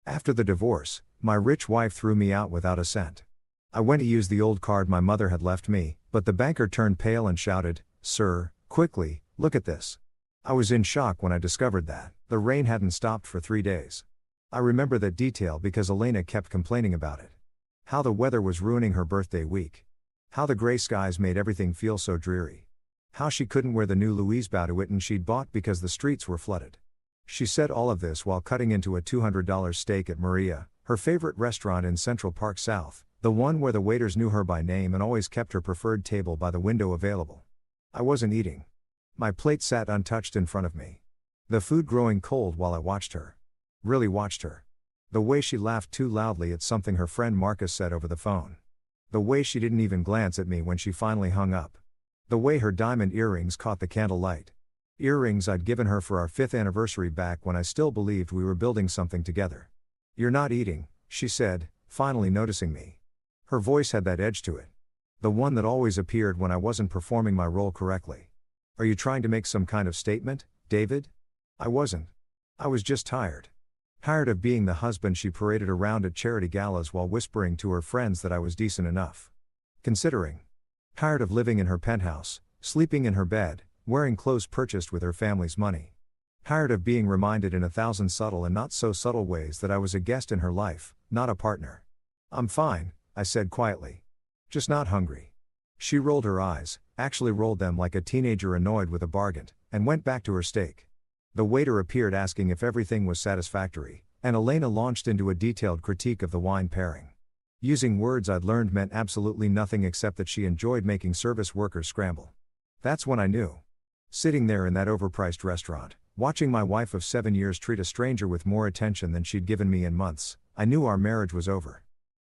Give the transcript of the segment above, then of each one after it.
After the divorce, my rich wife threw me out without a cent. I went to use the old card my mother had left me, but the banker turned pale and shouted, "Sir, quickly, look at this." I was in shock when I discovered that the rain hadn't stopped for 3 days. I remember that detail because Elena kept complaining about it. How the weather was ruining her birthday week. How the gray skies made everything feel so dreary. How she couldn't wear the new Louise Vuitton she'd bought because the streets were flooded. She said all of this while cutting into a $200 steak at Maria, her favorite restaurant in Central Park South, the one where the waiters knew her by name and always kept her preferred table by the window available. I wasn't eating. My plate sat untouched in front of me. The food growing cold while I watched her. Really watched her. The way she laughed too loudly at something her friend Marcus said over the phone. The way she didn't even glance at me when she finally hung up. The way her diamond earrings caught the candlelight. Earrings I'd given her for our 5th anniversary back when I still believed we were building something together. "You're not eating," she said, finally noticing me. Her voice had that edge to it. The one that always appeared when I wasn't performing my role correctly. "Are you trying to make some kind of statement, David?" I wasn't. I was just tired. Tired of being the husband she paraded around at charity galas while whispering to her friends that I was decent enough. Considering. Tired of living in her penthouse, sleeping in her bed, wearing clothes purchased with her family's money. Tired of being reminded in 1,000 subtle and not so subtle ways that I was a guest in her life, not a partner. "I'm fine," I said quietly. "Just not hungry." She rolled her eyes, actually rolled them like a teenager annoyed with a bargain, and went back to her steak. The waiter appeared asking if everything was satisfactory, and Elena launched into a detailed critique of the wine pairing. Using words I'd learned meant absolutely nothing except that she enjoyed making service workers scramble. That's when I knew. Sitting there in that overpriced restaurant, watching my wife of 7 years treat a stranger with more attention than she'd given me in months, I knew our marriage was over.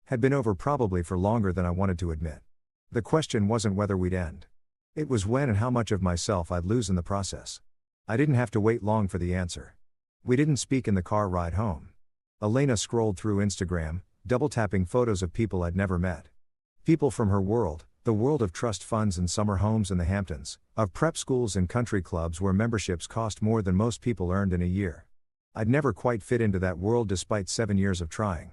Had been over probably for longer than I wanted to admit. The question wasn't whether we'd end. It was when and how much of myself I'd lose in the process. I didn't have to wait long for the answer. We didn't speak in the car ride home. Elena scrolled through Instagram, double-tapping photos of people I'd never met. People from her world, the world of trust funds and summer homes in the Hamptons, of prep schools and country clubs where memberships cost more than most people earned in a year. I'd never quite fit into that world despite 7 years of trying.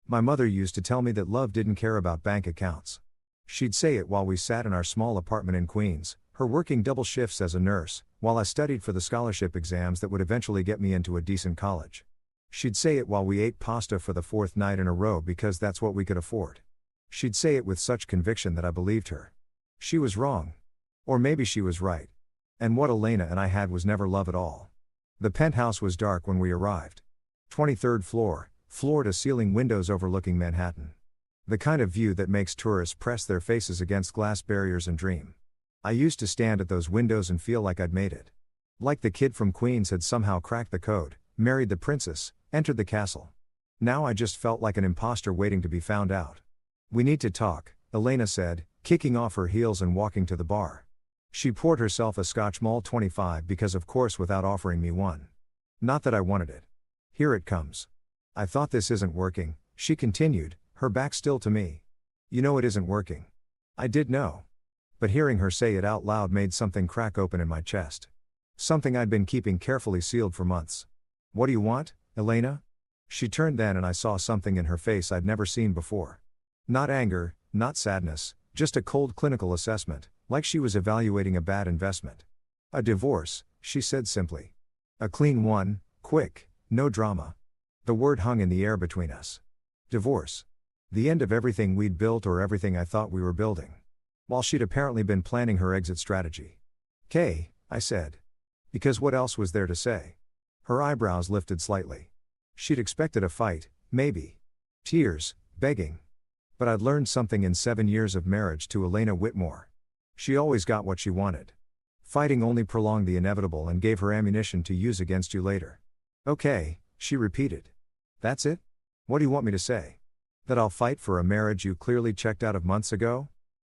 My mother used to tell me that love didn't care about bank accounts. She'd say it while we sat in our small apartment in Queens, her working double shifts as a nurse, while I studied for the scholarship exams that would eventually get me into a decent college. She'd say it while we ate pasta for the 4th night in a row because that's what we could afford. She'd say it with such conviction that I believed her. She was wrong. Or maybe she was right. And what Elena and I had was never love at all. The penthouse was dark when we arrived. 23rd floor, floor-to-ceiling windows overlooking Manhattan. The kind of view that makes tourists press their faces against glass barriers and dream. I used to stand at those windows and feel like I'd made it. Like the kid from Queens had somehow cracked the code, married the princess, entered the castle. Now I just felt like an imposter waiting to be found out. "We need to talk," Elena said, kicking off her heels and walking to the bar. She poured herself a Scotch Malt 25 because of course without offering me one. Not that I wanted it. "Here it comes. I thought this isn't working," she continued, her back still to me. "You know it isn't working." I did know. But hearing her say it out loud made something crack open in my chest. Something I'd been keeping carefully sealed for months. "What do you want, Elena?" She turned then and I saw something in her face I'd never seen before. Not anger, not sadness, just a cold clinical assessment, like she was evaluating a bad investment. "A divorce," she said simply. "A clean one, quick, no drama." The word hung in the air between us. Divorce. The end of everything we'd built or everything I thought we were building. While she'd apparently been planning her exit strategy. "'Kay," I said. Because what else was there to say? Her eyebrows lifted slightly. She'd expected a fight, maybe. Tears, begging. But I'd learned something in 7 years of marriage to Elena Whitmore. She always got what she wanted. Fighting only prolonged the inevitable and gave her ammunition to use against you later. "Okay," she repeated. "That's it? What do you want me to say? That I'll fight for a marriage you clearly checked out of months ago?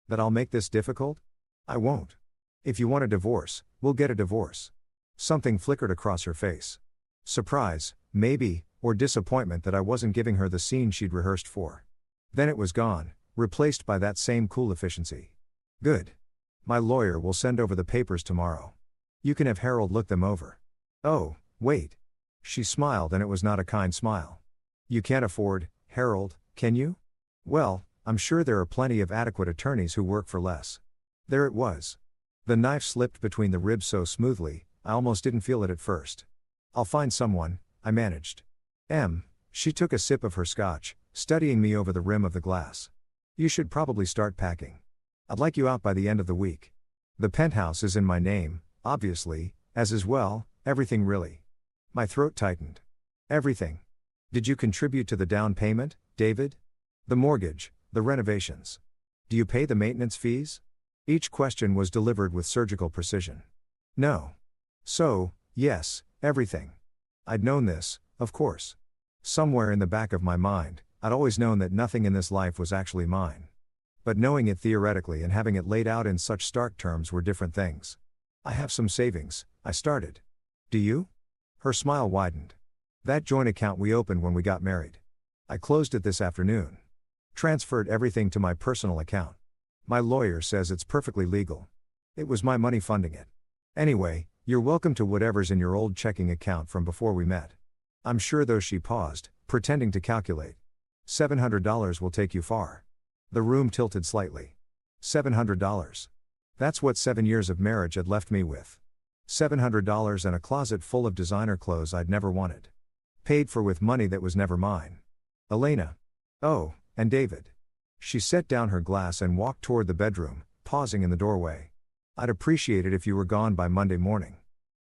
That I'll make this difficult? I won't. If you want a divorce, we'll get a divorce." Something flickered across her face. Surprise, maybe, or disappointment that I wasn't giving her the scene she'd rehearsed for. Then it was gone, replaced by that same cool efficiency. "Good. My lawyer will send over the papers tomorrow. You can have Harold look them over." "Oh, wait." She smiled and it was not a kind smile. You can't afford, Harold, can you? Well, I'm sure there are plenty of adequate attorneys who work for less. There it was. The knife slipped between the ribs so smoothly, I almost didn't feel it at first. I'll find someone, I managed. She took a sip of her scotch, studying me over the rim of the glass. You should probably start packing. I'd like you out by the end of the week. The penthouse is in my name, obviously, as is well, everything really. My throat tightened. Everything. Did you contribute to the down payment, David? The mortgage, the renovations. Do you pay the maintenance fees? Each question was delivered with surgical precision. No. So, yes, everything. I'd known this, of course. Somewhere in the back of my mind, I'd always known that nothing in this life was actually mine. But knowing it theoretically and having it laid out in such stark terms were different things. I have some savings, I started. Do you? Her smile widened. That joint account we opened when we got married. I closed it this afternoon. Transferred everything to my personal account. My lawyer says it's perfectly legal. It was my money funding it. Anyway, you're welcome to whatever's in your old checking account from before we met. I'm sure though she paused, pretending to calculate. $700 will take you far. The room tilted slightly. $700. That's what 7 years of marriage had left me with. $700 and a closet full of designer clothes I'd never wanted. Paid for with money that was never mine. Elena. Oh, and David. She set down her glass and walked toward the bedroom, pausing in the doorway. I'd appreciate it if you were gone by Monday morning.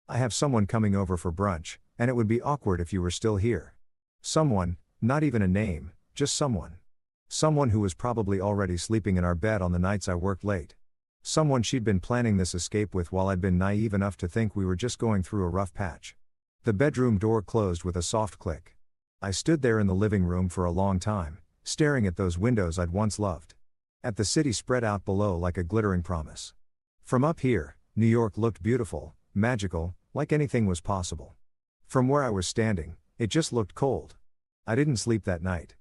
I have someone coming over for brunch, and it would be awkward if you were still here. Someone, not even a name, just someone. Someone who was probably already sleeping in our bed on the nights I worked late. Someone she'd been planning this escape with while I'd been naive enough to think we were just going through a rough patch. The bedroom door closed with a soft click. I stood there in the living room for a long time, staring at those windows I'd once loved. At the city spread out below like a glittering promise. From up here, New York looked beautiful, magical, like anything was possible. From where I was standing, it just looked cold. I didn't sleep that night.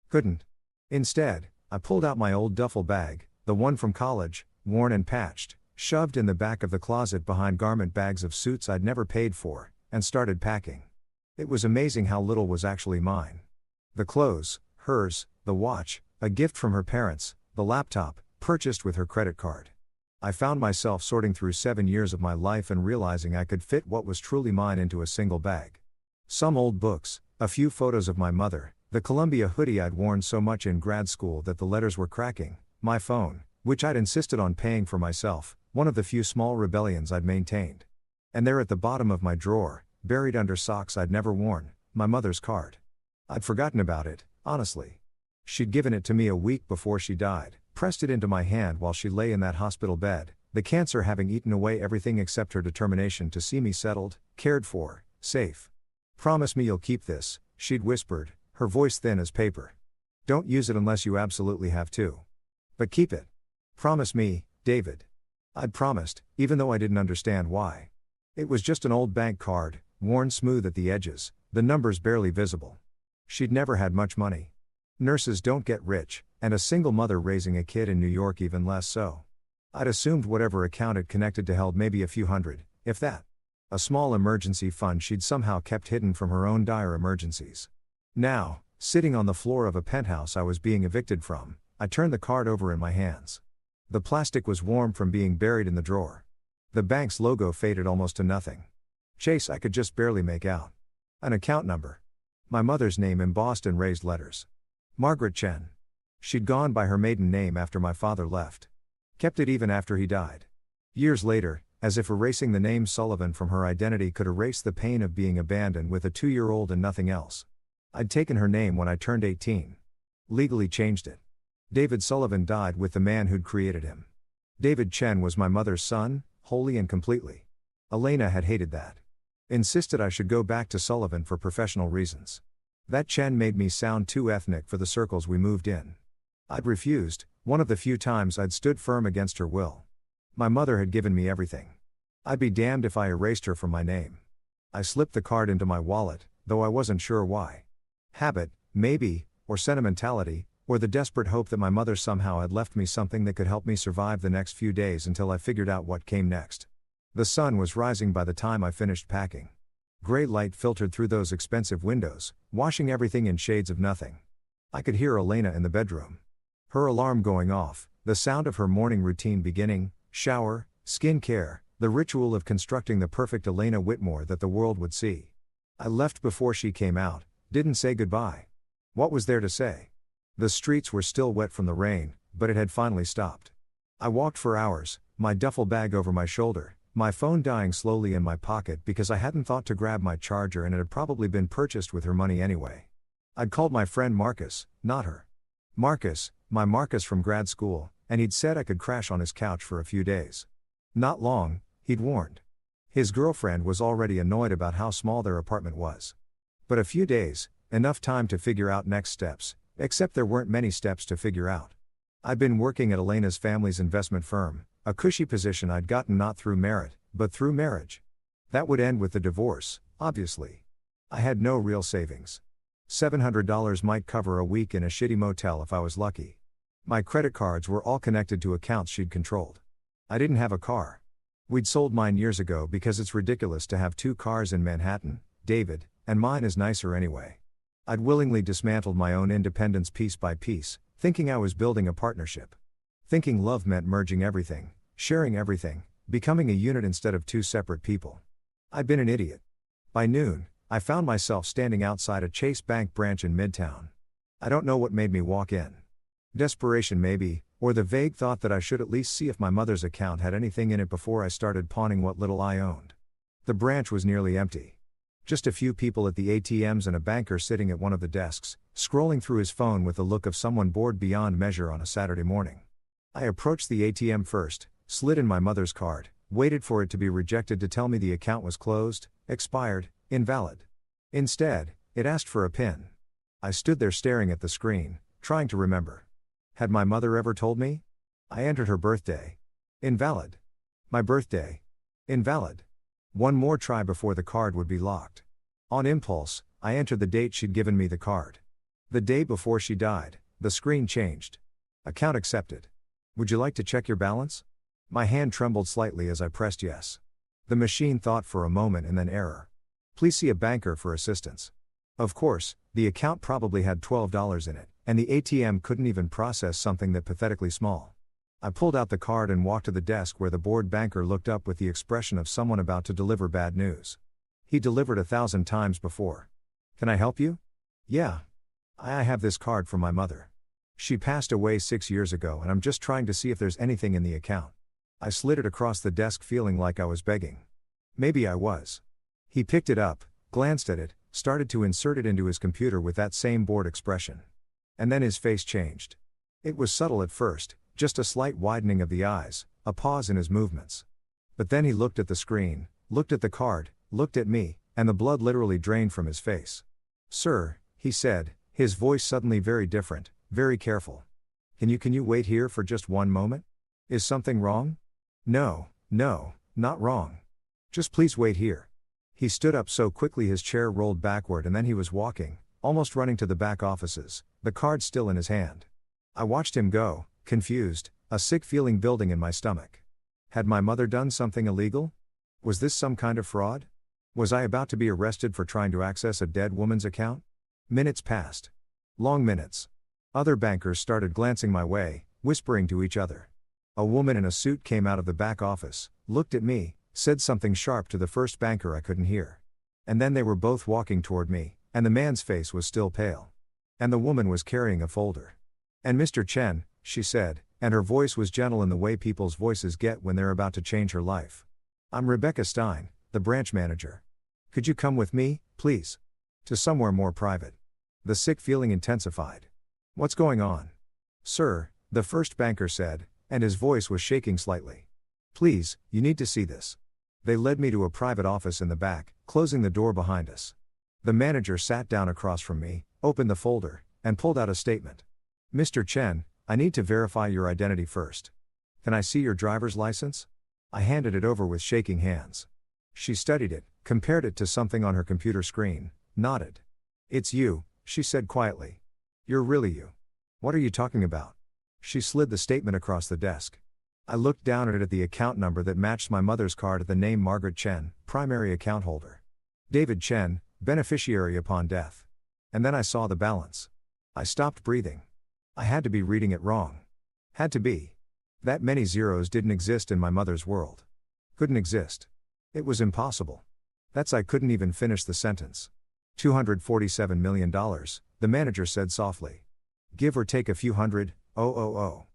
Couldn't. Instead, I pulled out my old duffel bag, the one from college, worn and patched, shoved in the back of the closet behind garment bags of suits I'd never paid for, and started packing. It was amazing how little was actually mine. The clothes, hers, the watch, a gift from her parents, the laptop, purchased with her credit card. I found myself sorting through 7 years of my life and realizing I could fit what was truly mine into a single bag. Some old books, a few photos of my mother, the Columbia hoodie I'd worn so much in grad school that the letters were cracking, my phone, which I'd insisted on paying for myself, one of the few small rebellions I'd maintained. And there at the bottom of my drawer, buried under socks I'd never worn, my mother's card. I'd forgotten about it, honestly. She'd given it to me a week before she died, pressed it into my hand while she lay in that hospital bed, the cancer having eaten away everything except her determination to see me settled, cared for, safe. Promise me you'll keep this, she'd whispered, her voice thin as paper. Don't use it unless you absolutely have to. But keep it. Promise me, David. I'd promised, even though I didn't understand why. It was just an old bank card, worn smooth at the edges, the numbers barely visible. She'd never had much money. Nurses don't get rich, and a single mother raising a kid in New York even less so. I'd assumed whatever account it connected to held maybe a few hundred, if that. A small emergency fund she'd somehow kept hidden from her own dire emergencies. Now, sitting on the floor of a penthouse I was being evicted from, I turned the card over in my hands. The plastic was warm from being buried in the drawer. The bank's logo faded almost to nothing. Chase I could just barely make out. An account number. My mother's name embossed in raised letters. Margaret Chen. She'd gone by her maiden name after my father left. Kept it even after he died. Years later, as if erasing the name Sullivan from her identity could erase the pain of being abandoned with a 2-year-old and nothing else. I'd taken her name when I turned 18. Legally changed it. David Sullivan died with the man who'd created him. David Chen was my mother's son, wholly and completely. Elena had hated that. Insisted I should go back to Sullivan for professional reasons. That Chen made me sound too ethnic for the circles we moved in. I'd refused, one of the few times I'd stood firm against her will. My mother had given me everything. I'd be damned if I erased her from my name. I slipped the card into my wallet, though I wasn't sure why. Habit, maybe, or sentimentality, or the desperate hope that my mother somehow had left me something that could help me survive the next few days until I figured out what came next. The sun was rising by the time I finished packing. Gray light filtered through those expensive windows, washing everything in shades of nothing. I could hear Elena in the bedroom. Her alarm going off, the sound of her morning routine beginning, shower, skin care, the ritual of constructing the perfect Elena Whitmore that the world would see. I left before she came out, didn't say goodbye. What was there to say? The streets were still wet from the rain, but it had finally stopped. I walked for hours, my duffel bag over my shoulder, my phone dying slowly in my pocket because I hadn't thought to grab my charger and it had probably been purchased with her money anyway. I'd called my friend Marcus, not her. Marcus, my Marcus from grad school, and he'd said I could crash on his couch for a few days. Not long, he'd warned. His girlfriend was already annoyed about how small their apartment was. But a few days, enough time to figure out next steps, except there weren't many steps to figure out. I'd been working at Elena's family's investment firm, a cushy position I'd gotten not through merit, but through marriage. That would end with the divorce, obviously. I had no real savings. $700 might cover a week in a shitty motel if I was lucky. My credit cards were all connected to accounts she'd controlled. I didn't have a car. We'd sold mine years ago because it's ridiculous to have two cars in Manhattan, David, and mine is nicer anyway. I'd willingly dismantled my own independence piece by piece, thinking I was building a partnership. Thinking love meant merging everything, sharing everything, becoming a unit instead of two separate people. I'd been an idiot. By noon, I found myself standing outside a Chase Bank branch in Midtown. I don't know what made me walk in. Desperation maybe, or the vague thought that I should at least see if my mother's account had anything in it before I started pawning what little I owned. The branch was nearly empty. Just a few people at the ATMs and a banker sitting at one of the desks, scrolling through his phone with the look of someone bored beyond measure on a Saturday morning. I approached the ATM first, slid in my mother's card, waited for it to be rejected to tell me the account was closed, expired, invalid. Instead, it asked for a PIN. I stood there staring at the screen, trying to remember. Had my mother ever told me? I entered her birthday. Invalid. My birthday. Invalid. One more try before the card would be locked. On impulse, I entered the date she'd given me the card. The day before she died, the screen changed. Account accepted. Would you like to check your balance? My hand trembled slightly as I pressed yes. The machine thought for a moment and then error. Please see a banker for assistance. Of course, the account probably had $12 in it, and the ATM couldn't even process something that pathetically small. I pulled out the card and walked to the desk where the bored banker looked up with the expression of someone about to deliver bad news. He delivered 1,000 times before. Can I help you? Yeah. I have this card from my mother. She passed away 6 years ago and I'm just trying to see if there's anything in the account. I slid it across the desk feeling like I was begging. Maybe I was. He picked it up, glanced at it, started to insert it into his computer with that same bored expression. And then his face changed. It was subtle at first, just a slight widening of the eyes, a pause in his movements. But then he looked at the screen, looked at the card, looked at me, and the blood literally drained from his face. Sir, he said, his voice suddenly very different, very careful. Can you wait here for just one moment? Is something wrong? No, not wrong. Just please wait here. He stood up so quickly his chair rolled backward and then he was walking, almost running to the back offices, the card still in his hand. I watched him go, confused, a sick feeling building in my stomach. Had my mother done something illegal? Was this some kind of fraud? Was I about to be arrested for trying to access a dead woman's account? Minutes passed. Long minutes. Other bankers started glancing my way, whispering to each other. A woman in a suit came out of the back office, looked at me, said something sharp to the first banker I couldn't hear. And then they were both walking toward me, and the man's face was still pale. And the woman was carrying a folder. And Mr. Chen, she said, and her voice was gentle in the way people's voices get when they're about to change her life. I'm Rebecca Stein, the branch manager. Could you come with me, please? To somewhere more private. The sick feeling intensified. What's going on? Sir, the first banker said, and his voice was shaking slightly. Please, you need to see this. They led me to a private office in the back, closing the door behind us. The manager sat down across from me, opened the folder, and pulled out a statement. Mr. Chen, I need to verify your identity first. Can I see your driver's license? I handed it over with shaking hands. She studied it, compared it to something on her computer screen, nodded. It's you, she said quietly. You're really you. What are you talking about? She slid the statement across the desk. I looked down at it at the account number that matched my mother's card at the name Margaret Chen, primary account holder. David Chen, beneficiary upon death. And then I saw the balance. I stopped breathing. I had to be reading it wrong. Had to be. That many zeros didn't exist in my mother's world. Couldn't exist. It was impossible. I couldn't even finish the sentence. $247 million, the manager said softly. Give or take a few hundred, oh.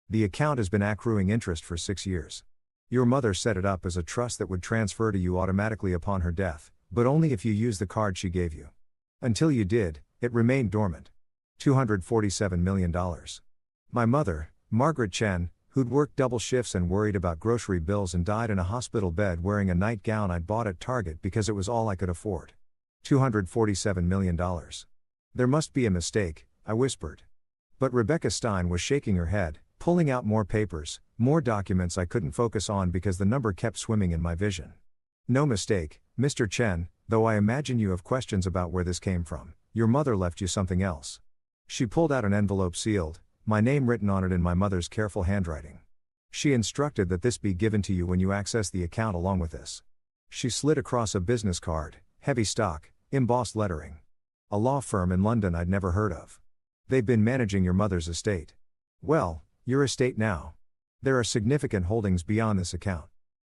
The account has been accruing interest for 6 years. Your mother set it up as a trust that would transfer to you automatically upon her death, but only if you used the card she gave you. Until you did, it remained dormant. $247 million. My mother, Margaret Chen, who'd worked double shifts and worried about grocery bills and died in a hospital bed wearing a nightgown I'd bought at Target because it was all I could afford. $247 million. There must be a mistake, I whispered. But Rebecca Stein was shaking her head, pulling out more papers, more documents I couldn't focus on because the number kept swimming in my vision. No mistake, Mr. Chen, though I imagine you have questions about where this came from. Your mother left you something else. She pulled out an envelope sealed, my name written on it in my mother's careful handwriting. She instructed that this be given to you when you access the account along with this. She slid across a business card, heavy stock, embossed lettering. A law firm in London I'd never heard of. They've been managing your mother's estate. Well, your estate now. There are significant holdings beyond this account.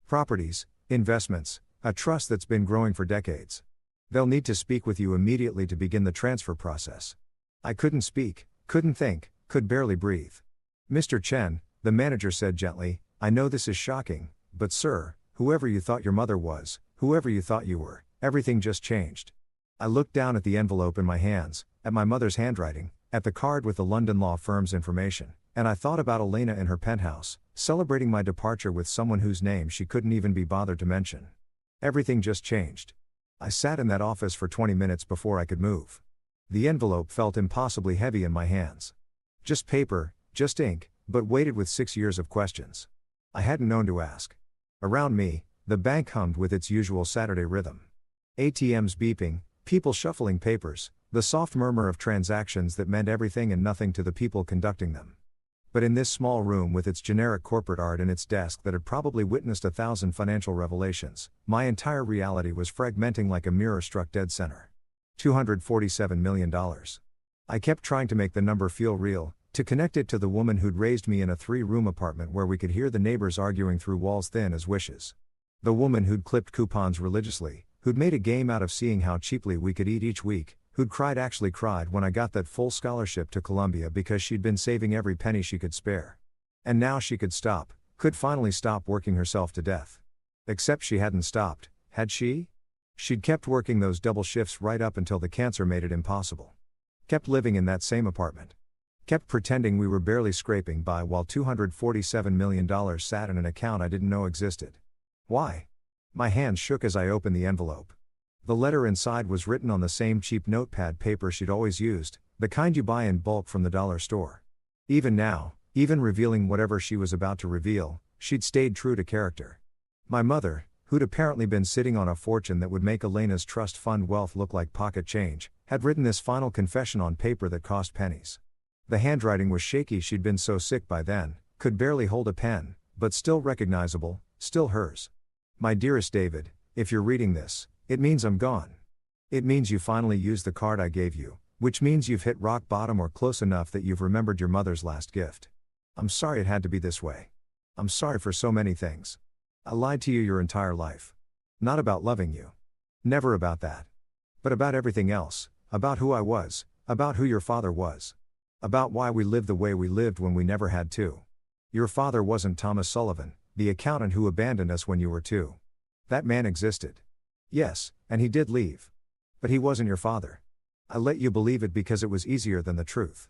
Properties, investments, a trust that's been growing for decades. They'll need to speak with you immediately to begin the transfer process. I couldn't speak, couldn't think, could barely breathe. Mr. Chen, the manager said gently, I know this is shocking, but sir, whoever you thought your mother was, whoever you thought you were, everything just changed. I looked down at the envelope in my hands, at my mother's handwriting, at the card with the London law firm's information, and I thought about Elena in her penthouse, celebrating my departure with someone whose name she couldn't even be bothered to mention. Everything just changed. I sat in that office for 20 minutes before I could move. The envelope felt impossibly heavy in my hands. Just paper, just ink, but weighted with 6 years of questions. I hadn't known to ask. Around me, the bank hummed with its usual Saturday rhythm. ATMs beeping, people shuffling papers, the soft murmur of transactions that meant everything and nothing to the people conducting them. But in this small room with its generic corporate art and its desk that had probably witnessed 1,000 financial revelations, my entire reality was fragmenting like a mirror struck dead center. $247 million. I kept trying to make the number feel real, to connect it to the woman who'd raised me in a 3-room apartment where we could hear the neighbors arguing through walls thin as wishes. The woman who'd clipped coupons religiously, who'd made a game out of seeing how cheaply we could eat each week, who'd actually cried when I got that full scholarship to Columbia because she'd been saving every penny she could spare. And now she could finally stop working herself to death. Except she hadn't stopped, had she? She'd kept working those double shifts right up until the cancer made it impossible. Kept living in that same apartment. Kept pretending we were barely scraping by while $247 million sat in an account I didn't know existed. Why? My hands shook as I opened the envelope. The letter inside was written on the same cheap notepad paper she'd always used, the kind you buy in bulk from the dollar store. Even now, even revealing whatever she was about to reveal, she'd stayed true to character. My mother, who'd apparently been sitting on a fortune that would make Elena's trust fund wealth look like pocket change, had written this final confession on paper that cost pennies. The handwriting was shaky, she'd been so sick by then, could barely hold a pen, but still recognizable, still hers. My dearest David, if you're reading this, it means I'm gone. It means you finally used the card I gave you, which means you've hit rock bottom or close enough that you've remembered your mother's last gift. I'm sorry it had to be this way. I'm sorry for so many things. I lied to you your entire life. Not about loving you. Never about that. But about everything else, about who I was, about who your father was. About why we lived the way we lived when we never had to. Your father wasn't Thomas Sullivan, the accountant who abandoned us when you were 2. That man existed. Yes, and he did leave. But he wasn't your father. I let you believe it because it was easier than the truth.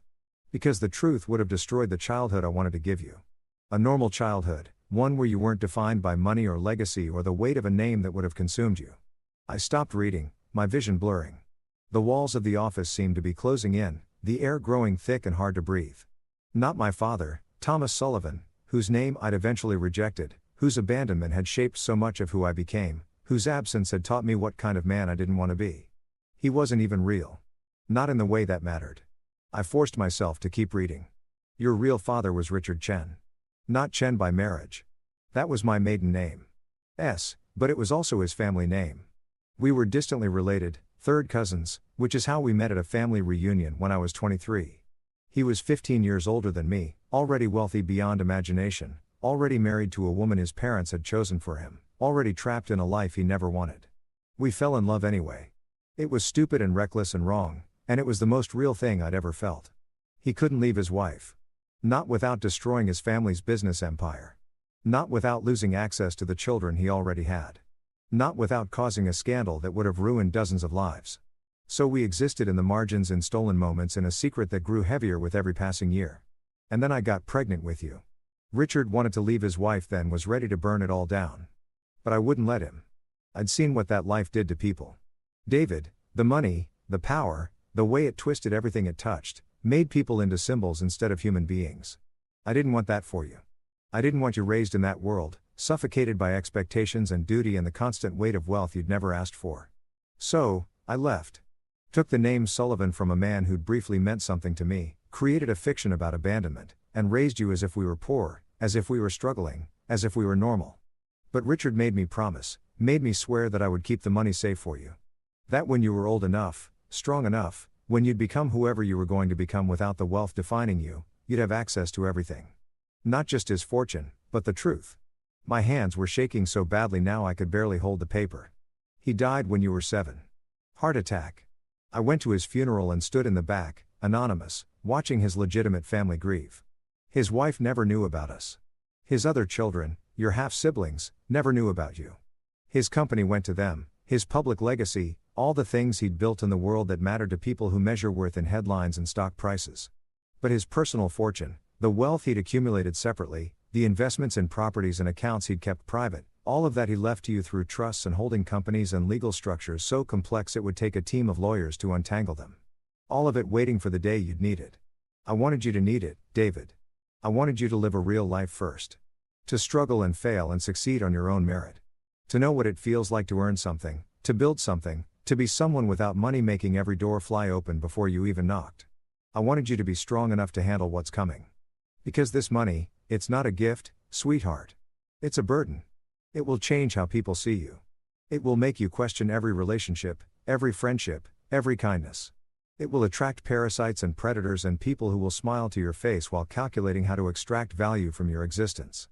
Because the truth would have destroyed the childhood I wanted to give you. A normal childhood, one where you weren't defined by money or legacy or the weight of a name that would have consumed you. I stopped reading, my vision blurring. The walls of the office seemed to be closing in, the air growing thick and hard to breathe. Not my father, Thomas Sullivan, whose name I'd eventually rejected, whose abandonment had shaped so much of who I became, whose absence had taught me what kind of man I didn't want to be. He wasn't even real. Not in the way that mattered. I forced myself to keep reading. Your real father was Richard Chen. Not Chen by marriage. That was my maiden name. But it was also his family name. We were distantly related, third cousins, which is how we met at a family reunion when I was 23. He was 15 years older than me, already wealthy beyond imagination, already married to a woman his parents had chosen for him, already trapped in a life he never wanted. We fell in love anyway. It was stupid and reckless and wrong, and it was the most real thing I'd ever felt. He couldn't leave his wife. Not without destroying his family's business empire. Not without losing access to the children he already had. Not without causing a scandal that would have ruined dozens of lives. So we existed in the margins in stolen moments in a secret that grew heavier with every passing year. And then I got pregnant with you. Richard wanted to leave his wife then, was ready to burn it all down. But I wouldn't let him. I'd seen what that life did to people. David, the money, the power, the way it twisted everything it touched, made people into symbols instead of human beings. I didn't want that for you. I didn't want you raised in that world, suffocated by expectations and duty and the constant weight of wealth you'd never asked for. So, I left. Took the name Sullivan from a man who'd briefly meant something to me, created a fiction about abandonment, and raised you as if we were poor, as if we were struggling, as if we were normal. But Richard made me promise, made me swear that I would keep the money safe for you. That when you were old enough, strong enough, when you'd become whoever you were going to become without the wealth defining you, you'd have access to everything. Not just his fortune, but the truth. My hands were shaking so badly now I could barely hold the paper. He died when you were 7. Heart attack. I went to his funeral and stood in the back, anonymous, watching his legitimate family grieve. His wife never knew about us. His other children, your half-siblings, never knew about you. His company went to them, his public legacy, all the things he'd built in the world that mattered to people who measure worth in headlines and stock prices. But his personal fortune, the wealth he'd accumulated separately, the investments in properties and accounts he'd kept private, all of that he left to you through trusts and holding companies and legal structures so complex it would take a team of lawyers to untangle them. All of it waiting for the day you'd need it. I wanted you to need it, David. I wanted you to live a real life first. To struggle and fail and succeed on your own merit. To know what it feels like to earn something, to build something, to be someone without money making every door fly open before you even knocked. I wanted you to be strong enough to handle what's coming. Because this money, it's not a gift, sweetheart. It's a burden. It will change how people see you. It will make you question every relationship, every friendship, every kindness. It will attract parasites and predators and people who will smile to your face while calculating how to extract value from your existence.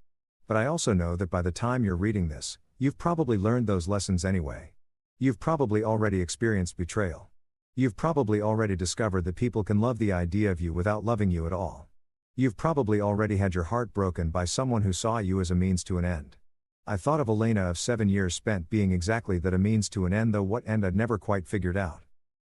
But I also know that by the time you're reading this, you've probably learned those lessons anyway. You've probably already experienced betrayal. You've probably already discovered that people can love the idea of you without loving you at all. You've probably already had your heart broken by someone who saw you as a means to an end. I thought of Elena of 7 years spent being exactly that, a means to an end, though what end I'd never quite figured out.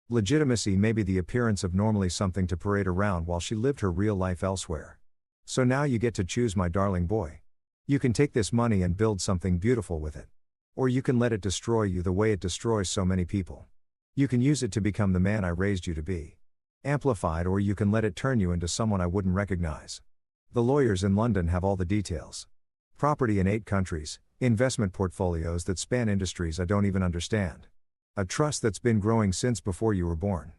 Legitimacy may be the appearance of normally something to parade around while she lived her real life elsewhere. So now you get to choose, my darling boy. You can take this money and build something beautiful with it. Or you can let it destroy you the way it destroys so many people. You can use it to become the man I raised you to be. Amplified, or you can let it turn you into someone I wouldn't recognize. The lawyers in London have all the details. Property in 8 countries, investment portfolios that span industries I don't even understand. A trust that's been growing since before you were born.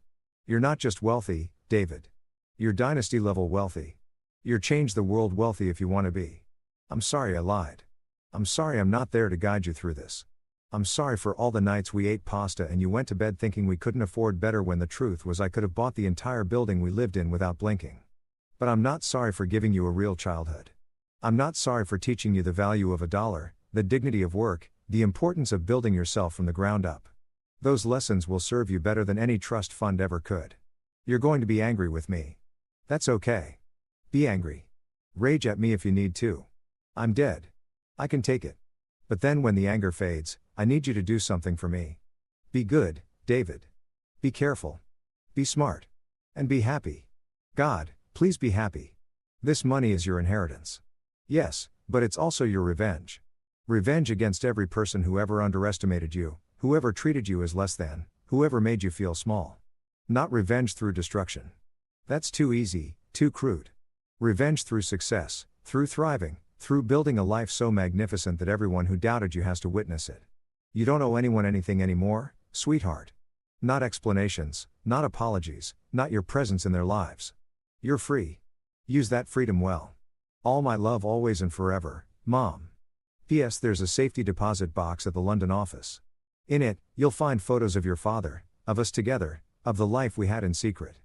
You're not just wealthy, David. You're dynasty-level wealthy. You're change the world wealthy if you want to be. I'm sorry I lied. I'm sorry I'm not there to guide you through this. I'm sorry for all the nights we ate pasta and you went to bed thinking we couldn't afford better when the truth was I could have bought the entire building we lived in without blinking. But I'm not sorry for giving you a real childhood. I'm not sorry for teaching you the value of $1, the dignity of work, the importance of building yourself from the ground up. Those lessons will serve you better than any trust fund ever could. You're going to be angry with me. That's okay. Be angry. Rage at me if you need to. I'm dead. I can take it. But then when the anger fades, I need you to do something for me. Be good, David. Be careful. Be smart. And be happy. God, please be happy. This money is your inheritance. Yes, but it's also your revenge. Revenge against every person who ever underestimated you, whoever treated you as less than, whoever made you feel small. Not revenge through destruction. That's too easy, too crude. Revenge through success, through thriving, through building a life so magnificent that everyone who doubted you has to witness it. You don't owe anyone anything anymore, sweetheart. Not explanations, not apologies, not your presence in their lives. You're free. Use that freedom well. All my love always and forever, Mom. P.S. There's a safety deposit box at the London office. In it, you'll find photos of your father, of us together, of the life we had in secret.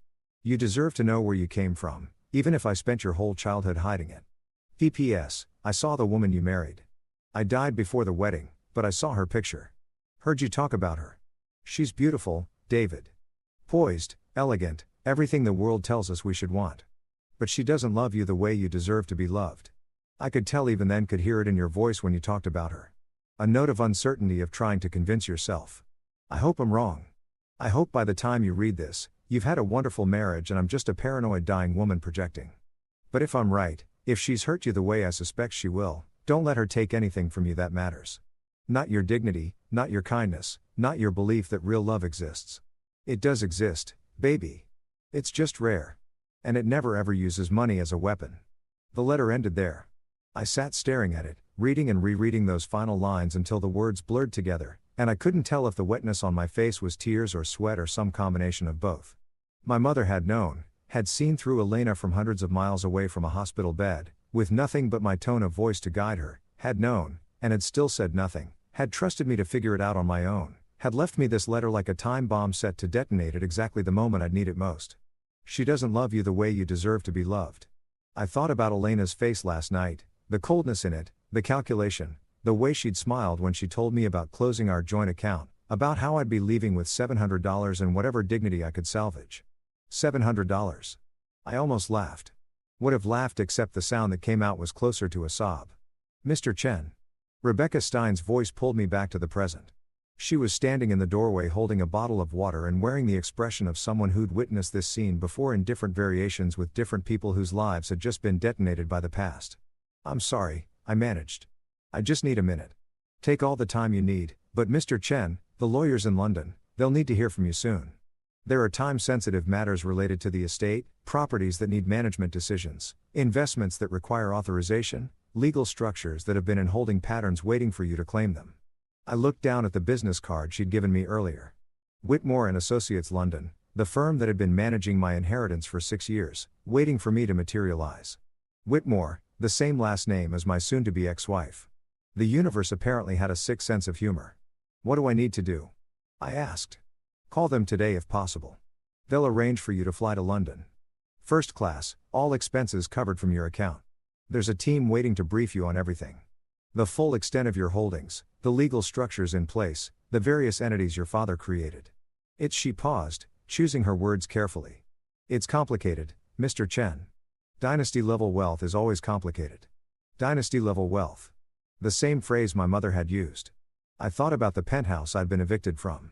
You deserve to know where you came from, even if I spent your whole childhood hiding it. P.P.S. I saw the woman you married. I died before the wedding, but I saw her picture. Heard you talk about her. She's beautiful, David. Poised, elegant, everything the world tells us we should want. But she doesn't love you the way you deserve to be loved. I could tell even then, could hear it in your voice when you talked about her. A note of uncertainty, of trying to convince yourself. I hope I'm wrong. I hope by the time you read this, you've had a wonderful marriage and I'm just a paranoid dying woman projecting. But if I'm right, if she's hurt you the way I suspect she will, don't let her take anything from you that matters. Not your dignity, not your kindness, not your belief that real love exists. It does exist, baby. It's just rare. And it never ever uses money as a weapon. The letter ended there. I sat staring at it, reading and rereading those final lines until the words blurred together, and I couldn't tell if the wetness on my face was tears or sweat or some combination of both. My mother had known, had seen through Elena from hundreds of miles away from a hospital bed, with nothing but my tone of voice to guide her, had known, and had still said nothing, had trusted me to figure it out on my own, had left me this letter like a time bomb set to detonate at exactly the moment I'd need it most. She doesn't love you the way you deserve to be loved. I thought about Elena's face last night, the coldness in it, the calculation, the way she'd smiled when she told me about closing our joint account, about how I'd be leaving with $700 and whatever dignity I could salvage. $700. I almost laughed. Would have laughed except the sound that came out was closer to a sob. Mr. Chen. Rebecca Stein's voice pulled me back to the present. She was standing in the doorway holding a bottle of water and wearing the expression of someone who'd witnessed this scene before in different variations with different people whose lives had just been detonated by the past. I'm sorry, I managed. I just need a minute. Take all the time you need, but Mr. Chen, the lawyers in London, they'll need to hear from you soon. There are time-sensitive matters related to the estate, properties that need management decisions, investments that require authorization, legal structures that have been in holding patterns waiting for you to claim them. I looked down at the business card she'd given me earlier. Whitmore and Associates London, the firm that had been managing my inheritance for 6 years, waiting for me to materialize. Whitmore, the same last name as my soon-to-be ex-wife. The universe apparently had a sick sense of humor. What do I need to do? I asked. Call them today if possible. They'll arrange for you to fly to London. First class, all expenses covered from your account. There's a team waiting to brief you on everything. The full extent of your holdings, the legal structures in place, the various entities your father created. She paused, choosing her words carefully. It's complicated, Mr. Chen. Dynasty-level wealth is always complicated. Dynasty-level wealth. The same phrase my mother had used. I thought about the penthouse I'd been evicted from.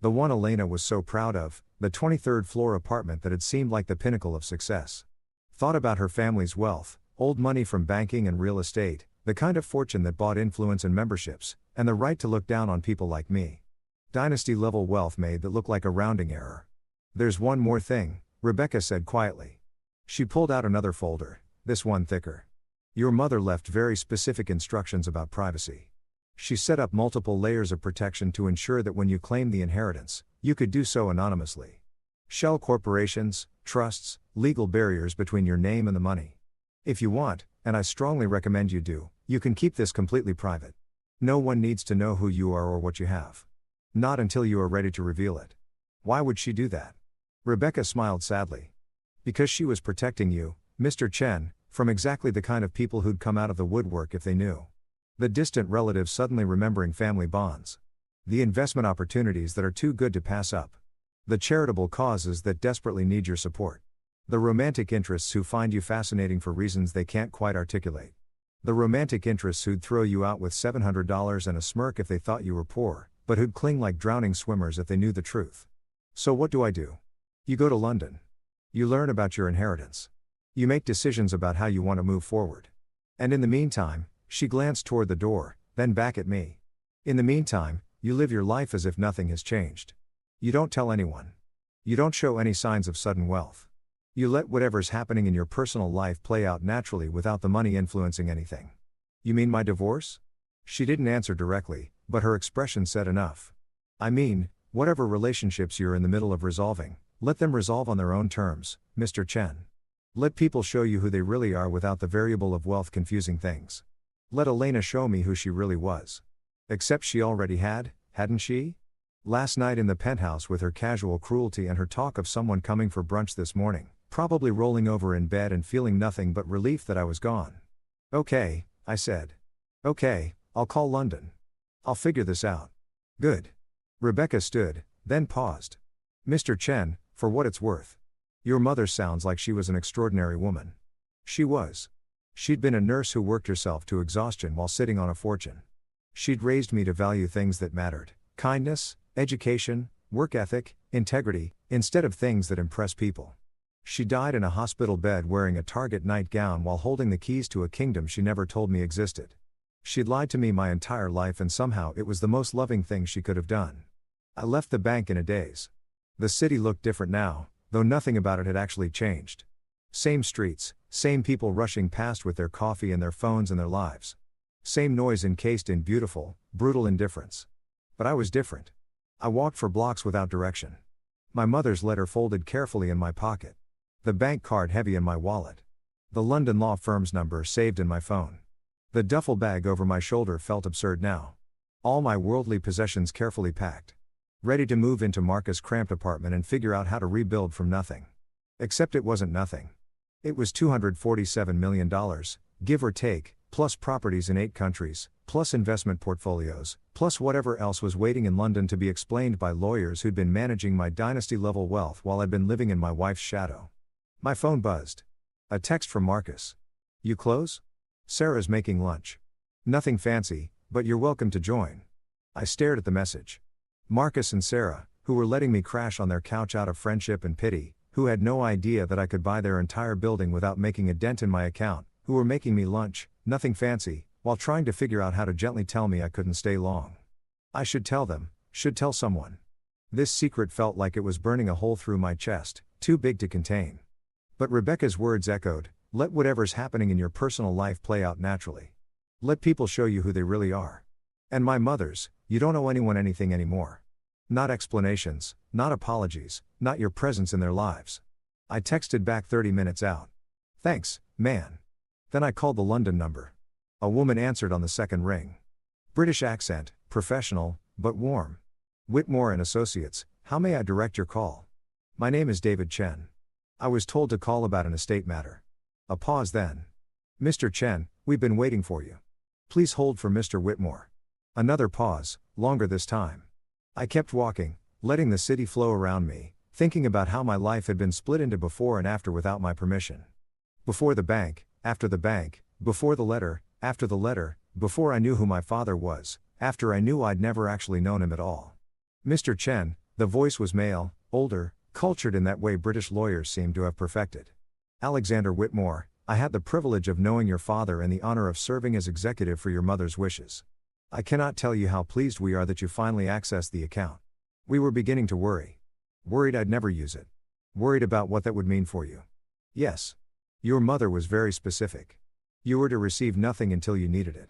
The one Elena was so proud of, the 23rd floor apartment that had seemed like the pinnacle of success. Thought about her family's wealth, old money from banking and real estate, the kind of fortune that bought influence and memberships, and the right to look down on people like me. Dynasty-level wealth made that look like a rounding error. There's one more thing, Rebecca said quietly. She pulled out another folder, this one thicker. Your mother left very specific instructions about privacy. She set up multiple layers of protection to ensure that when you claimed the inheritance, you could do so anonymously. Shell corporations, trusts, legal barriers between your name and the money. If you want, and I strongly recommend you do, you can keep this completely private. No one needs to know who you are or what you have. Not until you are ready to reveal it. Why would she do that? Rebecca smiled sadly. Because she was protecting you, Mr. Chen, from exactly the kind of people who'd come out of the woodwork if they knew. The distant relatives suddenly remembering family bonds. The investment opportunities that are too good to pass up. The charitable causes that desperately need your support. The romantic interests who find you fascinating for reasons they can't quite articulate. The romantic interests who'd throw you out with $700 and a smirk if they thought you were poor, but who'd cling like drowning swimmers if they knew the truth. So what do? You go to London. You learn about your inheritance. You make decisions about how you want to move forward. And in the meantime, she glanced toward the door, then back at me. In the meantime, you live your life as if nothing has changed. You don't tell anyone. You don't show any signs of sudden wealth. You let whatever's happening in your personal life play out naturally without the money influencing anything. You mean my divorce? She didn't answer directly, but her expression said enough. I mean, whatever relationships you're in the middle of resolving, let them resolve on their own terms, Mr. Chen. Let people show you who they really are without the variable of wealth confusing things. Let Elena show me who she really was. Except she already had, hadn't she? Last night in the penthouse with her casual cruelty and her talk of someone coming for brunch this morning, probably rolling over in bed and feeling nothing but relief that I was gone. Okay, I said. Okay, I'll call London. I'll figure this out. Good. Rebecca stood, then paused. Mr. Chen, for what it's worth. Your mother sounds like she was an extraordinary woman. She was. She'd been a nurse who worked herself to exhaustion while sitting on a fortune. She'd raised me to value things that mattered: kindness, education, work ethic, integrity, instead of things that impress people. She died in a hospital bed wearing a Target nightgown while holding the keys to a kingdom she never told me existed. She'd lied to me my entire life, and somehow it was the most loving thing she could have done. I left the bank in a daze. The city looked different now, though nothing about it had actually changed. Same streets, same people rushing past with their coffee and their phones and their lives. Same noise encased in beautiful, brutal indifference. But I was different. I walked for blocks without direction. My mother's letter folded carefully in my pocket. The bank card heavy in my wallet. The London law firm's number saved in my phone. The duffel bag over my shoulder felt absurd now. All my worldly possessions carefully packed. Ready to move into Marcus' cramped apartment and figure out how to rebuild from nothing. Except it wasn't nothing. It was $247 million, give or take, plus properties in 8 countries, plus investment portfolios, plus whatever else was waiting in London to be explained by lawyers who'd been managing my dynasty-level wealth while I'd been living in my wife's shadow. My phone buzzed. A text from Marcus. You close? Sarah's making lunch. Nothing fancy, but you're welcome to join. I stared at the message. Marcus and Sarah, who were letting me crash on their couch out of friendship and pity, who had no idea that I could buy their entire building without making a dent in my account, who were making me lunch, nothing fancy, while trying to figure out how to gently tell me I couldn't stay long. I should tell them, should tell someone. This secret felt like it was burning a hole through my chest, too big to contain. But Rebecca's words echoed, let whatever's happening in your personal life play out naturally. Let people show you who they really are. And my mother's, you don't owe anyone anything anymore. Not explanations, not apologies, not your presence in their lives. I texted back 30 minutes out. Thanks, man. Then I called the London number. A woman answered on the second ring. British accent, professional, but warm. Whitmore and Associates, how may I direct your call? My name is David Chen. I was told to call about an estate matter. A pause then. Mr. Chen, we've been waiting for you. Please hold for Mr. Whitmore. Another pause, longer this time. I kept walking, letting the city flow around me, thinking about how my life had been split into before and after without my permission. Before the bank, after the bank, before the letter, after the letter, before I knew who my father was, after I knew I'd never actually known him at all. Mr. Chen, the voice was male, older, cultured in that way British lawyers seem to have perfected. Alexander Whitmore, I had the privilege of knowing your father and the honor of serving as executive for your mother's wishes. I cannot tell you how pleased we are that you finally accessed the account. We were beginning to worry. Worried I'd never use it. Worried about what that would mean for you. Yes. Your mother was very specific. You were to receive nothing until you needed it.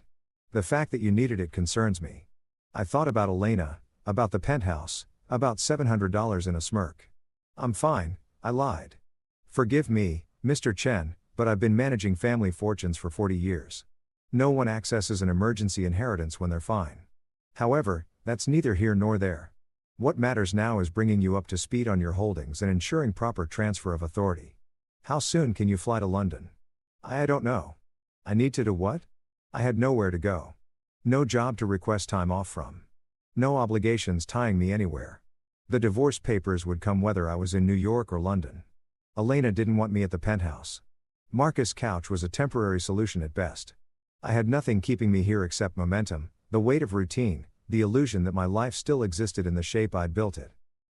The fact that you needed it concerns me. I thought about Elena, about the penthouse, about $700 in a smirk. I'm fine, I lied. Forgive me, Mr. Chen, but I've been managing family fortunes for 40 years. No one accesses an emergency inheritance when they're fine. However, that's neither here nor there. What matters now is bringing you up to speed on your holdings and ensuring proper transfer of authority. How soon can you fly to London? I don't know. I need to do what? I had nowhere to go. No job to request time off from. No obligations tying me anywhere. The divorce papers would come whether I was in New York or London. Elena didn't want me at the penthouse. Marcus' couch was a temporary solution at best. I had nothing keeping me here except momentum, the weight of routine, the illusion that my life still existed in the shape I'd built it.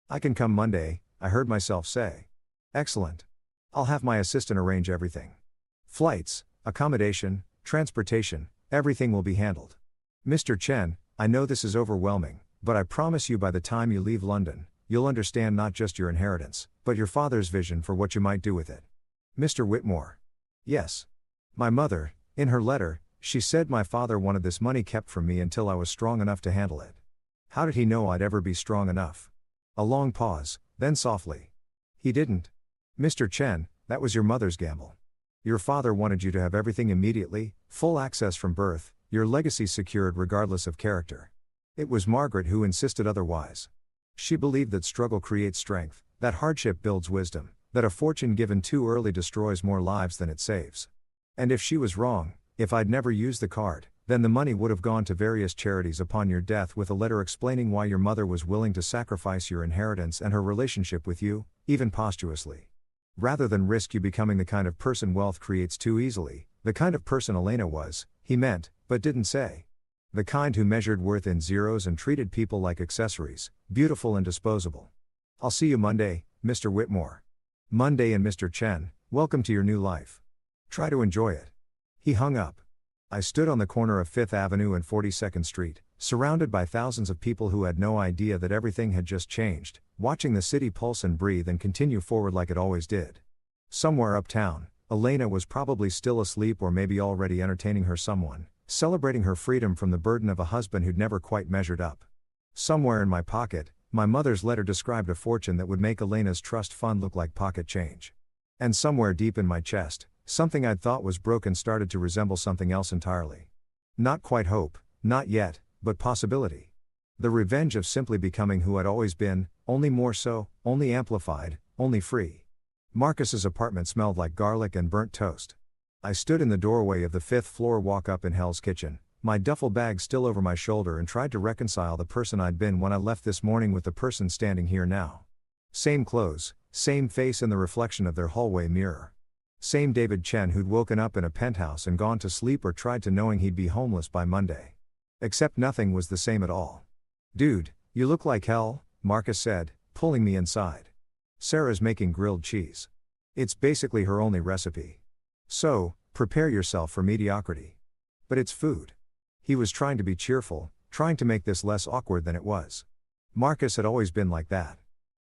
I can come Monday, I heard myself say. Excellent. I'll have my assistant arrange everything. Flights, accommodation, transportation, everything will be handled. Mr. Chen, I know this is overwhelming, but I promise you by the time you leave London, you'll understand not just your inheritance, but your father's vision for what you might do with it. Mr. Whitmore. Yes. My mother, in her letter, she said my father wanted this money kept from me until I was strong enough to handle it. How did he know I'd ever be strong enough? A long pause, then softly. He didn't. Mr. Chen, that was your mother's gamble. Your father wanted you to have everything immediately, full access from birth, your legacy secured regardless of character. It was Margaret who insisted otherwise. She believed that struggle creates strength, that hardship builds wisdom, that a fortune given too early destroys more lives than it saves. And if she was wrong, if I'd never used the card, then the money would have gone to various charities upon your death with a letter explaining why your mother was willing to sacrifice your inheritance and her relationship with you, even posthumously. Rather than risk you becoming the kind of person wealth creates too easily, the kind of person Elena was, he meant, but didn't say. The kind who measured worth in zeros and treated people like accessories, beautiful and disposable. I'll see you Monday, Mr. Whitmore. Monday and Mr. Chen, welcome to your new life. Try to enjoy it. He hung up. I stood on the corner of 5th Avenue and 42nd Street, surrounded by thousands of people who had no idea that everything had just changed, watching the city pulse and breathe and continue forward like it always did. Somewhere uptown, Elena was probably still asleep or maybe already entertaining her someone, celebrating her freedom from the burden of a husband who'd never quite measured up. Somewhere in my pocket, my mother's letter described a fortune that would make Elena's trust fund look like pocket change. And somewhere deep in my chest, something I'd thought was broken started to resemble something else entirely. Not quite hope, not yet, but possibility. The revenge of simply becoming who I'd always been, only more so, only amplified, only free. Marcus's apartment smelled like garlic and burnt toast. I stood in the doorway of the 5th floor walk-up in Hell's Kitchen, my duffel bag still over my shoulder, and tried to reconcile the person I'd been when I left this morning with the person standing here now. Same clothes, same face in the reflection of their hallway mirror. Same David Chen who'd woken up in a penthouse and gone to sleep or tried to knowing he'd be homeless by Monday. Except nothing was the same at all. Dude, you look like hell, Marcus said, pulling me inside. Sarah's making grilled cheese. It's basically her only recipe. So, prepare yourself for mediocrity. But it's food. He was trying to be cheerful, trying to make this less awkward than it was. Marcus had always been like that.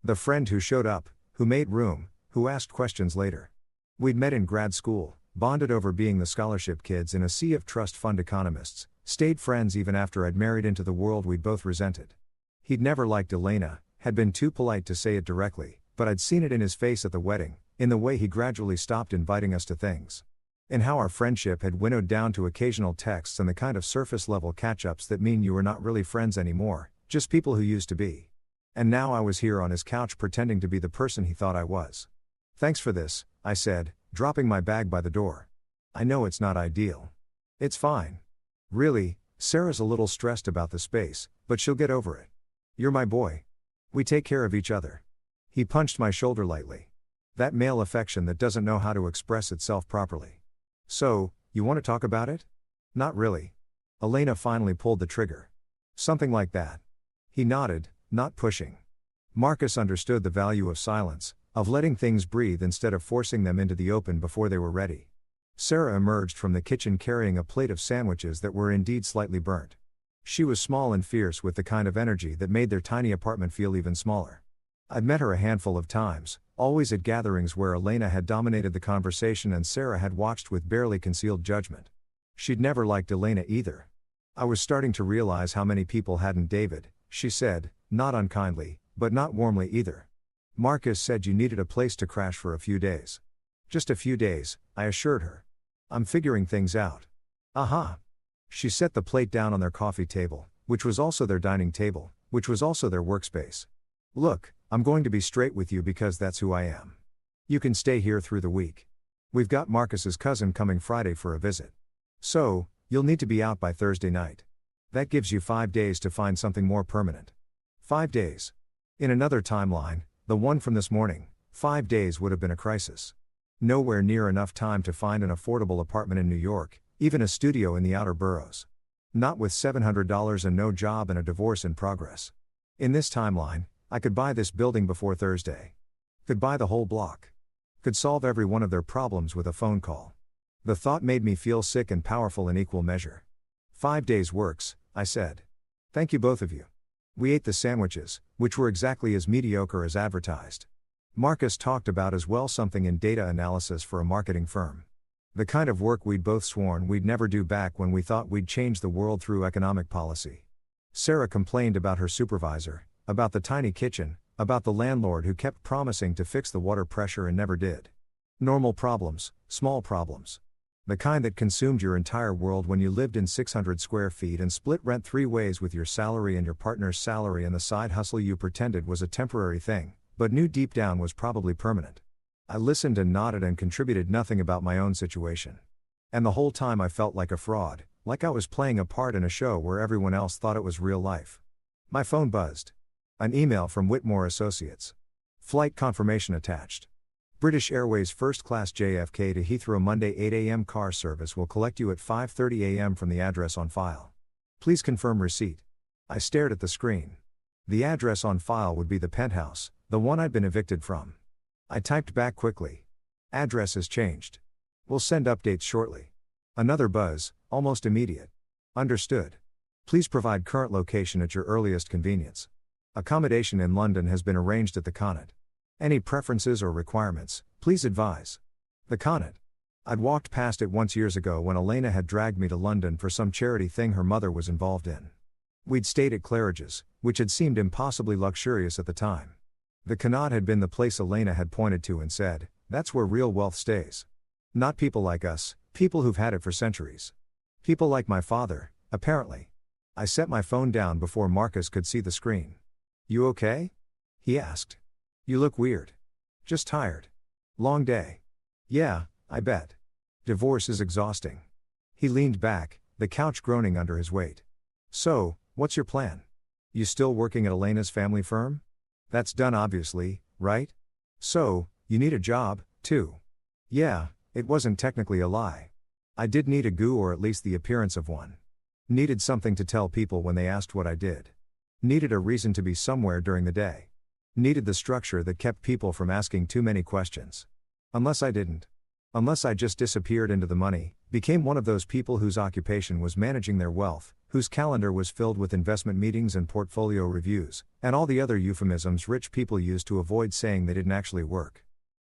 The friend who showed up, who made room, who asked questions later. We'd met in grad school, bonded over being the scholarship kids in a sea of trust fund economists, stayed friends even after I'd married into the world we'd both resented. He'd never liked Elena, had been too polite to say it directly, but I'd seen it in his face at the wedding, in the way he gradually stopped inviting us to things. In how our friendship had winnowed down to occasional texts and the kind of surface-level catch-ups that mean you were not really friends anymore, just people who used to be. And now I was here on his couch pretending to be the person he thought I was. Thanks for this, I said, dropping my bag by the door. I know it's not ideal. It's fine. Really, Sarah's a little stressed about the space, but she'll get over it. You're my boy. We take care of each other. He punched my shoulder lightly. That male affection that doesn't know how to express itself properly. So, you want to talk about it? Not really. Elena finally pulled the trigger. Something like that. He nodded, not pushing. Marcus understood the value of silence, of letting things breathe instead of forcing them into the open before they were ready. Sarah emerged from the kitchen carrying a plate of sandwiches that were indeed slightly burnt. She was small and fierce with the kind of energy that made their tiny apartment feel even smaller. I'd met her a handful of times, always at gatherings where Elena had dominated the conversation and Sarah had watched with barely concealed judgment. She'd never liked Elena either. I was starting to realize how many people hadn't. David, she said, not unkindly, but not warmly either. Marcus said you needed a place to crash for a few days. Just a few days, I assured her. I'm figuring things out. Aha. She set the plate down on their coffee table, which was also their dining table, which was also their workspace. Look, I'm going to be straight with you because that's who I am. You can stay here through the week. We've got Marcus's cousin coming Friday for a visit. So, you'll need to be out by Thursday night. That gives you 5 days to find something more permanent. 5 days. In another timeline, the one from this morning, 5 days would have been a crisis. Nowhere near enough time to find an affordable apartment in New York, even a studio in the outer boroughs. Not with $700 and no job and a divorce in progress. In this timeline, I could buy this building before Thursday. Could buy the whole block. Could solve every one of their problems with a phone call. The thought made me feel sick and powerful in equal measure. 5 days works, I said. Thank you both of you. We ate the sandwiches, which were exactly as mediocre as advertised. Marcus talked about as well something in data analysis for a marketing firm. The kind of work we'd both sworn we'd never do back when we thought we'd change the world through economic policy. Sarah complained about her supervisor, about the tiny kitchen, about the landlord who kept promising to fix the water pressure and never did. Normal problems, small problems. The kind that consumed your entire world when you lived in 600 square feet and split rent 3 ways with your salary and your partner's salary, and the side hustle you pretended was a temporary thing, but knew deep down was probably permanent. I listened and nodded and contributed nothing about my own situation. And the whole time I felt like a fraud, like I was playing a part in a show where everyone else thought it was real life. My phone buzzed. An email from Whitmore Associates. Flight confirmation attached. British Airways First Class JFK to Heathrow Monday 8 a.m. car service will collect you at 5:30 a.m. from the address on file. Please confirm receipt. I stared at the screen. The address on file would be the penthouse, the one I'd been evicted from. I typed back quickly. Address has changed. We'll send updates shortly. Another buzz, almost immediate. Understood. Please provide current location at your earliest convenience. Accommodation in London has been arranged at the Connaught. Any preferences or requirements, please advise. The Connaught. I'd walked past it once years ago when Elena had dragged me to London for some charity thing her mother was involved in. We'd stayed at Claridge's, which had seemed impossibly luxurious at the time. The Connaught had been the place Elena had pointed to and said, that's where real wealth stays. Not people like us, people who've had it for centuries. People like my father, apparently. I set my phone down before Marcus could see the screen. You okay? He asked. You look weird. Just tired. Long day. Yeah, I bet. Divorce is exhausting. He leaned back, the couch groaning under his weight. So, what's your plan? You still working at Elena's family firm? That's done obviously, right? So, you need a job, too. Yeah, it wasn't technically a lie. I did need a goo, or at least the appearance of one. Needed something to tell people when they asked what I did. Needed a reason to be somewhere during the day. Needed the structure that kept people from asking too many questions. Unless I didn't. Unless I just disappeared into the money, became one of those people whose occupation was managing their wealth, whose calendar was filled with investment meetings and portfolio reviews, and all the other euphemisms rich people use to avoid saying they didn't actually work.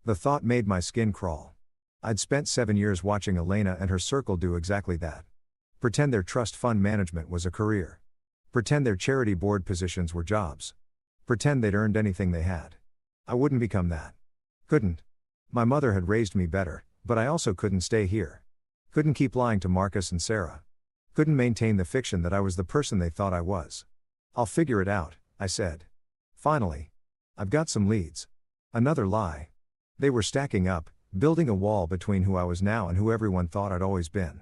The thought made my skin crawl. I'd spent 7 years watching Elena and her circle do exactly that. Pretend their trust fund management was a career. Pretend their charity board positions were jobs. Pretend they'd earned anything they had. I wouldn't become that. Couldn't. My mother had raised me better, but I also couldn't stay here. Couldn't keep lying to Marcus and Sarah. Couldn't maintain the fiction that I was the person they thought I was. I'll figure it out, I said. Finally. I've got some leads. Another lie. They were stacking up, building a wall between who I was now and who everyone thought I'd always been.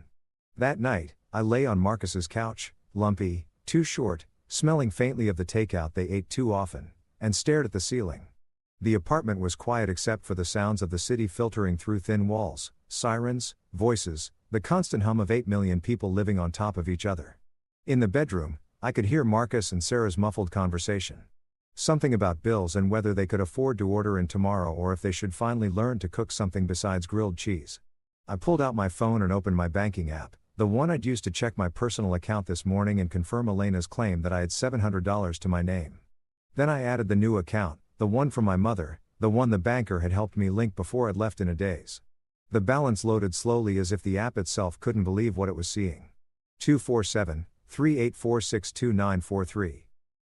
That night, I lay on Marcus's couch, lumpy, too short, smelling faintly of the takeout they ate too often, and stared at the ceiling. The apartment was quiet except for the sounds of the city filtering through thin walls, sirens, voices, the constant hum of 8 million people living on top of each other. In the bedroom, I could hear Marcus and Sarah's muffled conversation. Something about bills and whether they could afford to order in tomorrow, or if they should finally learn to cook something besides grilled cheese. I pulled out my phone and opened my banking app, the one I'd used to check my personal account this morning and confirm Elena's claim that I had $700 to my name. Then I added the new account, the one from my mother, the one the banker had helped me link before I'd left in a daze. The balance loaded slowly as if the app itself couldn't believe what it was seeing. 247-384-62943.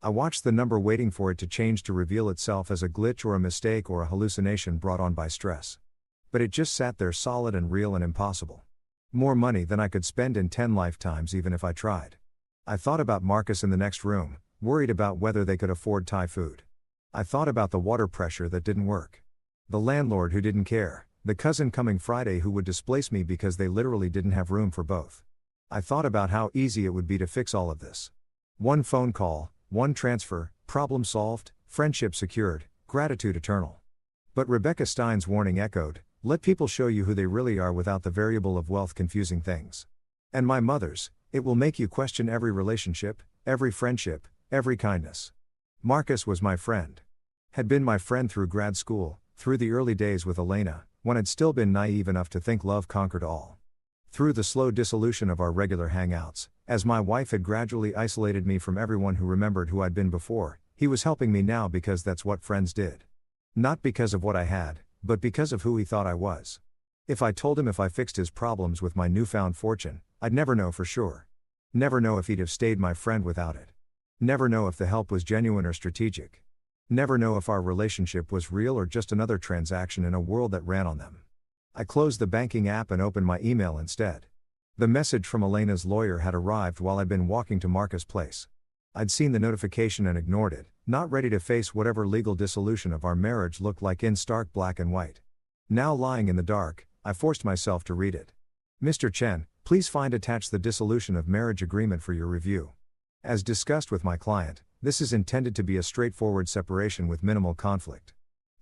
I watched the number, waiting for it to change to reveal itself as a glitch or a mistake or a hallucination brought on by stress. But it just sat there, solid and real and impossible. More money than I could spend in 10 lifetimes even if I tried. I thought about Marcus in the next room, worried about whether they could afford Thai food. I thought about the water pressure that didn't work. The landlord who didn't care, the cousin coming Friday who would displace me because they literally didn't have room for both. I thought about how easy it would be to fix all of this. One phone call, one transfer, problem solved, friendship secured, gratitude eternal. But Rebecca Stein's warning echoed, let people show you who they really are without the variable of wealth confusing things. And my mother's, it will make you question every relationship, every friendship, every kindness. Marcus was my friend. Had been my friend through grad school, through the early days with Elena, when I'd still been naive enough to think love conquered all. Through the slow dissolution of our regular hangouts, as my wife had gradually isolated me from everyone who remembered who I'd been before, he was helping me now because that's what friends did. Not because of what I had, but because of who he thought I was. If I told him if I fixed his problems with my newfound fortune, I'd never know for sure. Never know if he'd have stayed my friend without it. Never know if the help was genuine or strategic. Never know if our relationship was real or just another transaction in a world that ran on them. I closed the banking app and opened my email instead. The message from Elena's lawyer had arrived while I'd been walking to Marcus Place. I'd seen the notification and ignored it, not ready to face whatever legal dissolution of our marriage looked like in stark black and white. Now lying in the dark, I forced myself to read it. Mr. Chen, please find attached the dissolution of marriage agreement for your review. As discussed with my client, this is intended to be a straightforward separation with minimal conflict.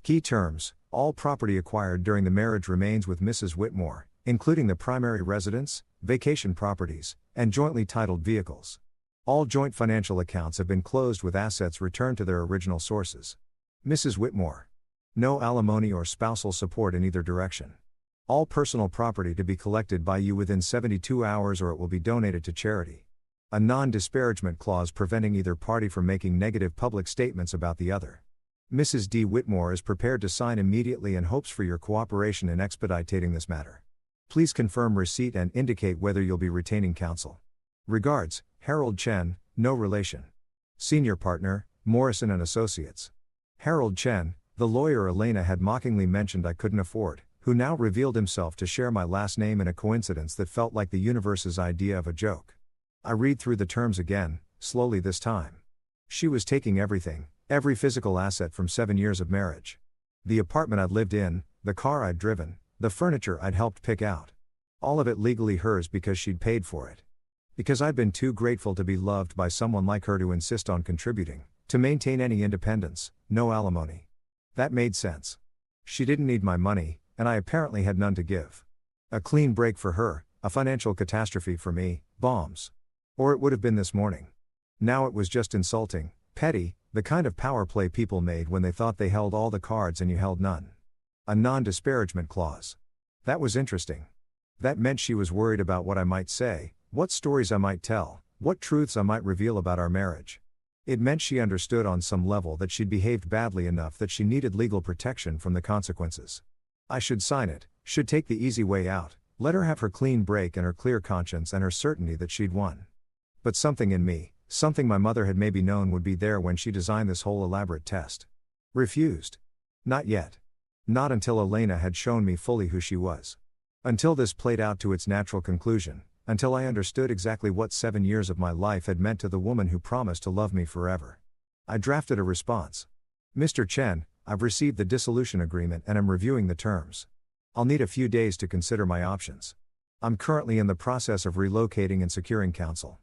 Key terms: all property acquired during the marriage remains with Mrs. Whitmore, including the primary residence, vacation properties, and jointly titled vehicles. All joint financial accounts have been closed with assets returned to their original sources. Mrs. Whitmore. No alimony or spousal support in either direction. All personal property to be collected by you within 72 hours or it will be donated to charity. A non-disparagement clause preventing either party from making negative public statements about the other. Mrs. D. Whitmore is prepared to sign immediately and hopes for your cooperation in expediting this matter. Please confirm receipt and indicate whether you'll be retaining counsel. Regards, Harold Chen, no relation. Senior partner, Morrison and Associates. Harold Chen, the lawyer Elena had mockingly mentioned I couldn't afford, who now revealed himself to share my last name in a coincidence that felt like the universe's idea of a joke. I read through the terms again, slowly this time. She was taking everything, every physical asset from 7 years of marriage. The apartment I'd lived in, the car I'd driven, the furniture I'd helped pick out. All of it legally hers because she'd paid for it. Because I'd been too grateful to be loved by someone like her to insist on contributing, to maintain any independence, no alimony. That made sense. She didn't need my money, and I apparently had none to give. A clean break for her, a financial catastrophe for me, bombs. Or it would have been this morning. Now it was just insulting, petty, the kind of power play people made when they thought they held all the cards and you held none. A non-disparagement clause. That was interesting. That meant she was worried about what I might say, what stories I might tell, what truths I might reveal about our marriage. It meant she understood on some level that she'd behaved badly enough that she needed legal protection from the consequences. I should sign it, should take the easy way out, let her have her clean break and her clear conscience and her certainty that she'd won. But something in me, something my mother had maybe known would be there when she designed this whole elaborate test. Refused. Not yet. Not until Elena had shown me fully who she was. Until this played out to its natural conclusion, until I understood exactly what 7 years of my life had meant to the woman who promised to love me forever. I drafted a response. Mr. Chen, I've received the dissolution agreement and am reviewing the terms. I'll need a few days to consider my options. I'm currently in the process of relocating and securing counsel.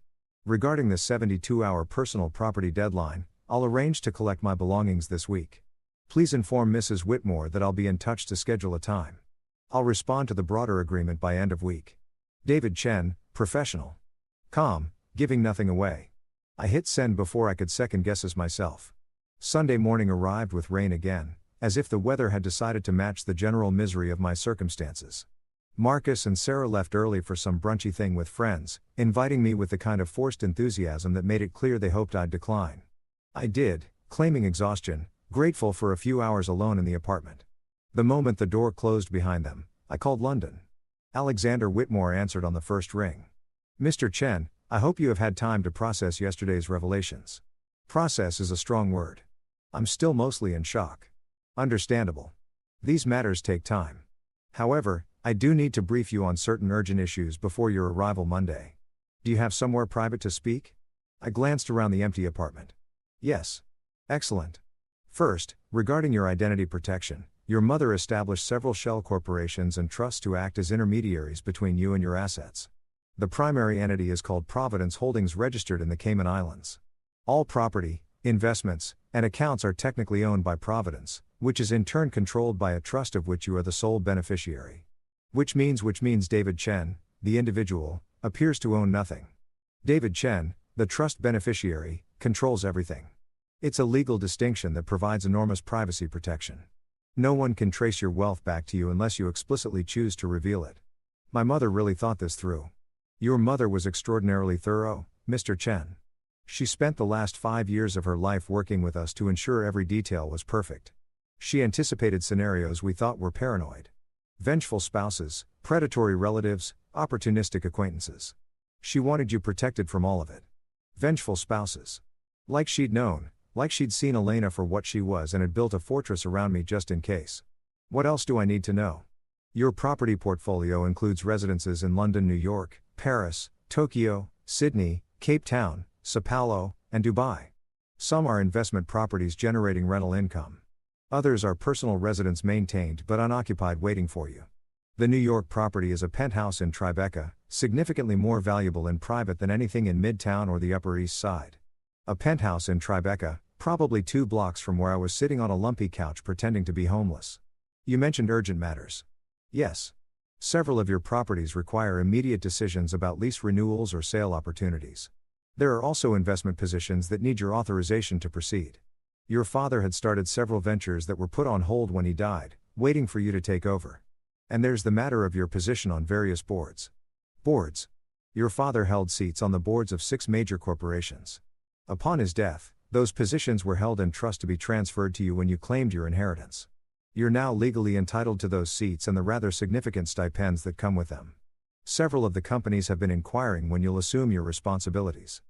Regarding the 72-hour personal property deadline, I'll arrange to collect my belongings this week. Please inform Mrs. Whitmore that I'll be in touch to schedule a time. I'll respond to the broader agreement by end of week. David Chen, professional. Calm, giving nothing away. I hit send before I could second guess myself. Sunday morning arrived with rain again, as if the weather had decided to match the general misery of my circumstances. Marcus and Sarah left early for some brunchy thing with friends, inviting me with the kind of forced enthusiasm that made it clear they hoped I'd decline. I did, claiming exhaustion, grateful for a few hours alone in the apartment. The moment the door closed behind them, I called London. Alexander Whitmore answered on the first ring. Mr. Chen, I hope you have had time to process yesterday's revelations. Process is a strong word. I'm still mostly in shock. Understandable. These matters take time. However, I do need to brief you on certain urgent issues before your arrival Monday. Do you have somewhere private to speak? I glanced around the empty apartment. Yes. Excellent. First, regarding your identity protection, your mother established several shell corporations and trusts to act as intermediaries between you and your assets. The primary entity is called Providence Holdings, registered in the Cayman Islands. All property, investments, and accounts are technically owned by Providence, which is in turn controlled by a trust of which you are the sole beneficiary. Which means David Chen, the individual, appears to own nothing. David Chen, the trust beneficiary, controls everything. It's a legal distinction that provides enormous privacy protection. No one can trace your wealth back to you unless you explicitly choose to reveal it. My mother really thought this through. Your mother was extraordinarily thorough, Mr. Chen. She spent the last 5 years of her life working with us to ensure every detail was perfect. She anticipated scenarios we thought were paranoid. Vengeful spouses, predatory relatives, opportunistic acquaintances. She wanted you protected from all of it. Vengeful spouses. Like she'd known, like she'd seen Elena for what she was and had built a fortress around me just in case. What else do I need to know? Your property portfolio includes residences in London, New York, Paris, Tokyo, Sydney, Cape Town, Sao Paulo, and Dubai. Some are investment properties generating rental income. Others are personal residence maintained but unoccupied waiting for you. The New York property is a penthouse in Tribeca, significantly more valuable in private than anything in Midtown or the Upper East Side. A penthouse in Tribeca, probably 2 blocks from where I was sitting on a lumpy couch pretending to be homeless. You mentioned urgent matters. Yes. Several of your properties require immediate decisions about lease renewals or sale opportunities. There are also investment positions that need your authorization to proceed. Your father had started several ventures that were put on hold when he died, waiting for you to take over. And there's the matter of your position on various boards. Boards. Your father held seats on the boards of 6 major corporations. Upon his death, those positions were held in trust to be transferred to you when you claimed your inheritance. You're now legally entitled to those seats and the rather significant stipends that come with them. Several of the companies have been inquiring when you'll assume your responsibilities.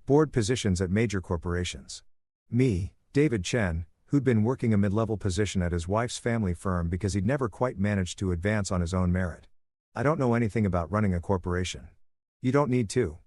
Board positions at major corporations. Me, David Chen, who'd been working a mid-level position at his wife's family firm because he'd never quite managed to advance on his own merit. I don't know anything about running a corporation. You don't need to.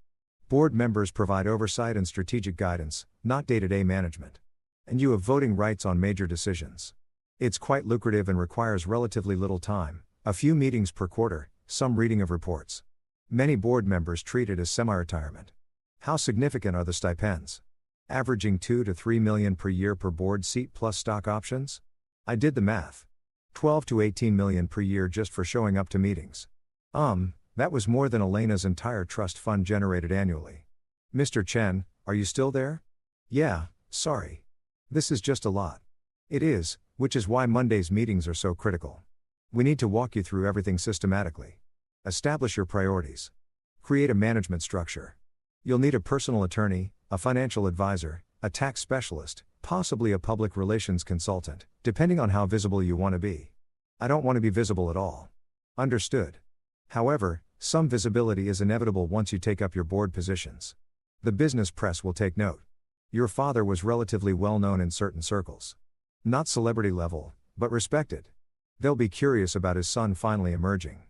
Board members provide oversight and strategic guidance, not day-to-day management. And you have voting rights on major decisions. It's quite lucrative and requires relatively little time, a few meetings per quarter, some reading of reports. Many board members treat it as semi-retirement. How significant are the stipends? Averaging 2 to 3 million per year per board seat plus stock options? I did the math. 12 to 18 million per year just for showing up to meetings. That was more than Elena's entire trust fund generated annually. Mr. Chen, are you still there? Yeah, sorry. This is just a lot. It is, which is why Monday's meetings are so critical. We need to walk you through everything systematically. Establish your priorities. Create a management structure. You'll need a personal attorney, a financial advisor, a tax specialist, possibly a public relations consultant, depending on how visible you want to be. I don't want to be visible at all. Understood. However, some visibility is inevitable once you take up your board positions. The business press will take note. Your father was relatively well known in certain circles. Not celebrity level, but respected. They'll be curious about his son finally emerging.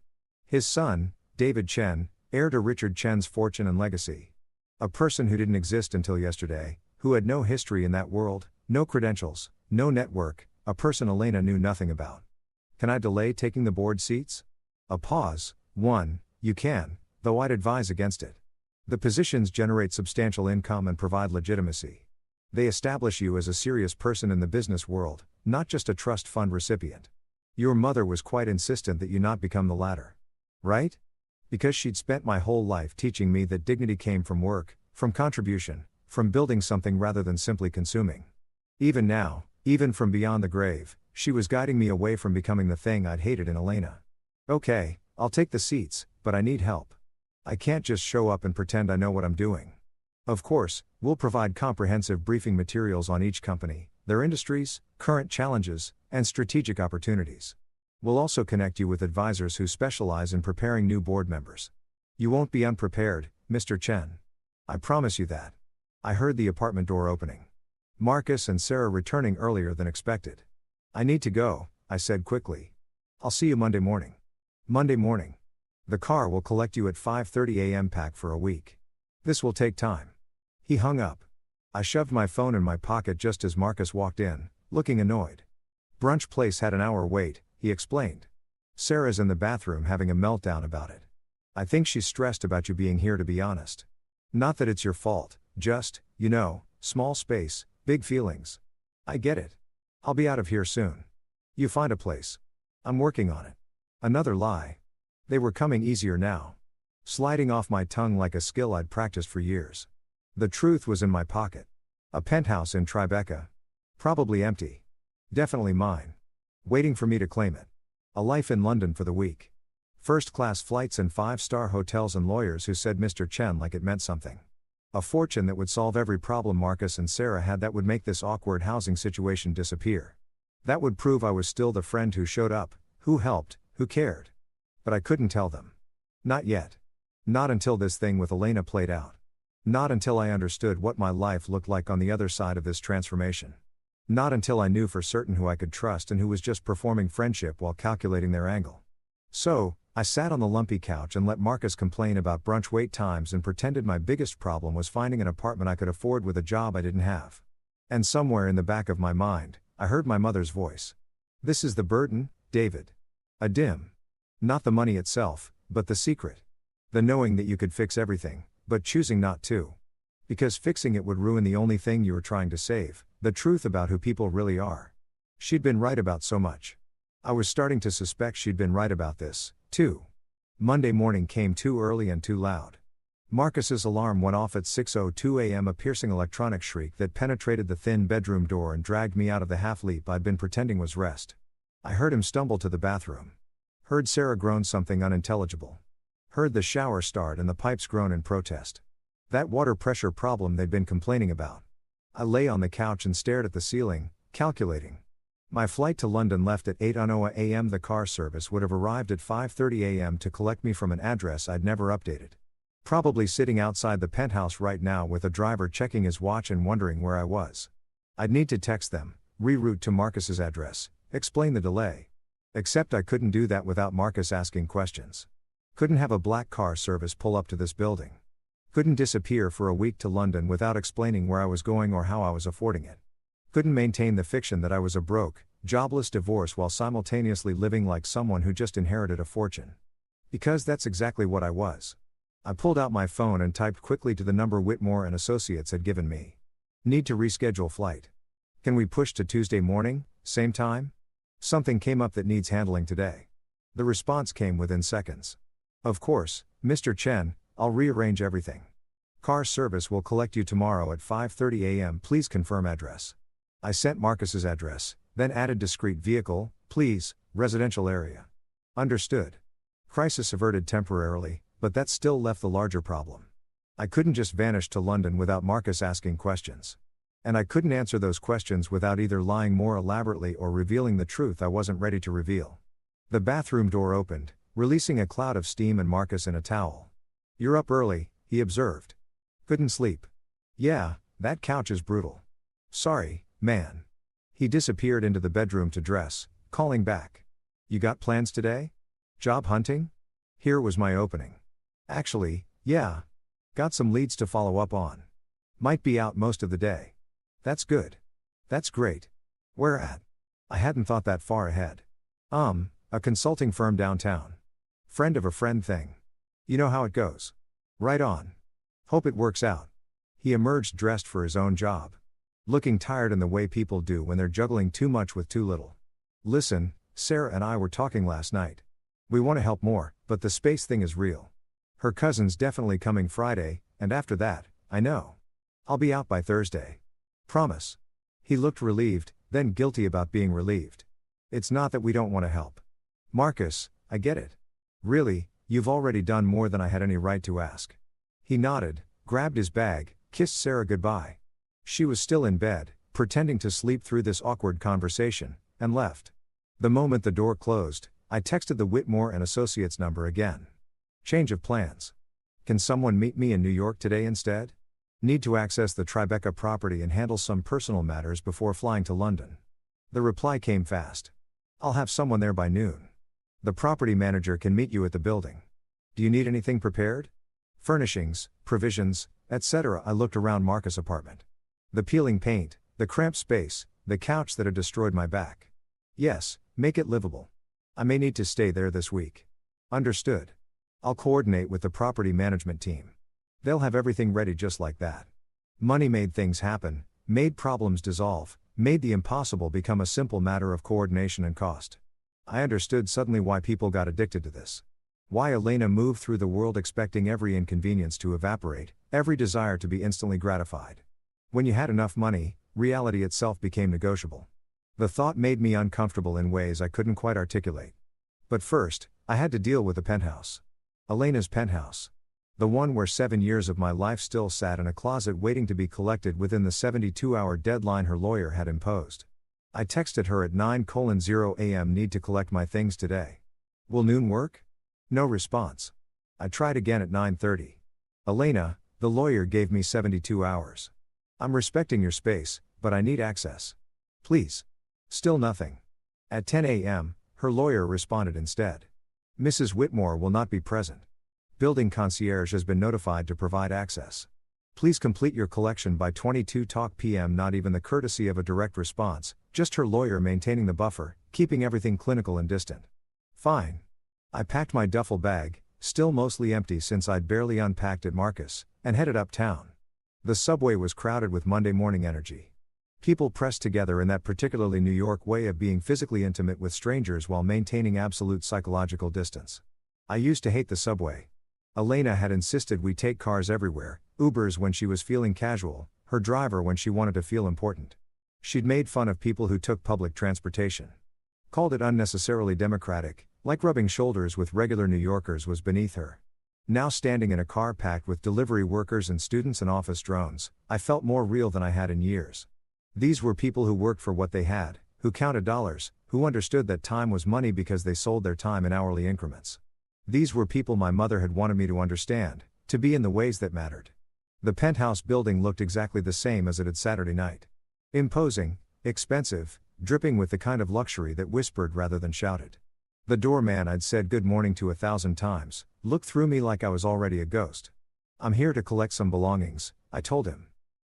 His son, David Chen, heir to Richard Chen's fortune and legacy. A person who didn't exist until yesterday, who had no history in that world, no credentials, no network, a person Elena knew nothing about. Can I delay taking the board seats? A pause. 1. You can, though I'd advise against it. The positions generate substantial income and provide legitimacy. They establish you as a serious person in the business world, not just a trust fund recipient. Your mother was quite insistent that you not become the latter. Right? Because she'd spent my whole life teaching me that dignity came from work, from contribution, from building something rather than simply consuming. Even now, even from beyond the grave, she was guiding me away from becoming the thing I'd hated in Elena. Okay, I'll take the seats, but I need help. I can't just show up and pretend I know what I'm doing. Of course, we'll provide comprehensive briefing materials on each company, their industries, current challenges, and strategic opportunities. We'll also connect you with advisors who specialize in preparing new board members. You won't be unprepared, Mr. Chen. I promise you that. I heard the apartment door opening. Marcus and Sarah returning earlier than expected. I need to go, I said quickly. I'll see you Monday morning. Monday morning. The car will collect you at 5:30 a.m. Pack for a week. This will take time. He hung up. I shoved my phone in my pocket just as Marcus walked in, looking annoyed. Brunch place had an hour wait, he explained. Sarah's in the bathroom having a meltdown about it. I think she's stressed about you being here, to be honest. Not that it's your fault, just, small space, big feelings. I get it. I'll be out of here soon. You find a place. I'm working on it. Another lie. They were coming easier now. Sliding off my tongue like a skill I'd practiced for years. The truth was in my pocket. A penthouse in Tribeca. Probably empty. Definitely mine. Waiting for me to claim it. A life in London for the week. First-class flights and 5-star hotels and lawyers who said Mr. Chen like it meant something. A fortune that would solve every problem Marcus and Sarah had, that would make this awkward housing situation disappear. That would prove I was still the friend who showed up, who helped, who cared. But I couldn't tell them. Not yet. Not until this thing with Elena played out. Not until I understood what my life looked like on the other side of this transformation. Not until I knew for certain who I could trust and who was just performing friendship while calculating their angle. So, I sat on the lumpy couch and let Marcus complain about brunch wait times and pretended my biggest problem was finding an apartment I could afford with a job I didn't have. And somewhere in the back of my mind, I heard my mother's voice. This is the burden, David. A dim. Not the money itself, but the secret. The knowing that you could fix everything, but choosing not to. Because fixing it would ruin the only thing you were trying to save, the truth about who people really are. She'd been right about so much. I was starting to suspect she'd been right about this, too. Monday morning came too early and too loud. Marcus's alarm went off at 6:02 a.m., a piercing electronic shriek that penetrated the thin bedroom door and dragged me out of the half-leap I'd been pretending was rest. I heard him stumble to the bathroom. Heard Sarah groan something unintelligible. Heard the shower start and the pipes groan in protest. That water pressure problem they'd been complaining about. I lay on the couch and stared at the ceiling, calculating. My flight to London left at 8:00 a.m. The car service would have arrived at 5:30 a.m. to collect me from an address I'd never updated. Probably sitting outside the penthouse right now with a driver checking his watch and wondering where I was. I'd need to text them, reroute to Marcus's address, explain the delay. Except I couldn't do that without Marcus asking questions. Couldn't have a black car service pull up to this building. Couldn't disappear for a week to London without explaining where I was going or how I was affording it. Couldn't maintain the fiction that I was a broke, jobless divorce while simultaneously living like someone who just inherited a fortune. Because that's exactly what I was. I pulled out my phone and typed quickly to the number Whitmore and Associates had given me. Need to reschedule flight. Can we push to Tuesday morning, same time? Something came up that needs handling today. The response came within seconds. Of course, Mr. Chen, I'll rearrange everything. Car service will collect you tomorrow at 5:30 a.m. Please confirm address. I sent Marcus's address, then added discreet vehicle, please, residential area. Understood. Crisis averted temporarily, but that still left the larger problem. I couldn't just vanish to London without Marcus asking questions. And I couldn't answer those questions without either lying more elaborately or revealing the truth I wasn't ready to reveal. The bathroom door opened, releasing a cloud of steam and Marcus in a towel. You're up early, he observed. Couldn't sleep. Yeah, that couch is brutal. Sorry, man. He disappeared into the bedroom to dress, calling back. You got plans today? Job hunting? Here was my opening. Actually, yeah. Got some leads to follow up on. Might be out most of the day. That's good. That's great. Where at? I hadn't thought that far ahead. A consulting firm downtown. Friend of a friend thing. You know how it goes. Right on. Hope it works out. He emerged dressed for his own job. Looking tired in the way people do when they're juggling too much with too little. Listen, Sarah and I were talking last night. We want to help more, but the space thing is real. Her cousin's definitely coming Friday, and after that, I know. I'll be out by Thursday. Promise. He looked relieved, then guilty about being relieved. It's not that we don't want to help. Marcus, I get it. Really, you've already done more than I had any right to ask. He nodded, grabbed his bag, kissed Sarah goodbye. She was still in bed, pretending to sleep through this awkward conversation, and left. The moment the door closed, I texted the Whitmore and Associates number again. Change of plans. Can someone meet me in New York today instead? Need to access the Tribeca property and handle some personal matters before flying to London. The reply came fast. I'll have someone there by noon. The property manager can meet you at the building. Do you need anything prepared? Furnishings, provisions, etc. I looked around Marcus' apartment. The peeling paint, the cramped space, the couch that had destroyed my back. Yes, make it livable. I may need to stay there this week. Understood. I'll coordinate with the property management team. They'll have everything ready just like that. Money made things happen, made problems dissolve, made the impossible become a simple matter of coordination and cost. I understood suddenly why people got addicted to this. Why Elena moved through the world expecting every inconvenience to evaporate, every desire to be instantly gratified. When you had enough money, reality itself became negotiable. The thought made me uncomfortable in ways I couldn't quite articulate. But first, I had to deal with the penthouse. Elena's penthouse. The one where 7 years of my life still sat in a closet waiting to be collected within the 72-hour deadline her lawyer had imposed. I texted her at 9:0 a.m. Need to collect my things today. Will noon work? No response. I tried again at 9:30. Elena, the lawyer gave me 72 hours. I'm respecting your space, but I need access. Please. Still nothing. At 10 a.m., her lawyer responded instead. Mrs. Whitmore will not be present. Building concierge has been notified to provide access. Please complete your collection by 22 p.m. Not even the courtesy of a direct response, just her lawyer maintaining the buffer, keeping everything clinical and distant. Fine. I packed my duffel bag, still mostly empty since I'd barely unpacked at Marcus, and headed uptown. The subway was crowded with Monday morning energy. People pressed together in that particularly New York way of being physically intimate with strangers while maintaining absolute psychological distance. I used to hate the subway. Elena had insisted we take cars everywhere, Ubers when she was feeling casual, her driver when she wanted to feel important. She'd made fun of people who took public transportation. Called it unnecessarily democratic, like rubbing shoulders with regular New Yorkers was beneath her. Now standing in a car packed with delivery workers and students and office drones, I felt more real than I had in years. These were people who worked for what they had, who counted dollars, who understood that time was money because they sold their time in hourly increments. These were people my mother had wanted me to understand, to be in the ways that mattered. The penthouse building looked exactly the same as it had Saturday night. Imposing, expensive, dripping with the kind of luxury that whispered rather than shouted. The doorman I'd said good morning to 1,000 times, looked through me like I was already a ghost. I'm here to collect some belongings, I told him.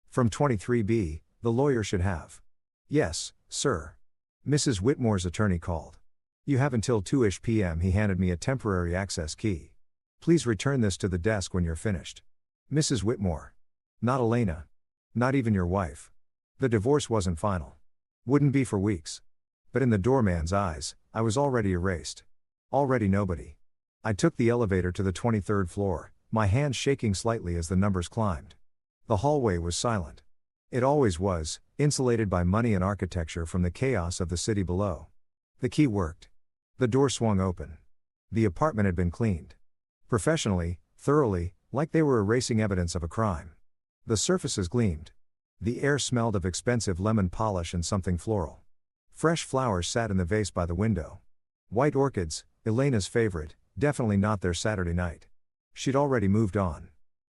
From 23B, the lawyer should have. Yes, sir. Mrs. Whitmore's attorney called. You have until 2ish p.m. He handed me a temporary access key. Please return this to the desk when you're finished. Mrs. Whitmore. Not Elena. Not even your wife. The divorce wasn't final. Wouldn't be for weeks. But in the doorman's eyes, I was already erased. Already nobody. I took the elevator to the 23rd floor, my hands shaking slightly as the numbers climbed. The hallway was silent. It always was, insulated by money and architecture from the chaos of the city below. The key worked. The door swung open. The apartment had been cleaned. Professionally, thoroughly, like they were erasing evidence of a crime. The surfaces gleamed. The air smelled of expensive lemon polish and something floral. Fresh flowers sat in the vase by the window. White orchids, Elena's favorite, definitely not their Saturday night. She'd already moved on.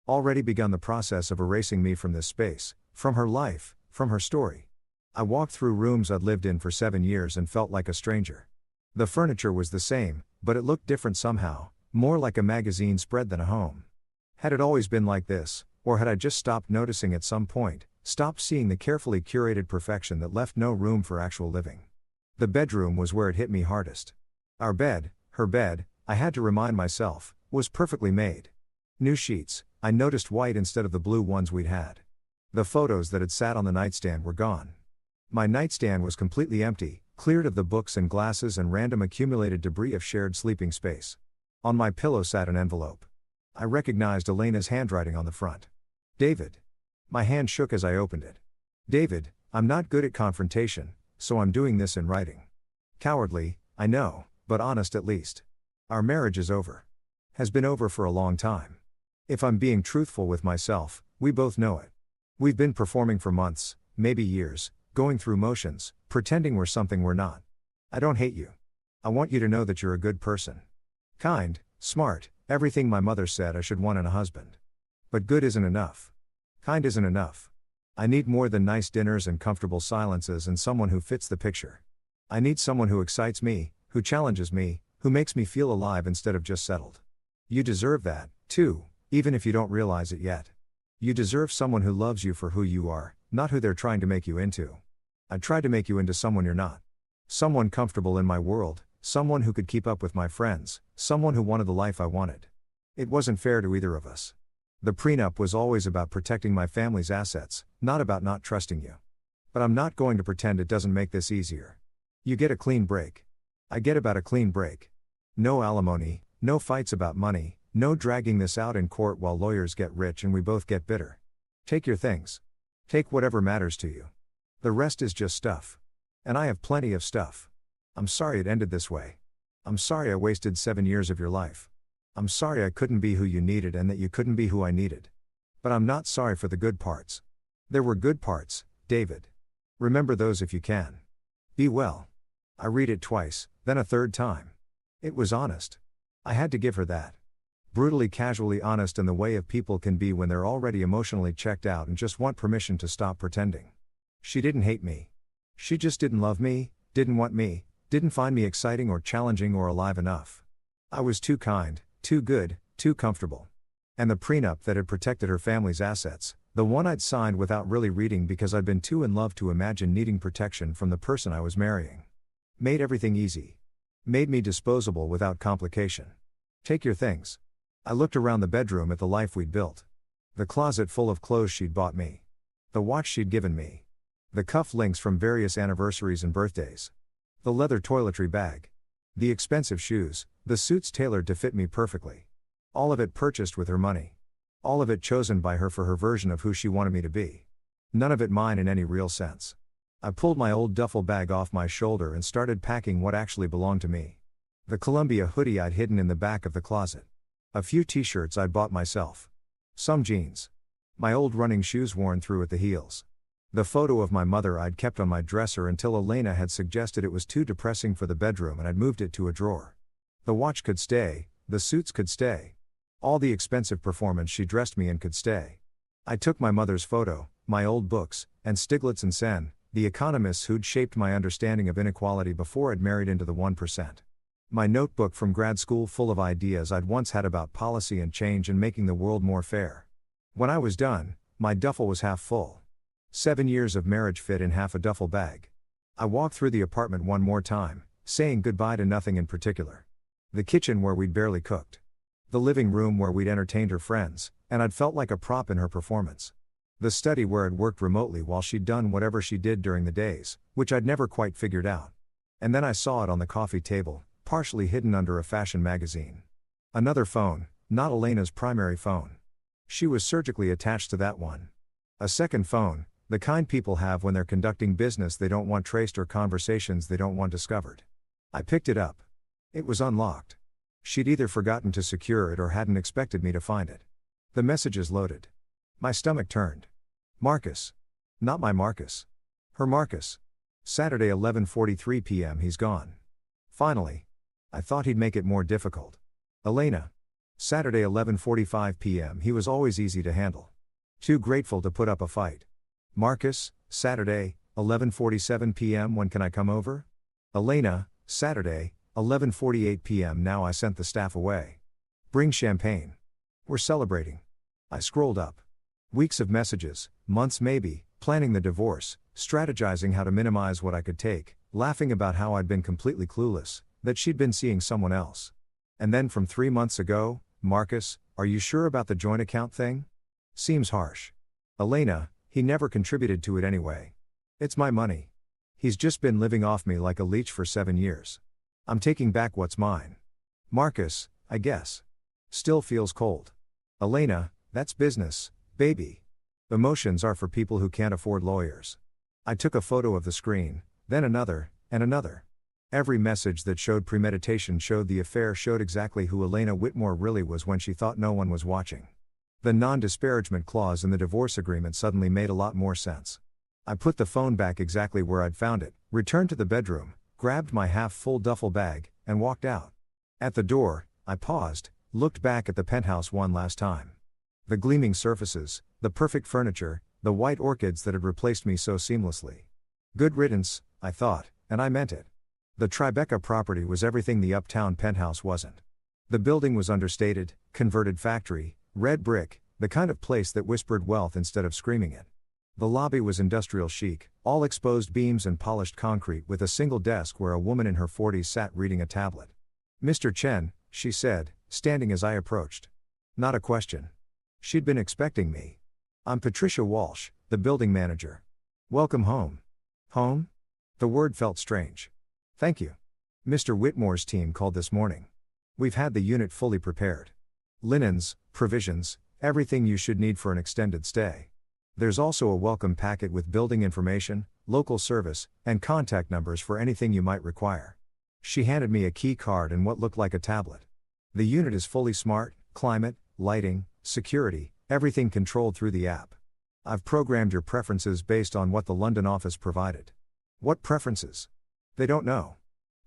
Already begun the process of erasing me from this space, from her life, from her story. I walked through rooms I'd lived in for 7 years and felt like a stranger. The furniture was the same, but it looked different somehow, more like a magazine spread than a home. Had it always been like this, or had I just stopped noticing at some point, stopped seeing the carefully curated perfection that left no room for actual living? The bedroom was where it hit me hardest. Our bed, her bed, I had to remind myself, was perfectly made. New sheets, I noticed white instead of the blue ones we'd had. The photos that had sat on the nightstand were gone. My nightstand was completely empty, cleared of the books and glasses and random accumulated debris of shared sleeping space. On my pillow sat an envelope. I recognized Elena's handwriting on the front. David. My hand shook as I opened it. David, I'm not good at confrontation, so I'm doing this in writing. Cowardly, I know, but honest at least. Our marriage is over. Has been over for a long time. If I'm being truthful with myself, we both know it. We've been performing for months, maybe years, going through motions, pretending we're something we're not. I don't hate you. I want you to know that you're a good person. Kind, smart, everything my mother said I should want in a husband. But good isn't enough. Kind isn't enough. I need more than nice dinners and comfortable silences and someone who fits the picture. I need someone who excites me, who challenges me, who makes me feel alive instead of just settled. You deserve that, too, even if you don't realize it yet. You deserve someone who loves you for who you are, not who they're trying to make you into. I tried to make you into someone you're not. Someone comfortable in my world, someone who could keep up with my friends, someone who wanted the life I wanted. It wasn't fair to either of us. The prenup was always about protecting my family's assets, not about not trusting you. But I'm not going to pretend it doesn't make this easier. You get a clean break. I get about a clean break. No alimony, no fights about money, no dragging this out in court while lawyers get rich and we both get bitter. Take your things. Take whatever matters to you. The rest is just stuff. And I have plenty of stuff. I'm sorry it ended this way. I'm sorry I wasted 7 years of your life. I'm sorry I couldn't be who you needed and that you couldn't be who I needed. But I'm not sorry for the good parts. There were good parts, David. Remember those if you can. Be well. I read it twice, then a third time. It was honest. I had to give her that. Brutally casually honest in the way of people can be when they're already emotionally checked out and just want permission to stop pretending. She didn't hate me. She just didn't love me, didn't want me, didn't find me exciting or challenging or alive enough. I was too kind, too good, too comfortable. And the prenup that had protected her family's assets, the one I'd signed without really reading because I'd been too in love to imagine needing protection from the person I was marrying. Made everything easy. Made me disposable without complication. Take your things. I looked around the bedroom at the life we'd built. The closet full of clothes she'd bought me. The watch she'd given me. The cuff links from various anniversaries and birthdays. The leather toiletry bag. The expensive shoes, the suits tailored to fit me perfectly. All of it purchased with her money. All of it chosen by her for her version of who she wanted me to be. None of it mine in any real sense. I pulled my old duffel bag off my shoulder and started packing what actually belonged to me. The Columbia hoodie I'd hidden in the back of the closet. A few t-shirts I'd bought myself. Some jeans. My old running shoes worn through at the heels. The photo of my mother I'd kept on my dresser until Elena had suggested it was too depressing for the bedroom and I'd moved it to a drawer. The watch could stay, the suits could stay. All the expensive performance she dressed me in could stay. I took my mother's photo, my old books, and Stiglitz and Sen, the economists who'd shaped my understanding of inequality before I'd married into the 1%. My notebook from grad school full of ideas I'd once had about policy and change and making the world more fair. When I was done, my duffel was half full. 7 years of marriage fit in half a duffel bag. I walked through the apartment one more time, saying goodbye to nothing in particular. The kitchen where we'd barely cooked. The living room where we'd entertained her friends, and I'd felt like a prop in her performance. The study where I'd worked remotely while she'd done whatever she did during the days, which I'd never quite figured out. And then I saw it on the coffee table, partially hidden under a fashion magazine. Another phone, not Elena's primary phone. She was surgically attached to that one. A second phone, the kind people have when they're conducting business they don't want traced or conversations they don't want discovered. I picked it up. It was unlocked. She'd either forgotten to secure it or hadn't expected me to find it. The messages loaded. My stomach turned. Marcus. Not my Marcus. Her Marcus. Saturday 11:43 p.m. He's gone. Finally. I thought he'd make it more difficult. Elena. Saturday 11:45 p.m. He was always easy to handle. Too grateful to put up a fight. Marcus. Saturday 11:47 p.m. When can I come over? Elena. Saturday 11:48 p.m. Now I sent the staff away. Bring champagne. We're celebrating. I scrolled up. Weeks of messages, months maybe, planning the divorce, strategizing how to minimize what I could take, laughing about how I'd been completely clueless, that she'd been seeing someone else. And then from 3 months ago, Marcus, are you sure about the joint account thing? Seems harsh. Elena, he never contributed to it anyway. It's my money. He's just been living off me like a leech for 7 years. I'm taking back what's mine. Marcus, I guess. Still feels cold. Elena, that's business, baby. Emotions are for people who can't afford lawyers. I took a photo of the screen, then another, and another. Every message that showed premeditation showed the affair, showed exactly who Elena Whitmore really was when she thought no one was watching. The non-disparagement clause in the divorce agreement suddenly made a lot more sense. I put the phone back exactly where I'd found it, returned to the bedroom, grabbed my half-full duffel bag, and walked out. At the door, I paused, looked back at the penthouse one last time. The gleaming surfaces, the perfect furniture, the white orchids that had replaced me so seamlessly. Good riddance, I thought, and I meant it. The Tribeca property was everything the uptown penthouse wasn't. The building was understated, converted factory, red brick, the kind of place that whispered wealth instead of screaming it. The lobby was industrial chic, all exposed beams and polished concrete with a single desk where a woman in her 40s sat reading a tablet. Mr. Chen, she said, standing as I approached. Not a question. She'd been expecting me. I'm Patricia Walsh, the building manager. Welcome home. Home? The word felt strange. Thank you. Mr. Whitmore's team called this morning. We've had the unit fully prepared. Linens, provisions, everything you should need for an extended stay. There's also a welcome packet with building information, local service, and contact numbers for anything you might require. She handed me a key card and what looked like a tablet. The unit is fully smart, climate, lighting, security, everything controlled through the app. I've programmed your preferences based on what the London office provided. What preferences? They don't know.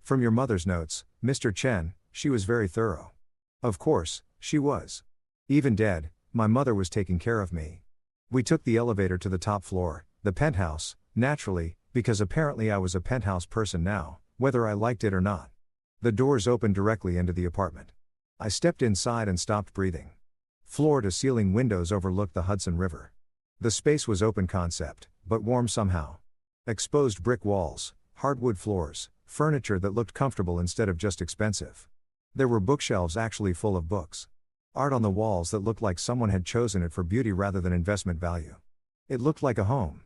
From your mother's notes, Mr. Chen, she was very thorough. Of course, she was. Even dead, my mother was taking care of me. We took the elevator to the top floor, the penthouse, naturally, because apparently I was a penthouse person now, whether I liked it or not. The doors opened directly into the apartment. I stepped inside and stopped breathing. Floor-to-ceiling windows overlooked the Hudson River. The space was open concept, but warm somehow. Exposed brick walls, hardwood floors, furniture that looked comfortable instead of just expensive. There were bookshelves actually full of books. Art on the walls that looked like someone had chosen it for beauty rather than investment value. It looked like a home.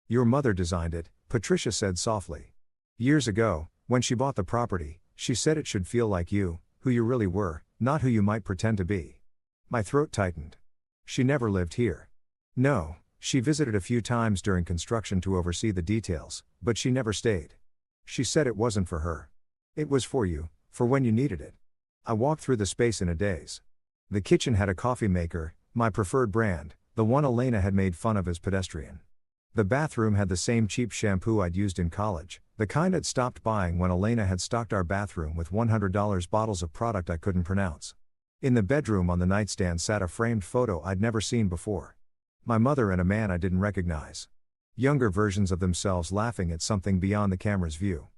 Your mother designed it, Patricia said softly. Years ago, when she bought the property, she said it should feel like you, who you really were, not who you might pretend to be. My throat tightened. She never lived here. No, she visited a few times during construction to oversee the details, but she never stayed. She said it wasn't for her. It was for you, for when you needed it. I walked through the space in a daze. The kitchen had a coffee maker, my preferred brand, the one Elena had made fun of as pedestrian. The bathroom had the same cheap shampoo I'd used in college, the kind I'd stopped buying when Elena had stocked our bathroom with $100 bottles of product I couldn't pronounce. In the bedroom on the nightstand sat a framed photo I'd never seen before. My mother and a man I didn't recognize. Younger versions of themselves laughing at something beyond the camera's view.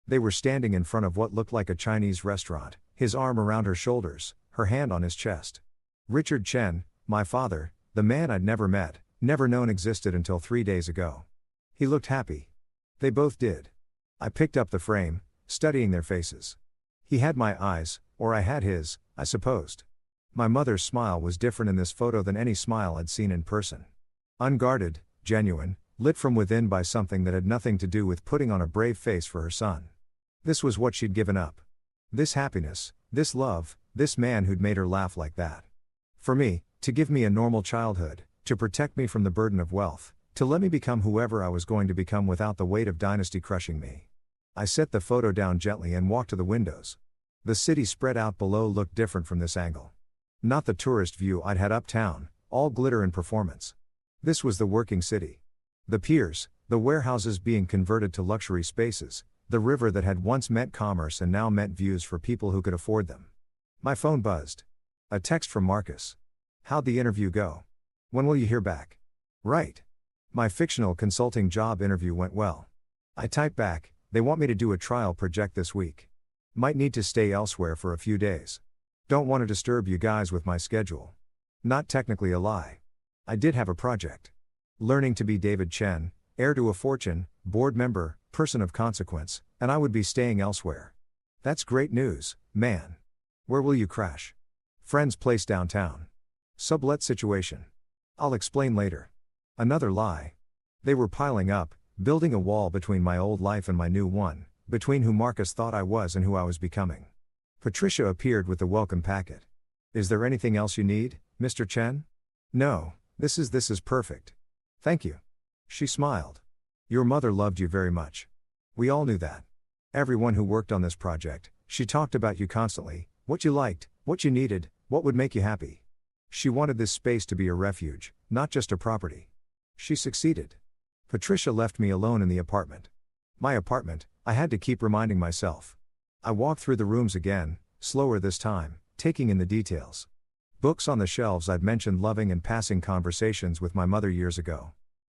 They were standing in front of what looked like a Chinese restaurant, his arm around her shoulders, her hand on his chest. Richard Chen, my father, the man I'd never met, never known existed until 3 days ago. He looked happy. They both did. I picked up the frame, studying their faces. He had my eyes, or I had his, I supposed. My mother's smile was different in this photo than any smile I'd seen in person. Unguarded, genuine, lit from within by something that had nothing to do with putting on a brave face for her son. This was what she'd given up. This happiness, this love, this man who'd made her laugh like that. For me, to give me a normal childhood, to protect me from the burden of wealth, to let me become whoever I was going to become without the weight of dynasty crushing me. I set the photo down gently and walked to the windows. The city spread out below looked different from this angle. Not the tourist view I'd had uptown, all glitter and performance. This was the working city. The piers, the warehouses being converted to luxury spaces, the river that had once meant commerce and now meant views for people who could afford them. My phone buzzed. A text from Marcus. How'd the interview go? When will you hear back? Right. My fictional consulting job interview went well. I typed back, they want me to do a trial project this week. Might need to stay elsewhere for a few days. Don't want to disturb you guys with my schedule. Not technically a lie. I did have a project. Learning to be David Chen, heir to a fortune, board member, person of consequence, and I would be staying elsewhere. That's great news, man. Where will you crash? Friend's place downtown. Sublet situation. I'll explain later. Another lie. They were piling up, building a wall between my old life and my new one, between who Marcus thought I was and who I was becoming. Patricia appeared with the welcome packet. Is there anything else you need, Mr. Chen? No, this is perfect. Thank you. She smiled. Your mother loved you very much. We all knew that. Everyone who worked on this project, she talked about you constantly, what you liked, what you needed, what would make you happy. She wanted this space to be a refuge, not just a property. She succeeded. Patricia left me alone in the apartment. My apartment, I had to keep reminding myself. I walked through the rooms again, slower this time, taking in the details. Books on the shelves I'd mentioned loving and passing conversations with my mother years ago.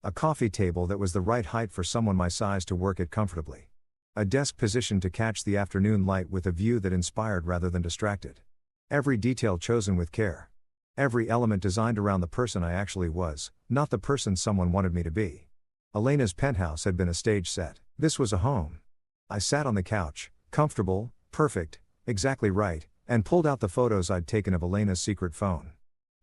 A coffee table that was the right height for someone my size to work at comfortably. A desk positioned to catch the afternoon light with a view that inspired rather than distracted. Every detail chosen with care. Every element designed around the person I actually was, not the person someone wanted me to be. Elena's penthouse had been a stage set. This was a home. I sat on the couch, comfortable, perfect, exactly right, and pulled out the photos I'd taken of Elena's secret phone.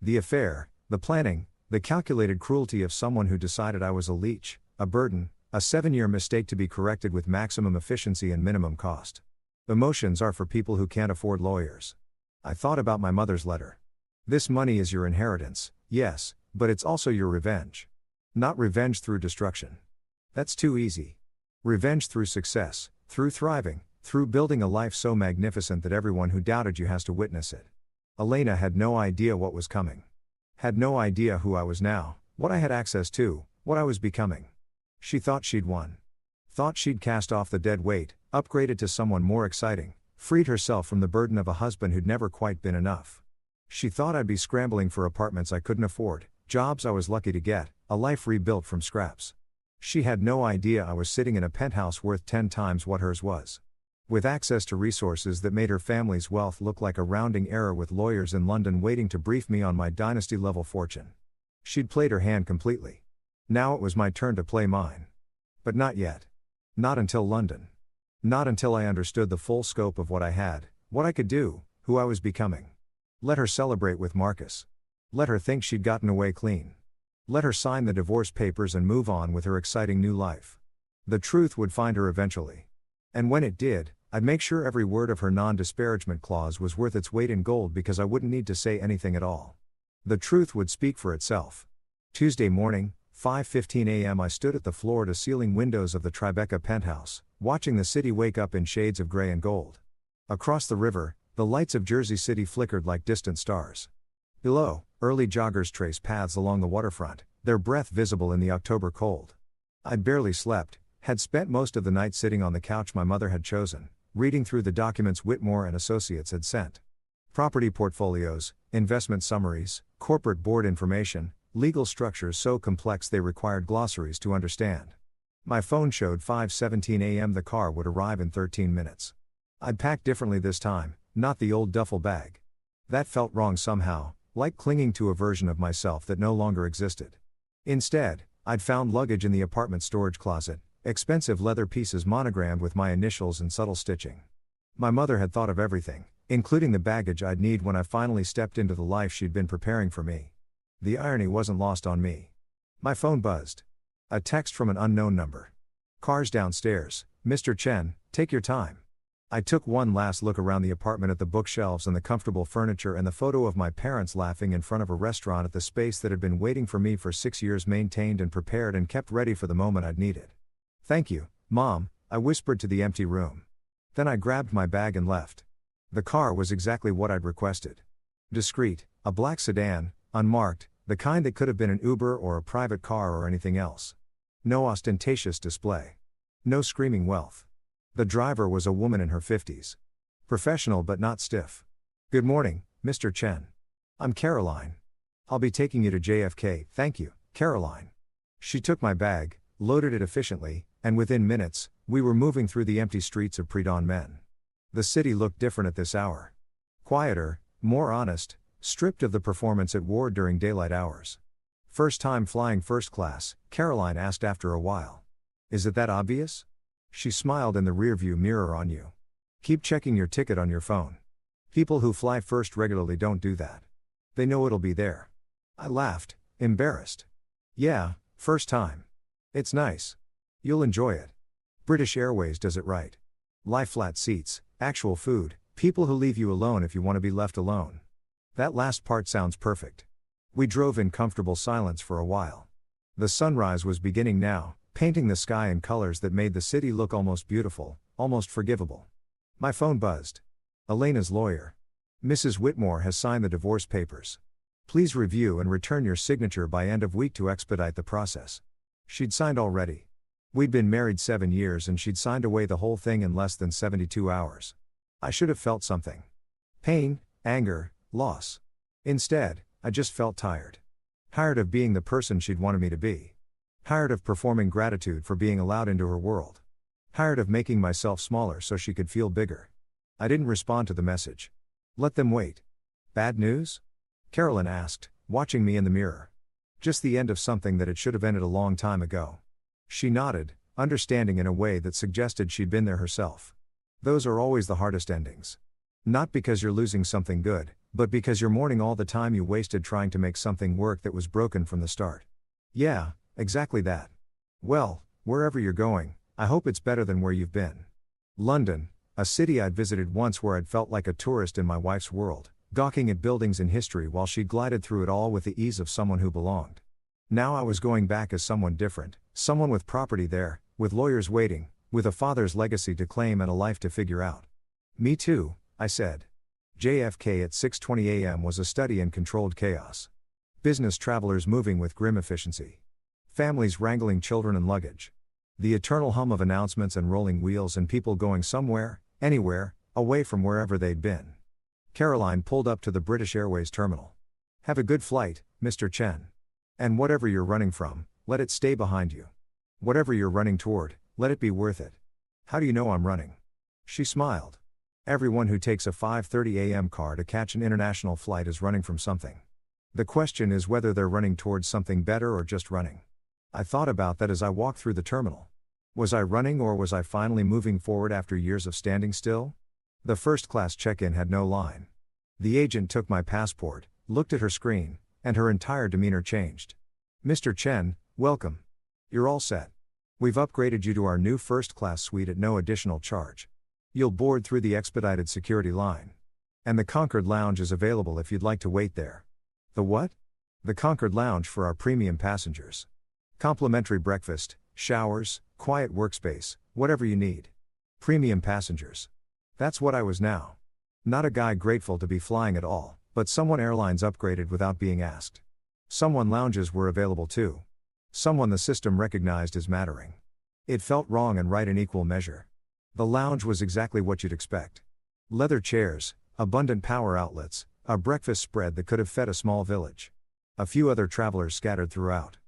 The affair, the planning, the calculated cruelty of someone who decided I was a leech, a burden, a 7-year mistake to be corrected with maximum efficiency and minimum cost. Emotions are for people who can't afford lawyers. I thought about my mother's letter. This money is your inheritance, yes, but it's also your revenge. Not revenge through destruction. That's too easy. Revenge through success, through thriving, through building a life so magnificent that everyone who doubted you has to witness it. Elena had no idea what was coming. Had no idea who I was now, what I had access to, what I was becoming. She thought she'd won. Thought she'd cast off the dead weight, upgraded to someone more exciting, freed herself from the burden of a husband who'd never quite been enough. She thought I'd be scrambling for apartments I couldn't afford, jobs I was lucky to get, a life rebuilt from scraps. She had no idea I was sitting in a penthouse worth 10 times what hers was. with access to resources that made her family's wealth look like a rounding error, with lawyers in London waiting to brief me on my dynasty-level fortune. She'd played her hand completely. Now it was my turn to play mine. But not yet. Not until London. Not until I understood the full scope of what I had, what I could do, who I was becoming. Let her celebrate with Marcus. Let her think she'd gotten away clean. Let her sign the divorce papers and move on with her exciting new life. The truth would find her eventually. And when it did, I'd make sure every word of her non-disparagement clause was worth its weight in gold, because I wouldn't need to say anything at all. The truth would speak for itself. Tuesday morning, 5:15 a.m. I stood at the floor-to-ceiling windows of the Tribeca penthouse, watching the city wake up in shades of gray and gold. Across the river, the lights of Jersey City flickered like distant stars. Below, early joggers traced paths along the waterfront, their breath visible in the October cold. I'd barely slept, had spent most of the night sitting on the couch my mother had chosen, reading through the documents Whitmore and Associates had sent. Property portfolios, investment summaries, corporate board information, legal structures so complex they required glossaries to understand. My phone showed 5:17 a.m. the car would arrive in 13 minutes. I'd packed differently this time, not the old duffel bag. That felt wrong somehow, like clinging to a version of myself that no longer existed. Instead, I'd found luggage in the apartment storage closet, expensive leather pieces monogrammed with my initials and subtle stitching. My mother had thought of everything, including the baggage I'd need when I finally stepped into the life she'd been preparing for me. The irony wasn't lost on me. My phone buzzed. A text from an unknown number. "Car's downstairs, Mr. Chen, take your time." I took one last look around the apartment at the bookshelves and the comfortable furniture and the photo of my parents laughing in front of a restaurant at the space that had been waiting for me for 6 years, maintained and prepared and kept ready for the moment I'd need it. "Thank you, Mom," I whispered to the empty room. Then I grabbed my bag and left. The car was exactly what I'd requested. Discreet, a black sedan, unmarked, the kind that could have been an Uber or a private car or anything else. No ostentatious display. No screaming wealth. The driver was a woman in her 50s. Professional but not stiff. "Good morning, Mr. Chen. I'm Caroline. I'll be taking you to JFK, thank you, Caroline." She took my bag, loaded it efficiently, and within minutes, we were moving through the empty streets of pre-dawn men. The city looked different at this hour. Quieter, more honest, stripped of the performance it wore during daylight hours. "First time flying first class?" Caroline asked after a while. "Is it that obvious?" She smiled. "In the rearview mirror on you. Keep checking your ticket on your phone. People who fly first regularly don't do that. They know it'll be there." I laughed, embarrassed. "Yeah, first time. It's nice. You'll enjoy it. British Airways does it right. Lie flat seats, actual food, people who leave you alone if you want to be left alone." That last part sounds perfect. We drove in comfortable silence for a while. The sunrise was beginning now, painting the sky in colors that made the city look almost beautiful, almost forgivable. My phone buzzed. "Elena's lawyer. Mrs. Whitmore has signed the divorce papers. Please review and return your signature by end of week to expedite the process." She'd signed already. We'd been married 7 years and she'd signed away the whole thing in less than 72 hours. I should have felt something. Pain, anger, loss. Instead, I just felt tired. Tired of being the person she'd wanted me to be. Tired of performing gratitude for being allowed into her world. Tired of making myself smaller so she could feel bigger. I didn't respond to the message. "Let them wait." "Bad news?" Carolyn asked, watching me in the mirror. "Just the end of something that it should have ended a long time ago." She nodded, understanding in a way that suggested she'd been there herself. "Those are always the hardest endings. Not because you're losing something good, but because you're mourning all the time you wasted trying to make something work that was broken from the start." "Yeah, exactly that. Well, wherever you're going, I hope it's better than where you've been." London, a city I'd visited once where I'd felt like a tourist in my wife's world, gawking at buildings and history while she'd glided through it all with the ease of someone who belonged. Now I was going back as someone different, someone with property there, with lawyers waiting, with a father's legacy to claim and a life to figure out. "Me too," I said. JFK at 6:20 a.m. was a study in controlled chaos. Business travelers moving with grim efficiency. Families wrangling children and luggage. The eternal hum of announcements and rolling wheels and people going somewhere, anywhere, away from wherever they'd been. Caroline pulled up to the British Airways terminal. "Have a good flight, Mr. Chen. And whatever you're running from, let it stay behind you. Whatever you're running toward, let it be worth it." "How do you know I'm running?" She smiled. Everyone who takes a 5:30 a.m. car to catch an international flight is running from something. The question is whether they're running towards something better or just running. I thought about that as I walked through the terminal. Was I running or was I finally moving forward after years of standing still? The first-class check-in had no line. The agent took my passport, looked at her screen, and her entire demeanor changed. "Mr. Chen, welcome. You're all set. We've upgraded you to our new first-class suite at no additional charge. You'll board through the expedited security line. And the Concord Lounge is available if you'd like to wait there." "The what?" "The Concord Lounge for our premium passengers. Complimentary breakfast, showers, quiet workspace, whatever you need. Premium passengers." That's what I was now. Not a guy grateful to be flying at all, but someone airlines upgraded without being asked. Someone lounges were available too. Someone the system recognized as mattering. It felt wrong and right in equal measure. The lounge was exactly what you'd expect. Leather chairs, abundant power outlets, a breakfast spread that could have fed a small village. A few other travelers scattered throughout.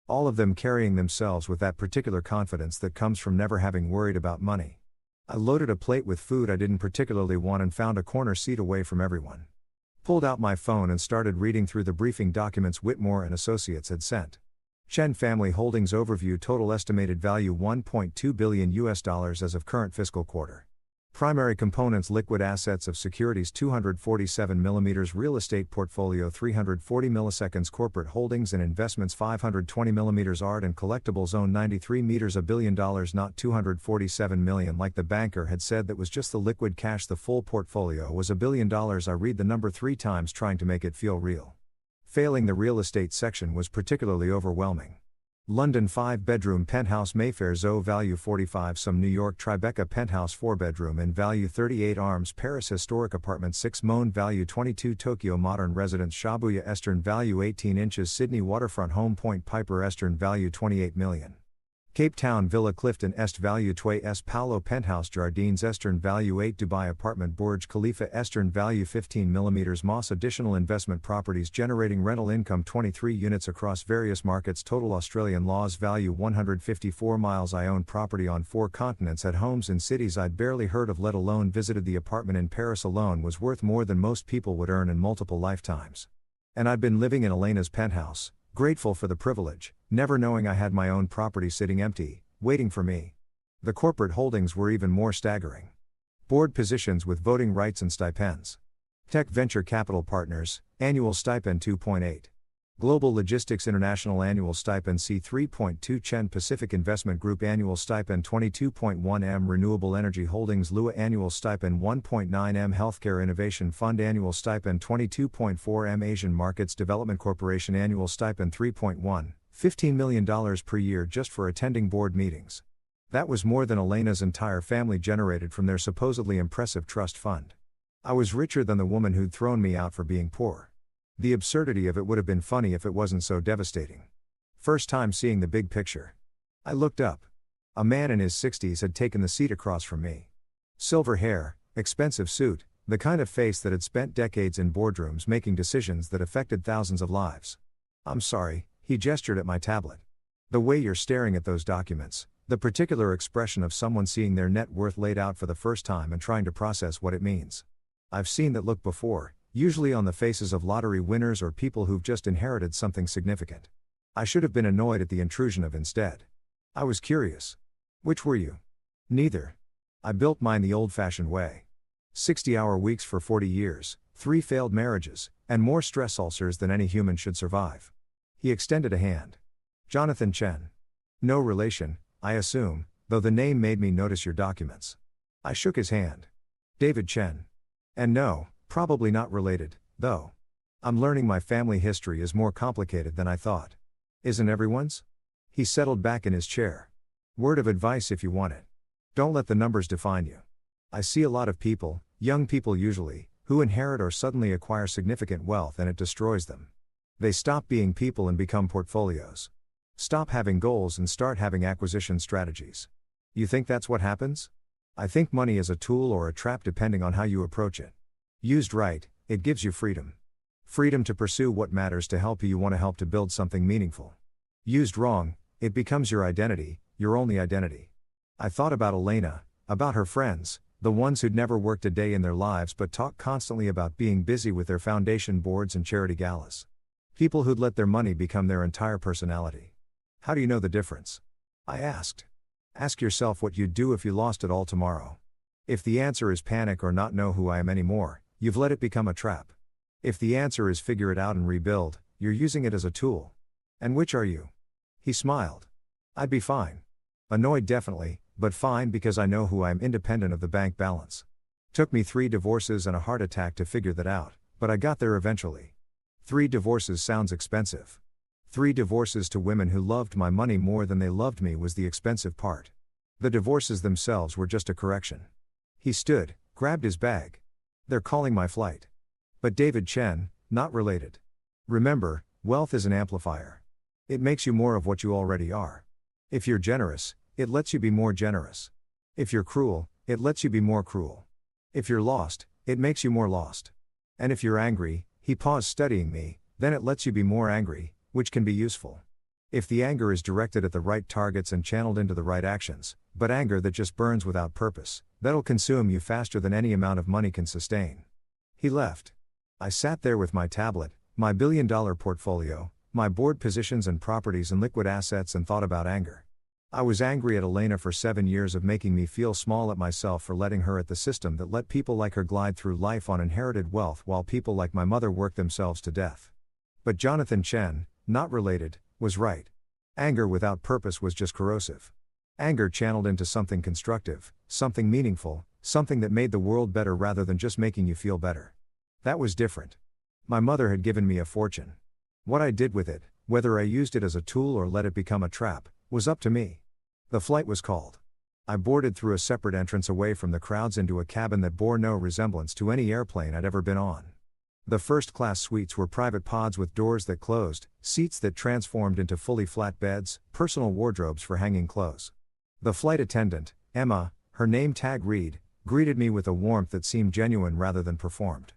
All of them carrying themselves with that particular confidence that comes from never having worried about money. I loaded a plate with food I didn't particularly want and found a corner seat away from everyone. Pulled out my phone and started reading through the briefing documents Whitmore and Associates had sent. Chen Family Holdings Overview. Total estimated value $1.2 billion as of current fiscal quarter. Primary components: liquid assets of securities 247 mm, real estate portfolio 340 milliseconds, corporate holdings and investments 520 mm, art and collectibles own 93 meters, $1 billion, not 247 million like the banker had said. That was just the liquid cash. The full portfolio was $1 billion. I read the number 3 times trying to make it feel real. Failing the real estate section was particularly overwhelming. London 5-bedroom penthouse Mayfair Zoo value 45 some, New York Tribeca penthouse 4-bedroom in value 38 arms, Paris historic apartment 6 Mon value 22, Tokyo modern residence Shibuya Eastern value 18 inches, Sydney waterfront home Point Piper Eastern value 28 million. Cape Town Villa Clifton Est value 2 S Paulo penthouse Jardines Eastern value 8, Dubai apartment Burj Khalifa Eastern value 15 mm, Moss additional investment properties generating rental income 23 units across various markets, total Australian laws value 154 miles. I own property on 4 continents, had homes in cities I'd barely heard of let alone visited. The apartment in Paris alone was worth more than most people would earn in multiple lifetimes. And I'd been living in Elena's penthouse, grateful for the privilege, never knowing I had my own property sitting empty, waiting for me. The corporate holdings were even more staggering. Board positions with voting rights and stipends. Tech Venture Capital Partners, annual stipend 2.8. Global Logistics International annual stipend C3.2. Chen Pacific Investment Group annual stipend 22.1 M. Renewable Energy Holdings Lua annual stipend 1.9 M. Healthcare Innovation Fund annual stipend 22.4 M. Asian Markets Development Corporation annual stipend 3.1, $15 million per year just for attending board meetings. That was more than Elena's entire family generated from their supposedly impressive trust fund. I was richer than the woman who'd thrown me out for being poor. The absurdity of it would have been funny if it wasn't so devastating. First time seeing the big picture. I looked up. A man in his 60s had taken the seat across from me. Silver hair, expensive suit, the kind of face that had spent decades in boardrooms making decisions that affected thousands of lives. "I'm sorry," he gestured at my tablet. "The way you're staring at those documents, the particular expression of someone seeing their net worth laid out for the first time and trying to process what it means. I've seen that look before, usually on the faces of lottery winners or people who've just inherited something significant. I should have been annoyed at the intrusion of instead. I was curious. Which were you?" "Neither. I built mine the old-fashioned way. 60-hour weeks for 40 years, 3 failed marriages, and more stress ulcers than any human should survive." He extended a hand. "Jonathan Chen. No relation, I assume, though the name made me notice your documents." I shook his hand. "David Chen. And no, probably not related, though. I'm learning my family history is more complicated than I thought." "Isn't everyone's?" He settled back in his chair. "Word of advice if you want it. Don't let the numbers define you. I see a lot of people, young people usually, who inherit or suddenly acquire significant wealth and it destroys them. They stop being people and become portfolios. Stop having goals and start having acquisition strategies. You think that's what happens? I think money is a tool or a trap depending on how you approach it. Used right, it gives you freedom. Freedom to pursue what matters to help you want to help to build something meaningful. Used wrong, it becomes your identity, your only identity." I thought about Elena, about her friends, The ones who'd never worked a day in their lives but talked constantly about being busy with their foundation boards and charity galas. People who'd let their money become their entire personality. How do you know the difference? I asked. Ask yourself what you'd do if you lost it all tomorrow. If the answer is panic or not know who I am anymore, you've let it become a trap. If the answer is figure it out and rebuild, you're using it as a tool. And which are you? He smiled. I'd be fine. Annoyed definitely, but fine because I know who I am independent of the bank balance. Took me 3 divorces and a heart attack to figure that out, but I got there eventually. 3 divorces sounds expensive. 3 divorces to women who loved my money more than they loved me was the expensive part. The divorces themselves were just a correction. He stood, grabbed his bag. They're calling my flight. But David Chen, not related. Remember, wealth is an amplifier. It makes you more of what you already are. If you're generous, it lets you be more generous. If you're cruel, it lets you be more cruel. If you're lost, it makes you more lost. And if you're angry, he paused studying me, then it lets you be more angry, which can be useful. If the anger is directed at the right targets and channeled into the right actions, but anger that just burns without purpose, that'll consume you faster than any amount of money can sustain. He left. I sat there with my tablet, my billion-dollar portfolio, my board positions and properties and liquid assets and thought about anger. I was angry at Elena for 7 years of making me feel small at myself for letting her at the system that let people like her glide through life on inherited wealth while people like my mother work themselves to death. But Jonathan Chen, not related, was right. Anger without purpose was just corrosive. Anger channeled into something constructive, something meaningful, something that made the world better rather than just making you feel better. That was different. My mother had given me a fortune. What I did with it, whether I used it as a tool or let it become a trap, was up to me. The flight was called. I boarded through a separate entrance away from the crowds into a cabin that bore no resemblance to any airplane I'd ever been on. The first-class suites were private pods with doors that closed, seats that transformed into fully flat beds, personal wardrobes for hanging clothes. The flight attendant, Emma, her name tag read, greeted me with a warmth that seemed genuine rather than performed.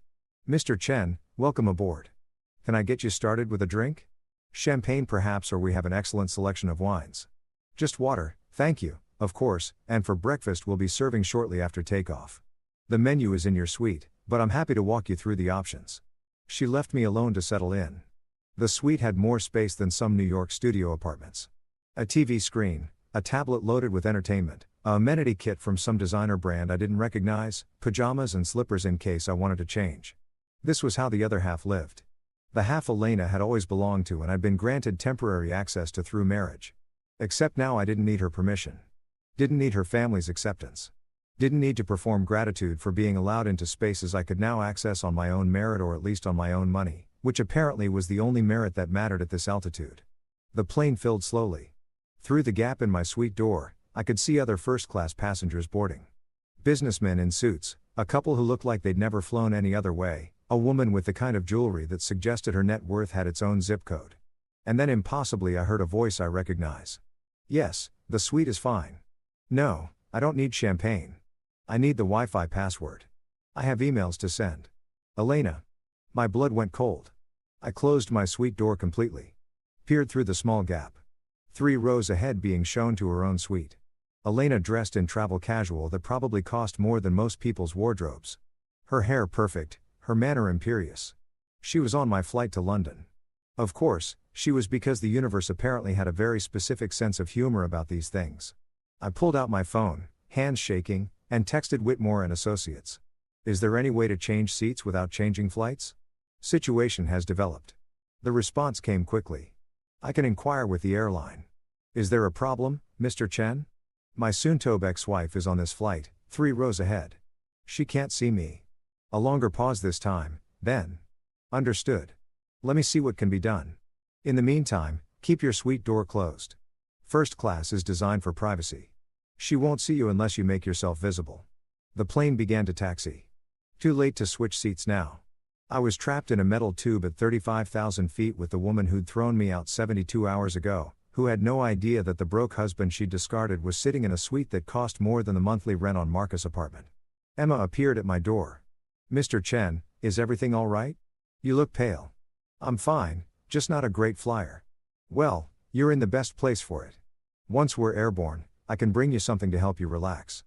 Mr. Chen, welcome aboard. Can I get you started with a drink? Champagne perhaps, or we have an excellent selection of wines. Just water, thank you, of course, and for breakfast we'll be serving shortly after takeoff. The menu is in your suite, but I'm happy to walk you through the options. She left me alone to settle in. The suite had more space than some New York studio apartments. A TV screen, a tablet loaded with entertainment, a amenity kit from some designer brand I didn't recognize, pajamas and slippers in case I wanted to change. This was how the other half lived. The half Elena had always belonged to and I'd been granted temporary access to through marriage. Except now I didn't need her permission. Didn't need her family's acceptance. Didn't need to perform gratitude for being allowed into spaces I could now access on my own merit or at least on my own money, which apparently was the only merit that mattered at this altitude. The plane filled slowly. Through the gap in my suite door, I could see other first-class passengers boarding. Businessmen in suits, a couple who looked like they'd never flown any other way, a woman with the kind of jewelry that suggested her net worth had its own zip code. And then impossibly I heard a voice I recognize. Yes, the suite is fine. No, I don't need champagne. I need the Wi-Fi password. I have emails to send. Elena. My blood went cold. I closed my suite door completely. Peered through the small gap. 3 rows ahead being shown to her own suite. Elena dressed in travel casual that probably cost more than most people's wardrobes. Her hair perfect, her manner imperious. She was on my flight to London. Of course, she was because the universe apparently had a very specific sense of humor about these things. I pulled out my phone, hands shaking, and texted Whitmore and Associates. Is there any way to change seats without changing flights? Situation has developed. The response came quickly. I can inquire with the airline. Is there a problem, Mr. Chen? My soon-to-be ex-wife is on this flight, 3 rows ahead. She can't see me. A longer pause this time, then. Understood. Let me see what can be done. In the meantime, keep your suite door closed. First class is designed for privacy. She won't see you unless you make yourself visible. The plane began to taxi. Too late to switch seats now. I was trapped in a metal tube at 35,000 feet with the woman who'd thrown me out 72 hours ago, who had no idea that the broke husband she'd discarded was sitting in a suite that cost more than the monthly rent on Marcus' apartment. Emma appeared at my door. Mr. Chen, is everything all right? You look pale. I'm fine, just not a great flyer. Well, you're in the best place for it. Once we're airborne, I can bring you something to help you relax.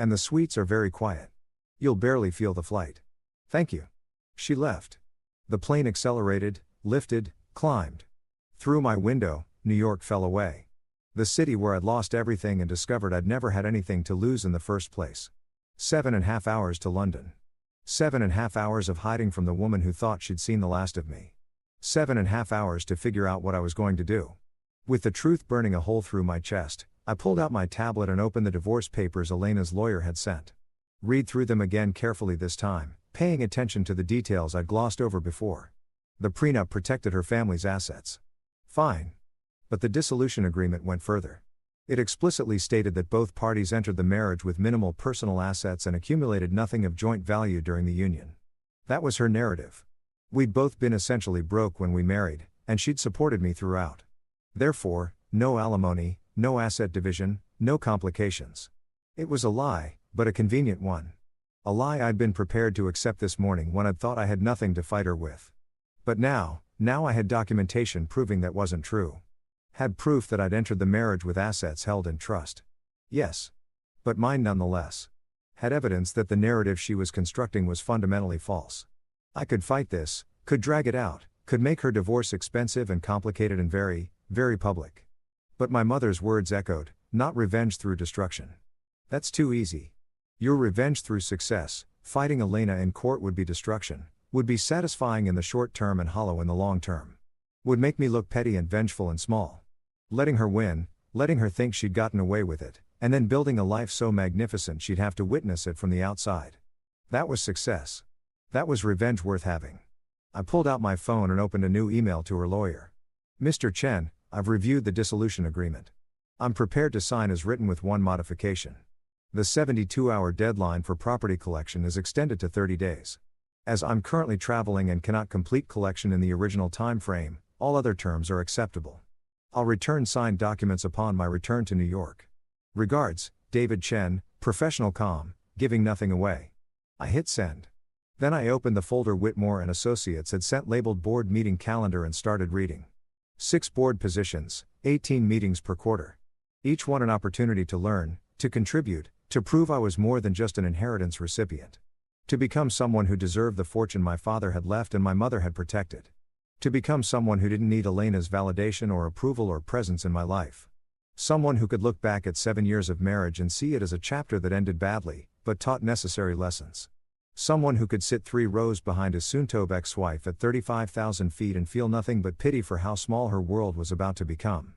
And the suites are very quiet. You'll barely feel the flight. Thank you. She left. The plane accelerated, lifted, climbed. Through my window, New York fell away. The city where I'd lost everything and discovered I'd never had anything to lose in the first place. 7.5 hours to London. 7.5 hours of hiding from the woman who thought she'd seen the last of me. 7.5 hours to figure out what I was going to do. With the truth burning a hole through my chest, I pulled out my tablet and opened the divorce papers Elena's lawyer had sent. Read through them again carefully this time, paying attention to the details I'd glossed over before. The prenup protected her family's assets. Fine. But the dissolution agreement went further. It explicitly stated that both parties entered the marriage with minimal personal assets and accumulated nothing of joint value during the union. That was her narrative. We'd both been essentially broke when we married, and she'd supported me throughout. Therefore, no alimony, no asset division, no complications. It was a lie, but a convenient one. A lie I'd been prepared to accept this morning when I'd thought I had nothing to fight her with. But now I had documentation proving that wasn't true. Had proof that I'd entered the marriage with assets held in trust. Yes. But mine nonetheless. Had evidence that the narrative she was constructing was fundamentally false. I could fight this, could drag it out, could make her divorce expensive and complicated and very, very public. But my mother's words echoed, not revenge through destruction. That's too easy. Your revenge through success, fighting Elena in court would be destruction, would be satisfying in the short term and hollow in the long term. Would make me look petty and vengeful and small. Letting her win, letting her think she'd gotten away with it, and then building a life so magnificent she'd have to witness it from the outside. That was success. That was revenge worth having. I pulled out my phone and opened a new email to her lawyer. Mr. Chen, I've reviewed the dissolution agreement. I'm prepared to sign as written with one modification. The 72-hour deadline for property collection is extended to 30 days. As I'm currently traveling and cannot complete collection in the original time frame, all other terms are acceptable. I'll return signed documents upon my return to New York. Regards, David Chen, Professional Comm, giving nothing away. I hit send. Then I opened the folder Whitmore and Associates had sent labeled board meeting calendar and started reading. 6 board positions, 18 meetings per quarter. Each one an opportunity to learn, to contribute, to prove I was more than just an inheritance recipient. To become someone who deserved the fortune my father had left and my mother had protected. To become someone who didn't need Elena's validation or approval or presence in my life. Someone who could look back at 7 years of marriage and see it as a chapter that ended badly, but taught necessary lessons. Someone who could sit 3 rows behind his soon-to-be ex-wife at 35,000 feet and feel nothing but pity for how small her world was about to become.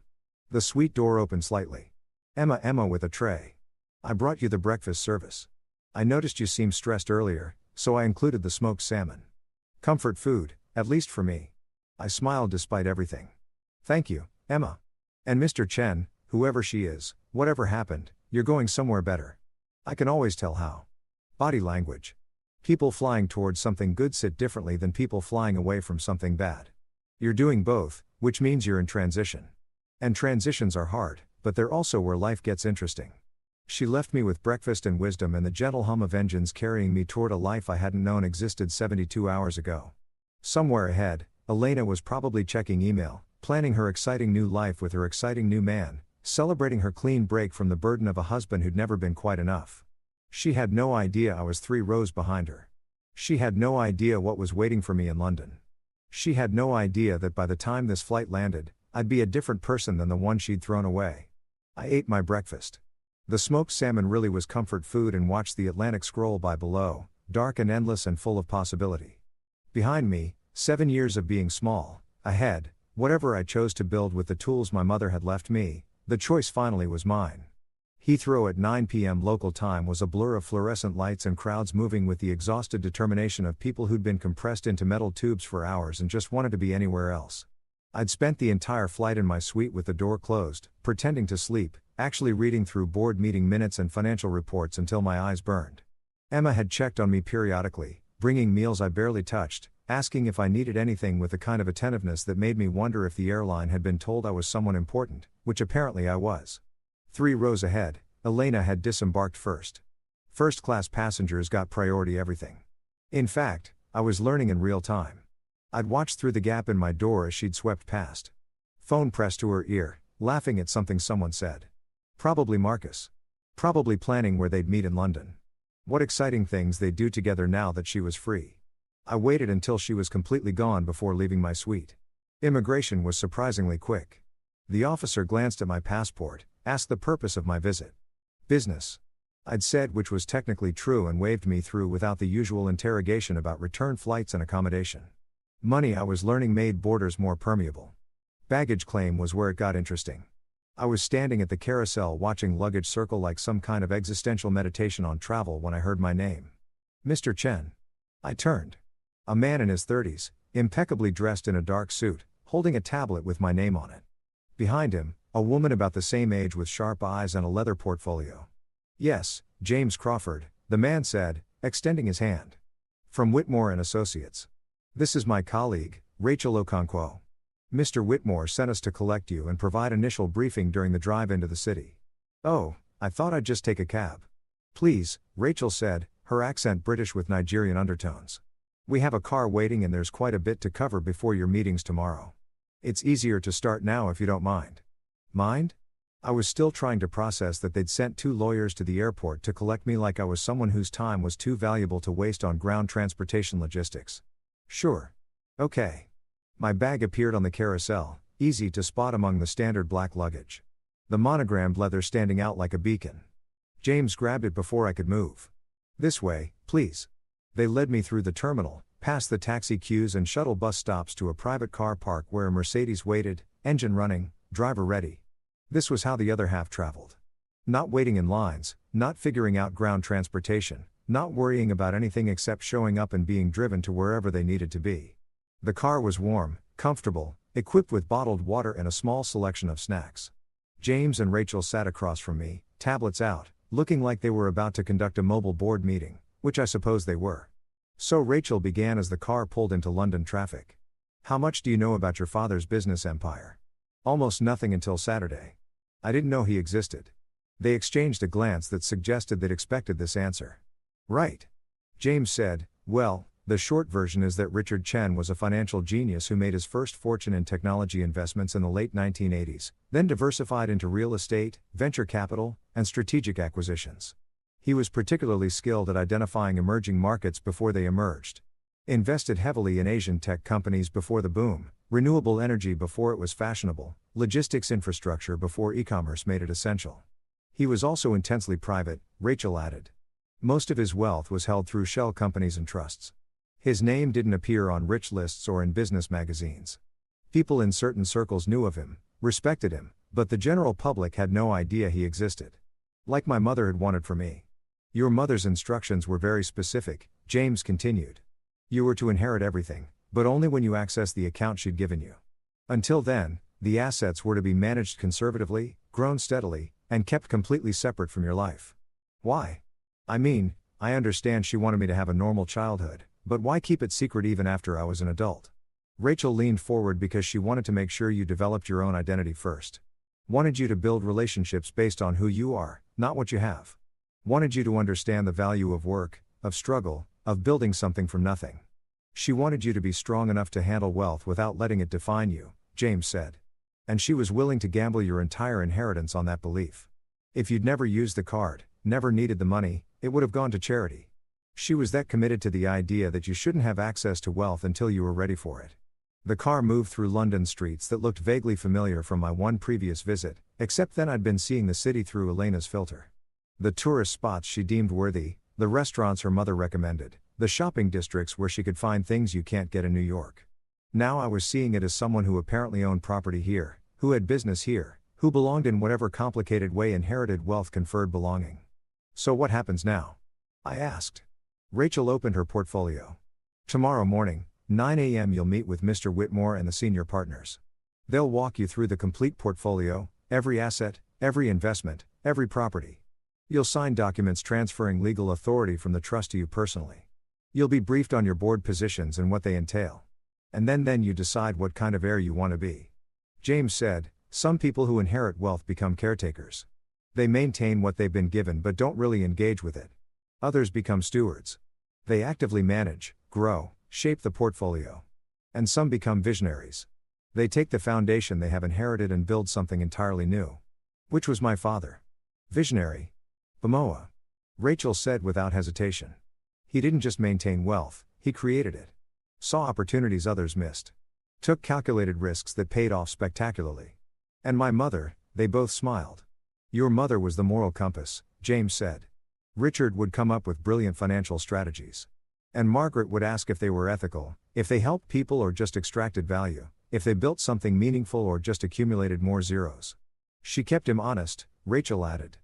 The suite door opened slightly. Emma with a tray. I brought you the breakfast service. I noticed you seemed stressed earlier, so I included the smoked salmon. Comfort food, at least for me. I smiled despite everything. Thank you, Emma. And Mr. Chen, whoever she is, whatever happened, you're going somewhere better. I can always tell how. Body language. People flying towards something good sit differently than people flying away from something bad. You're doing both, which means you're in transition. And transitions are hard, but they're also where life gets interesting. She left me with breakfast and wisdom and the gentle hum of engines carrying me toward a life I hadn't known existed 72 hours ago. Somewhere ahead, Elena was probably checking email, planning her exciting new life with her exciting new man, celebrating her clean break from the burden of a husband who'd never been quite enough. She had no idea I was 3 rows behind her. She had no idea what was waiting for me in London. She had no idea that by the time this flight landed, I'd be a different person than the one she'd thrown away. I ate my breakfast. The smoked salmon really was comfort food and watched the Atlantic scroll by below, dark and endless and full of possibility. Behind me, 7 years of being small. Ahead, whatever I chose to build with the tools my mother had left me, the choice finally was mine. Heathrow at 9 p.m. local time was a blur of fluorescent lights and crowds moving with the exhausted determination of people who'd been compressed into metal tubes for hours and just wanted to be anywhere else. I'd spent the entire flight in my suite with the door closed, pretending to sleep, actually reading through board meeting minutes and financial reports until my eyes burned. Emma had checked on me periodically, bringing meals I barely touched, asking if I needed anything with the kind of attentiveness that made me wonder if the airline had been told I was someone important, which apparently I was. 3 rows ahead, Elena had disembarked first. First-class passengers got priority everything. In fact, I was learning in real time. I'd watched through the gap in my door as she'd swept past. Phone pressed to her ear, laughing at something someone said. Probably Marcus. Probably planning where they'd meet in London. What exciting things they'd do together now that she was free. I waited until she was completely gone before leaving my suite. Immigration was surprisingly quick. The officer glanced at my passport, asked the purpose of my visit. Business. I'd said, which was technically true, and waved me through without the usual interrogation about return flights and accommodation. Money, I was learning, made borders more permeable. Baggage claim was where it got interesting. I was standing at the carousel watching luggage circle like some kind of existential meditation on travel when I heard my name. Mr. Chen. I turned. A man in his 30s, impeccably dressed in a dark suit, holding a tablet with my name on it. Behind him, a woman about the same age with sharp eyes and a leather portfolio. Yes, James Crawford, the man said, extending his hand. From Whitmore and Associates. This is my colleague, Rachel Okonkwo. Mr. Whitmore sent us to collect you and provide initial briefing during the drive into the city. Oh, I thought I'd just take a cab. Please, Rachel said, her accent British with Nigerian undertones. We have a car waiting and there's quite a bit to cover before your meetings tomorrow. It's easier to start now if you don't mind. Mind? I was still trying to process that they'd sent 2 lawyers to the airport to collect me like I was someone whose time was too valuable to waste on ground transportation logistics. Sure. Okay. My bag appeared on the carousel, easy to spot among the standard black luggage. The monogrammed leather standing out like a beacon. James grabbed it before I could move. This way, please. They led me through the terminal, past the taxi queues and shuttle bus stops to a private car park where a Mercedes waited, engine running, driver ready. This was how the other half traveled. Not waiting in lines, not figuring out ground transportation, not worrying about anything except showing up and being driven to wherever they needed to be. The car was warm, comfortable, equipped with bottled water and a small selection of snacks. James and Rachel sat across from me, tablets out, looking like they were about to conduct a mobile board meeting, which I suppose they were. So Rachel began as the car pulled into London traffic. How much do you know about your father's business empire? Almost nothing until Saturday. I didn't know he existed. They exchanged a glance that suggested they'd expected this answer. Right. James said, well, the short version is that Richard Chen was a financial genius who made his first fortune in technology investments in the late 1980s, then diversified into real estate, venture capital, and strategic acquisitions. He was particularly skilled at identifying emerging markets before they emerged. Invested heavily in Asian tech companies before the boom, renewable energy before it was fashionable, logistics infrastructure before e-commerce made it essential. He was also intensely private, Rachel added. Most of his wealth was held through shell companies and trusts. His name didn't appear on rich lists or in business magazines. People in certain circles knew of him, respected him, but the general public had no idea he existed. Like my mother had wanted for me. Your mother's instructions were very specific, James continued. You were to inherit everything, but only when you accessed the account she'd given you. Until then, the assets were to be managed conservatively, grown steadily, and kept completely separate from your life. Why? I mean, I understand she wanted me to have a normal childhood, but why keep it secret even after I was an adult? Rachel leaned forward because she wanted to make sure you developed your own identity first. Wanted you to build relationships based on who you are, not what you have. Wanted you to understand the value of work, of struggle, of building something from nothing. She wanted you to be strong enough to handle wealth without letting it define you, James said. And she was willing to gamble your entire inheritance on that belief. If you'd never used the card, never needed the money, it would have gone to charity. She was that committed to the idea that you shouldn't have access to wealth until you were ready for it. The car moved through London streets that looked vaguely familiar from my one previous visit, except then I'd been seeing the city through Elena's filter. The tourist spots she deemed worthy, the restaurants her mother recommended, the shopping districts where she could find things you can't get in New York. Now I was seeing it as someone who apparently owned property here, who had business here, who belonged in whatever complicated way inherited wealth conferred belonging. So what happens now? I asked. Rachel opened her portfolio. Tomorrow morning, 9 a.m. you'll meet with Mr. Whitmore and the senior partners. They'll walk you through the complete portfolio, every asset, every investment, every property. You'll sign documents transferring legal authority from the trust to you personally. You'll be briefed on your board positions and what they entail. And then you decide what kind of heir you want to be. James said, some people who inherit wealth become caretakers. They maintain what they've been given but don't really engage with it. Others become stewards. They actively manage, grow, shape the portfolio. And some become visionaries. They take the foundation they have inherited and build something entirely new. Which was my father. Visionary. Momoa. Rachel said without hesitation. He didn't just maintain wealth, he created it. Saw opportunities others missed. Took calculated risks that paid off spectacularly. And my mother, they both smiled. Your mother was the moral compass, James said. Richard would come up with brilliant financial strategies. And Margaret would ask if they were ethical, if they helped people or just extracted value, if they built something meaningful or just accumulated more zeros. She kept him honest, Rachel added.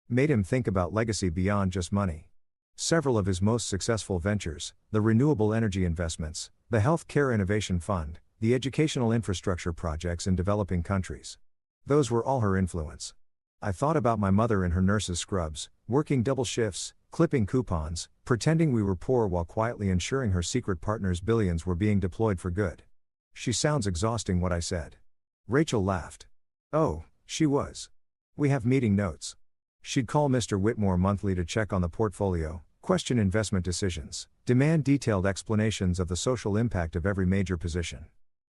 Made him think about legacy beyond just money. Several of his most successful ventures, the renewable energy investments, the healthcare innovation fund, the educational infrastructure projects in developing countries. Those were all her influence. I thought about my mother in her nurse's scrubs, working double shifts, clipping coupons, pretending we were poor while quietly ensuring her secret partner's billions were being deployed for good. She sounds exhausting, what I said. Rachel laughed. Oh, she was. We have meeting notes. She'd call Mr. Whitmore monthly to check on the portfolio, question investment decisions, demand detailed explanations of the social impact of every major position.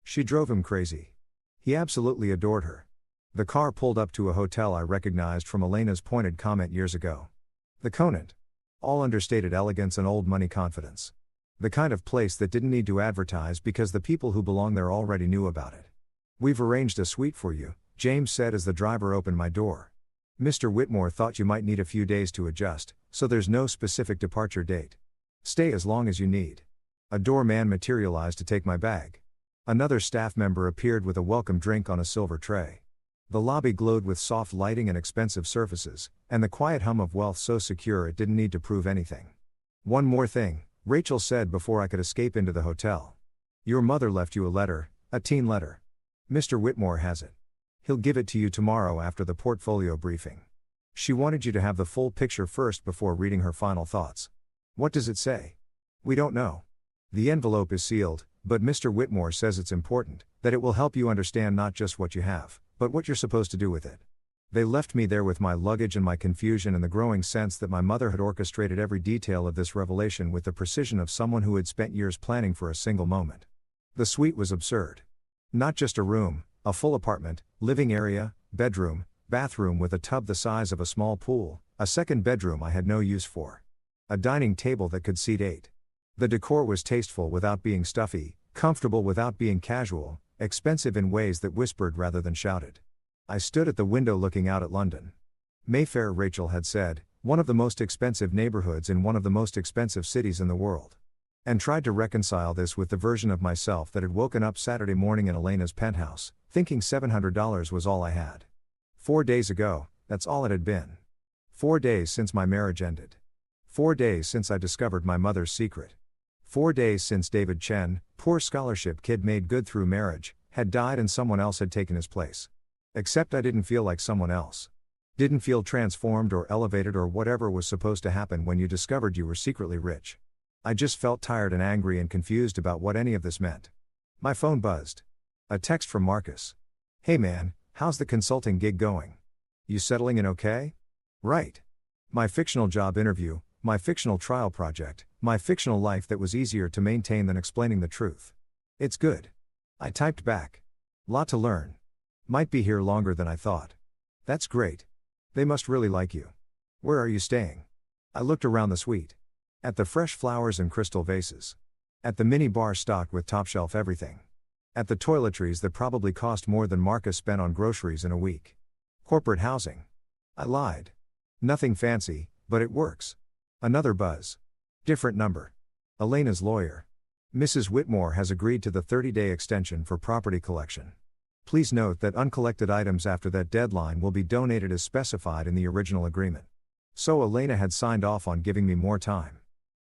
She drove him crazy. He absolutely adored her. The car pulled up to a hotel I recognized from Elena's pointed comment years ago. The Conant. All understated elegance and old money confidence. The kind of place that didn't need to advertise because the people who belong there already knew about it. We've arranged a suite for you, James said as the driver opened my door. Mr. Whitmore thought you might need a few days to adjust, so there's no specific departure date. Stay as long as you need. A doorman materialized to take my bag. Another staff member appeared with a welcome drink on a silver tray. The lobby glowed with soft lighting and expensive surfaces, and the quiet hum of wealth so secure it didn't need to prove anything. One more thing, Rachel said before I could escape into the hotel. Your mother left you a letter, a teen letter. Mr. Whitmore has it. He'll give it to you tomorrow after the portfolio briefing. She wanted you to have the full picture first before reading her final thoughts. What does it say? We don't know. The envelope is sealed, but Mr. Whitmore says it's important, that it will help you understand not just what you have, but what you're supposed to do with it. They left me there with my luggage and my confusion and the growing sense that my mother had orchestrated every detail of this revelation with the precision of someone who had spent years planning for a single moment. The suite was absurd. Not just a room, a full apartment, living area, bedroom, bathroom with a tub the size of a small pool, a second bedroom I had no use for. A dining table that could seat 8. The decor was tasteful without being stuffy, comfortable without being casual, expensive in ways that whispered rather than shouted. I stood at the window looking out at London. Mayfair, Rachel had said, one of the most expensive neighborhoods in one of the most expensive cities in the world. And tried to reconcile this with the version of myself that had woken up Saturday morning in Elena's penthouse, thinking $700 was all I had. 4 days ago, that's all it had been. 4 days since my marriage ended. 4 days since I discovered my mother's secret. 4 days since David Chen, poor scholarship kid made good through marriage, had died and someone else had taken his place. Except I didn't feel like someone else. Didn't feel transformed or elevated or whatever was supposed to happen when you discovered you were secretly rich. I just felt tired and angry and confused about what any of this meant. My phone buzzed. A text from Marcus. Hey man, how's the consulting gig going? You settling in okay? Right. My fictional job interview, my fictional trial project, my fictional life that was easier to maintain than explaining the truth. It's good. I typed back. Lot to learn. Might be here longer than I thought. That's great. They must really like you. Where are you staying? I looked around the suite. At the fresh flowers and crystal vases. At the mini bar stocked with top-shelf everything. At the toiletries that probably cost more than Marcus spent on groceries in a week. Corporate housing. I lied. Nothing fancy, but it works. Another buzz. Different number. Elena's lawyer. Mrs. Whitmore has agreed to the 30-day extension for property collection. Please note that uncollected items after that deadline will be donated as specified in the original agreement. So Elena had signed off on giving me more time.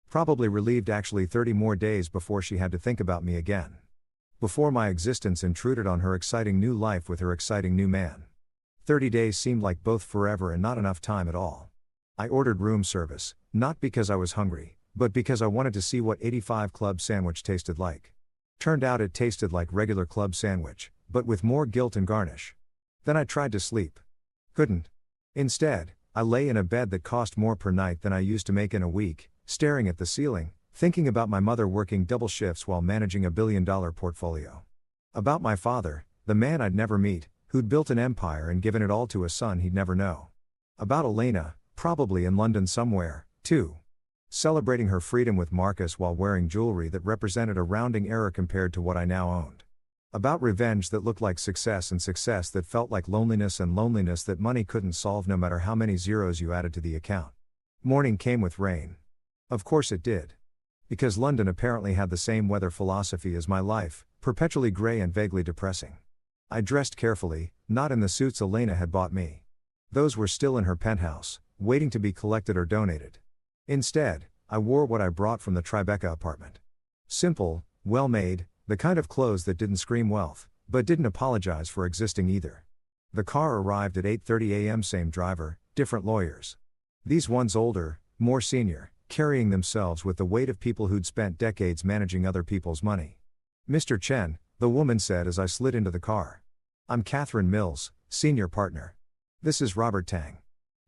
Probably relieved actually 30 more days before she had to think about me again. Before my existence intruded on her exciting new life with her exciting new man. 30 days seemed like both forever and not enough time at all. I ordered room service, not because I was hungry, but because I wanted to see what 85 Club sandwich tasted like. Turned out it tasted like regular club sandwich, but with more guilt and garnish. Then I tried to sleep. Couldn't. Instead, I lay in a bed that cost more per night than I used to make in a week, staring at the ceiling, thinking about my mother working double shifts while managing $1 billion portfolio. About my father, the man I'd never meet, who'd built an empire and given it all to a son he'd never know. About Elena, Probably in London somewhere, too. Celebrating her freedom with Marcus while wearing jewelry that represented a rounding error compared to what I now owned. About revenge that looked like success and success that felt like loneliness and loneliness that money couldn't solve no matter how many zeros you added to the account. Morning came with rain. Of course it did. Because London apparently had the same weather philosophy as my life, perpetually grey and vaguely depressing. I dressed carefully, not in the suits Elena had bought me. Those were still in her penthouse, waiting to be collected or donated. Instead, I wore what I brought from the Tribeca apartment. Simple, well-made, the kind of clothes that didn't scream wealth, but didn't apologize for existing either. The car arrived at 8:30 a.m. Same driver, different lawyers. These ones older, more senior, carrying themselves with the weight of people who'd spent decades managing other people's money. Mr. Chen, the woman said as I slid into the car. I'm Catherine Mills, senior partner. This is Robert Tang.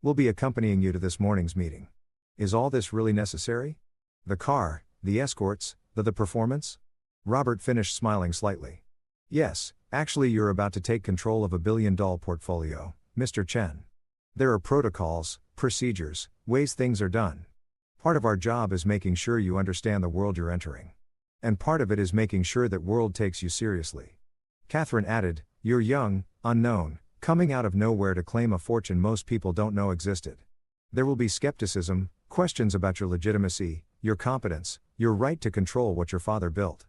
We'll be accompanying you to this morning's meeting. Is all this really necessary? The car, the escorts, the performance? Robert finished smiling slightly. Yes, actually you're about to take control of $1 billion portfolio, Mr. Chen. There are protocols, procedures, ways things are done. Part of our job is making sure you understand the world you're entering. And part of it is making sure that world takes you seriously. Catherine added, you're young, unknown, coming out of nowhere to claim a fortune most people don't know existed. There will be skepticism, questions about your legitimacy, your competence, your right to control what your father built.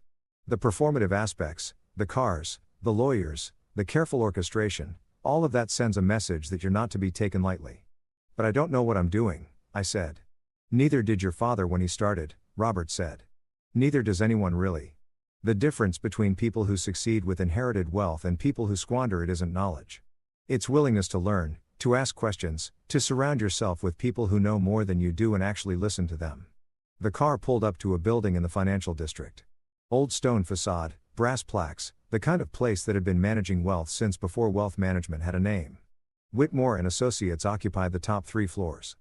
The performative aspects, the cars, the lawyers, the careful orchestration, all of that sends a message that you're not to be taken lightly. But I don't know what I'm doing, I said. Neither did your father when he started, Robert said. Neither does anyone really. The difference between people who succeed with inherited wealth and people who squander it isn't knowledge. It's willingness to learn, to ask questions, to surround yourself with people who know more than you do and actually listen to them. The car pulled up to a building in the financial district. Old stone facade, brass plaques, the kind of place that had been managing wealth since before wealth management had a name. Whitmore and Associates occupied the top 3 floors.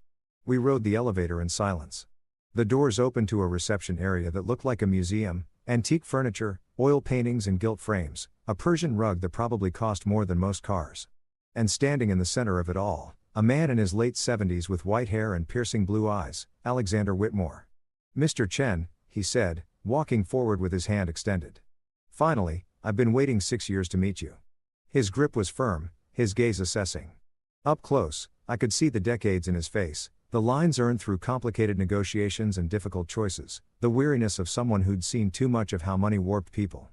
We rode the elevator in silence. The doors opened to a reception area that looked like a museum, antique furniture, oil paintings and gilt frames, a Persian rug that probably cost more than most cars. And standing in the center of it all, a man in his late 70s with white hair and piercing blue eyes, Alexander Whitmore. Mr. Chen, he said, walking forward with his hand extended. Finally, I've been waiting 6 years to meet you. His grip was firm, his gaze assessing. Up close, I could see the decades in his face, the lines earned through complicated negotiations and difficult choices, the weariness of someone who'd seen too much of how money warped people.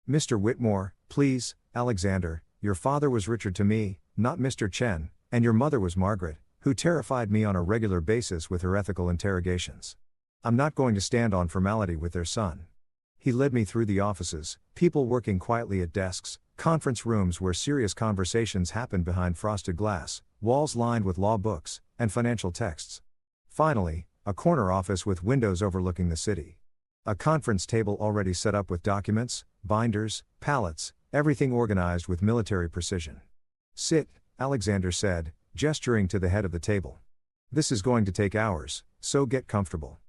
Mr. Whitmore, please, Alexander, your father was Richard to me, not Mr. Chen, and your mother was Margaret, who terrified me on a regular basis with her ethical interrogations. I'm not going to stand on formality with their son. He led me through the offices, people working quietly at desks, conference rooms where serious conversations happened behind frosted glass, walls lined with law books, and financial texts. Finally, a corner office with windows overlooking the city. A conference table already set up with documents, binders, pallets, everything organized with military precision. Sit, Alexander said, gesturing to the head of the table. This is going to take hours, so get comfortable.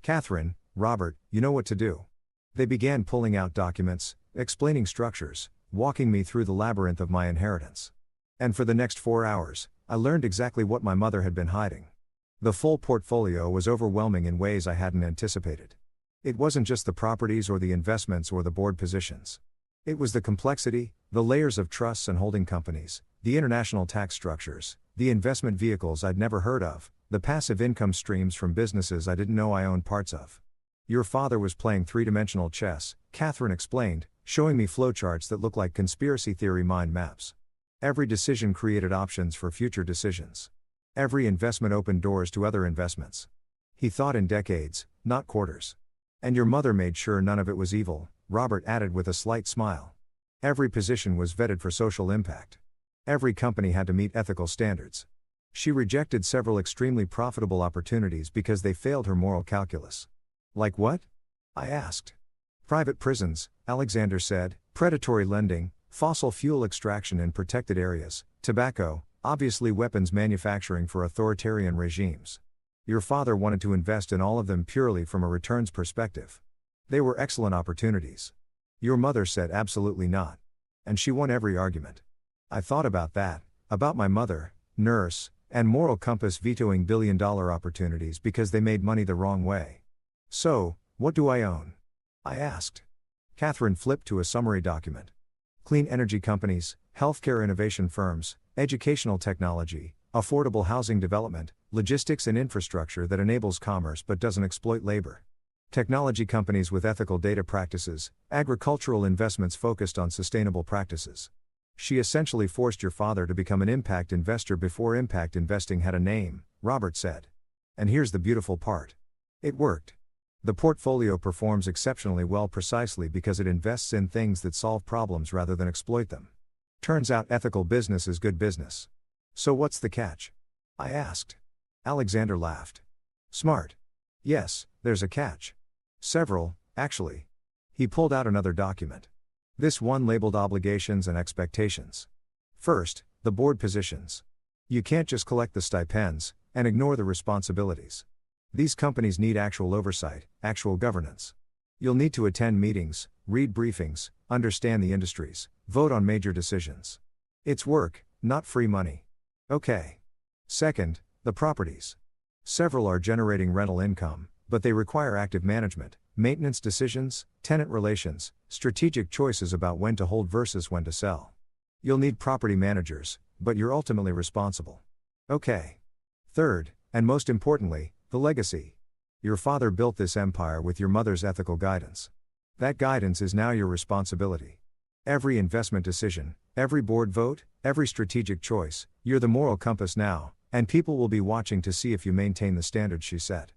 Catherine, Robert, you know what to do. They began pulling out documents, explaining structures, walking me through the labyrinth of my inheritance. And for the next 4 hours, I learned exactly what my mother had been hiding. The full portfolio was overwhelming in ways I hadn't anticipated. It wasn't just the properties or the investments or the board positions. It was the complexity, the layers of trusts and holding companies, the international tax structures, the investment vehicles I'd never heard of, the passive income streams from businesses I didn't know I owned parts of. Your father was playing three-dimensional chess, Catherine explained, showing me flowcharts that looked like conspiracy theory mind maps. Every decision created options for future decisions. Every investment opened doors to other investments. He thought in decades, not quarters. And your mother made sure none of it was evil, Robert added with a slight smile. Every position was vetted for social impact. Every company had to meet ethical standards. She rejected several extremely profitable opportunities because they failed her moral calculus. Like what? I asked. Private prisons, Alexander said, predatory lending, fossil fuel extraction in protected areas, tobacco, obviously weapons manufacturing for authoritarian regimes. Your father wanted to invest in all of them purely from a returns perspective. They were excellent opportunities. Your mother said absolutely not. And she won every argument. I thought about that, about my mother, nurse, And moral compass vetoing billion-dollar opportunities because they made money the wrong way. So, what do I own? I asked. Catherine flipped to a summary document. Clean energy companies, healthcare innovation firms, educational technology, affordable housing development, logistics and infrastructure that enables commerce but doesn't exploit labor. Technology companies with ethical data practices, agricultural investments focused on sustainable practices. She essentially forced your father to become an impact investor before impact investing had a name, Robert said. And here's the beautiful part. It worked. The portfolio performs exceptionally well precisely because it invests in things that solve problems rather than exploit them. Turns out ethical business is good business. So what's the catch? I asked. Alexander laughed. Smart. Yes, there's a catch. Several, actually. He pulled out another document. This one labeled obligations and expectations. First, the board positions. You can't just collect the stipends and ignore the responsibilities. These companies need actual oversight, actual governance. You'll need to attend meetings, read briefings, understand the industries, vote on major decisions. It's work, not free money. Okay. Second, the properties. Several are generating rental income, but they require active management, maintenance decisions, tenant relations, strategic choices about when to hold versus when to sell. You'll need property managers, but you're ultimately responsible. Okay. Third, and most importantly, the legacy. Your father built this empire with your mother's ethical guidance. That guidance is now your responsibility. Every investment decision, every board vote, every strategic choice, you're the moral compass now, and people will be watching to see if you maintain the standards she set.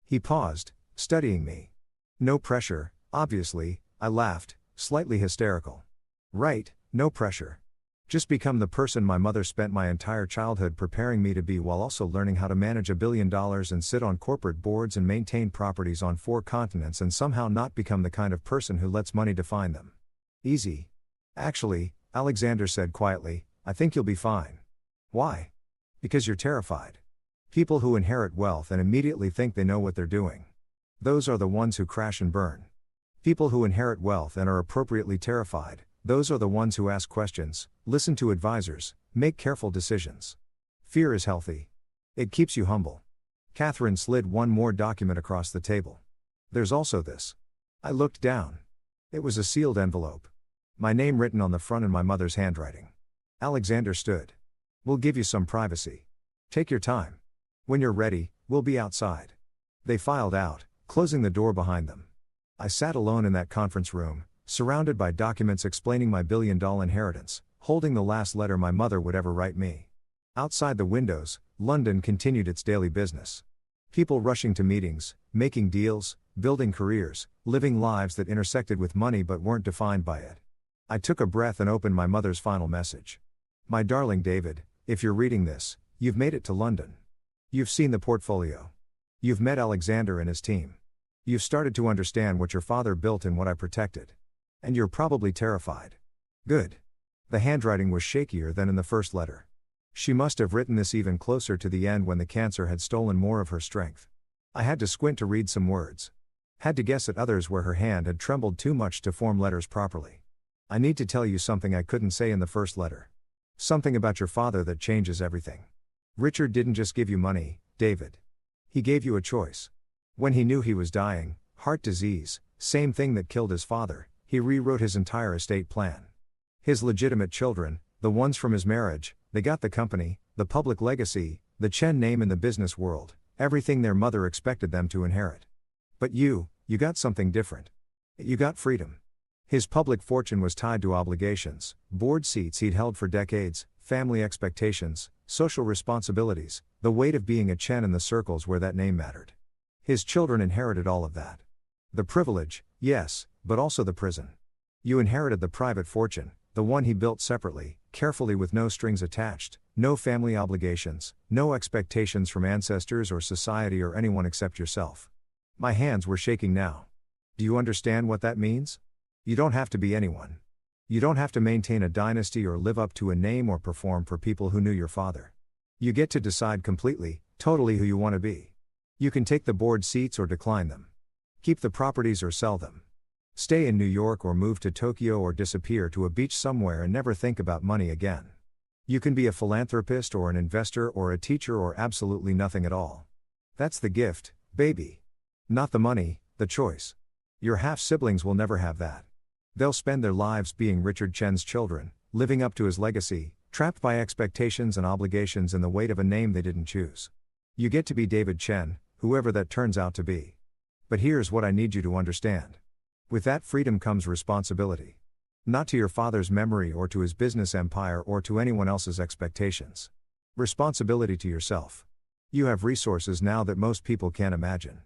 He paused, studying me. No pressure, obviously, I laughed, slightly hysterical. Right, no pressure. Just become the person my mother spent my entire childhood preparing me to be while also learning how to manage $1 billion and sit on corporate boards and maintain properties on 4 continents and somehow not become the kind of person who lets money define them. Easy. Actually, Alexander said quietly, I think you'll be fine. Why? Because you're terrified. People who inherit wealth and immediately think they know what they're doing. Those are the ones who crash and burn. People who inherit wealth and are appropriately terrified, those are the ones who ask questions, listen to advisors, make careful decisions. Fear is healthy. It keeps you humble. Catherine slid one more document across the table. There's also this. I looked down. It was a sealed envelope. My name written on the front in my mother's handwriting. Alexander stood. We'll give you some privacy. Take your time. When you're ready, we'll be outside. They filed out, closing the door behind them. I sat alone in that conference room, surrounded by documents explaining my billion-dollar inheritance, holding the last letter my mother would ever write me. Outside the windows, London continued its daily business. People rushing to meetings, making deals, building careers, living lives that intersected with money but weren't defined by it. I took a breath and opened my mother's final message. My darling David, if you're reading this, you've made it to London. You've seen the portfolio. You've met Alexander and his team. You've started to understand what your father built and what I protected. And you're probably terrified. Good. The handwriting was shakier than in the first letter. She must have written this even closer to the end when the cancer had stolen more of her strength. I had to squint to read some words. Had to guess at others where her hand had trembled too much to form letters properly. I need to tell you something I couldn't say in the first letter. Something about your father that changes everything. Richard didn't just give you money, David. He gave you a choice. When he knew he was dying, heart disease, same thing that killed his father, he rewrote his entire estate plan. His legitimate children, the ones from his marriage, they got the company, the public legacy, the Chen name in the business world, everything their mother expected them to inherit. But you got something different. You got freedom. His public fortune was tied to obligations, board seats he'd held for decades, family expectations, social responsibilities, the weight of being a Chen in the circles where that name mattered. His children inherited all of that. The privilege, yes, but also the prison. You inherited the private fortune, the one he built separately, carefully with no strings attached, no family obligations, no expectations from ancestors or society or anyone except yourself. My hands were shaking now. Do you understand what that means? You don't have to be anyone. You don't have to maintain a dynasty or live up to a name or perform for people who knew your father. You get to decide completely, totally who you want to be. You can take the board seats or decline them. Keep the properties or sell them. Stay in New York or move to Tokyo or disappear to a beach somewhere and never think about money again. You can be a philanthropist or an investor or a teacher or absolutely nothing at all. That's the gift, baby. Not the money, the choice. Your half-siblings will never have that. They'll spend their lives being Richard Chen's children, living up to his legacy, trapped by expectations and obligations and the weight of a name they didn't choose. You get to be David Chen, whoever that turns out to be. But here's what I need you to understand. With that freedom comes responsibility. Not to your father's memory or to his business empire or to anyone else's expectations. Responsibility to yourself. You have resources now that most people can't imagine.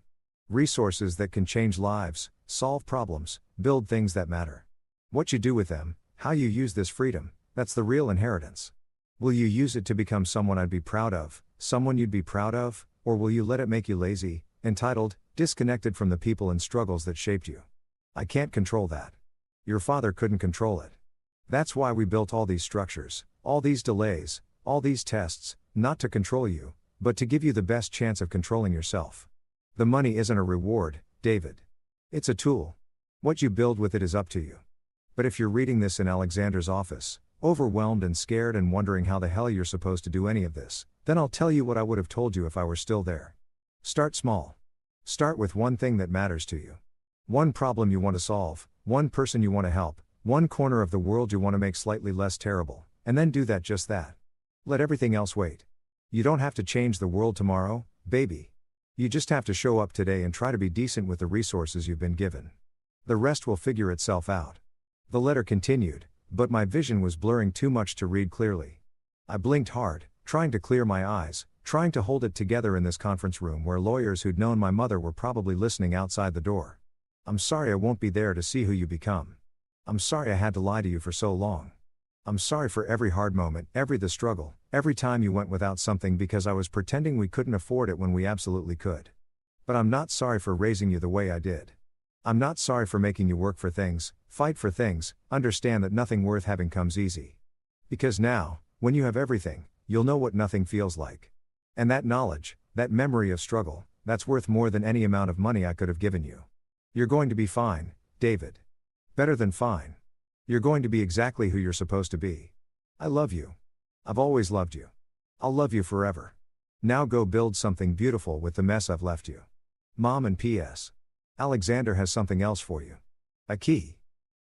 Resources that can change lives, solve problems, build things that matter. What you do with them, how you use this freedom, that's the real inheritance. Will you use it to become someone I'd be proud of, someone you'd be proud of, or will you let it make you lazy, entitled, disconnected from the people and struggles that shaped you? I can't control that. Your father couldn't control it. That's why we built all these structures, all these delays, all these tests, not to control you, but to give you the best chance of controlling yourself. The money isn't a reward, David. It's a tool. What you build with it is up to you. But if you're reading this in Alexander's office, overwhelmed and scared and wondering how the hell you're supposed to do any of this, then I'll tell you what I would have told you if I were still there. Start small. Start with one thing that matters to you. One problem you want to solve, one person you want to help, one corner of the world you want to make slightly less terrible, and then do just that. Let everything else wait. You don't have to change the world tomorrow, baby. You just have to show up today and try to be decent with the resources you've been given. The rest will figure itself out. The letter continued, but my vision was blurring too much to read clearly. I blinked hard, trying to clear my eyes, trying to hold it together in this conference room where lawyers who'd known my mother were probably listening outside the door. I'm sorry I won't be there to see who you become. I'm sorry I had to lie to you for so long. I'm sorry for every hard moment, the struggle, every time you went without something because I was pretending we couldn't afford it when we absolutely could. But I'm not sorry for raising you the way I did. I'm not sorry for making you work for things, fight for things, understand that nothing worth having comes easy. Because now, when you have everything, you'll know what nothing feels like. And that knowledge, that memory of struggle, that's worth more than any amount of money I could have given you. You're going to be fine, David. Better than fine. You're going to be exactly who you're supposed to be. I love you. I've always loved you. I'll love you forever. Now go build something beautiful with the mess I've left you. Mom and P.S. Alexander has something else for you. A key.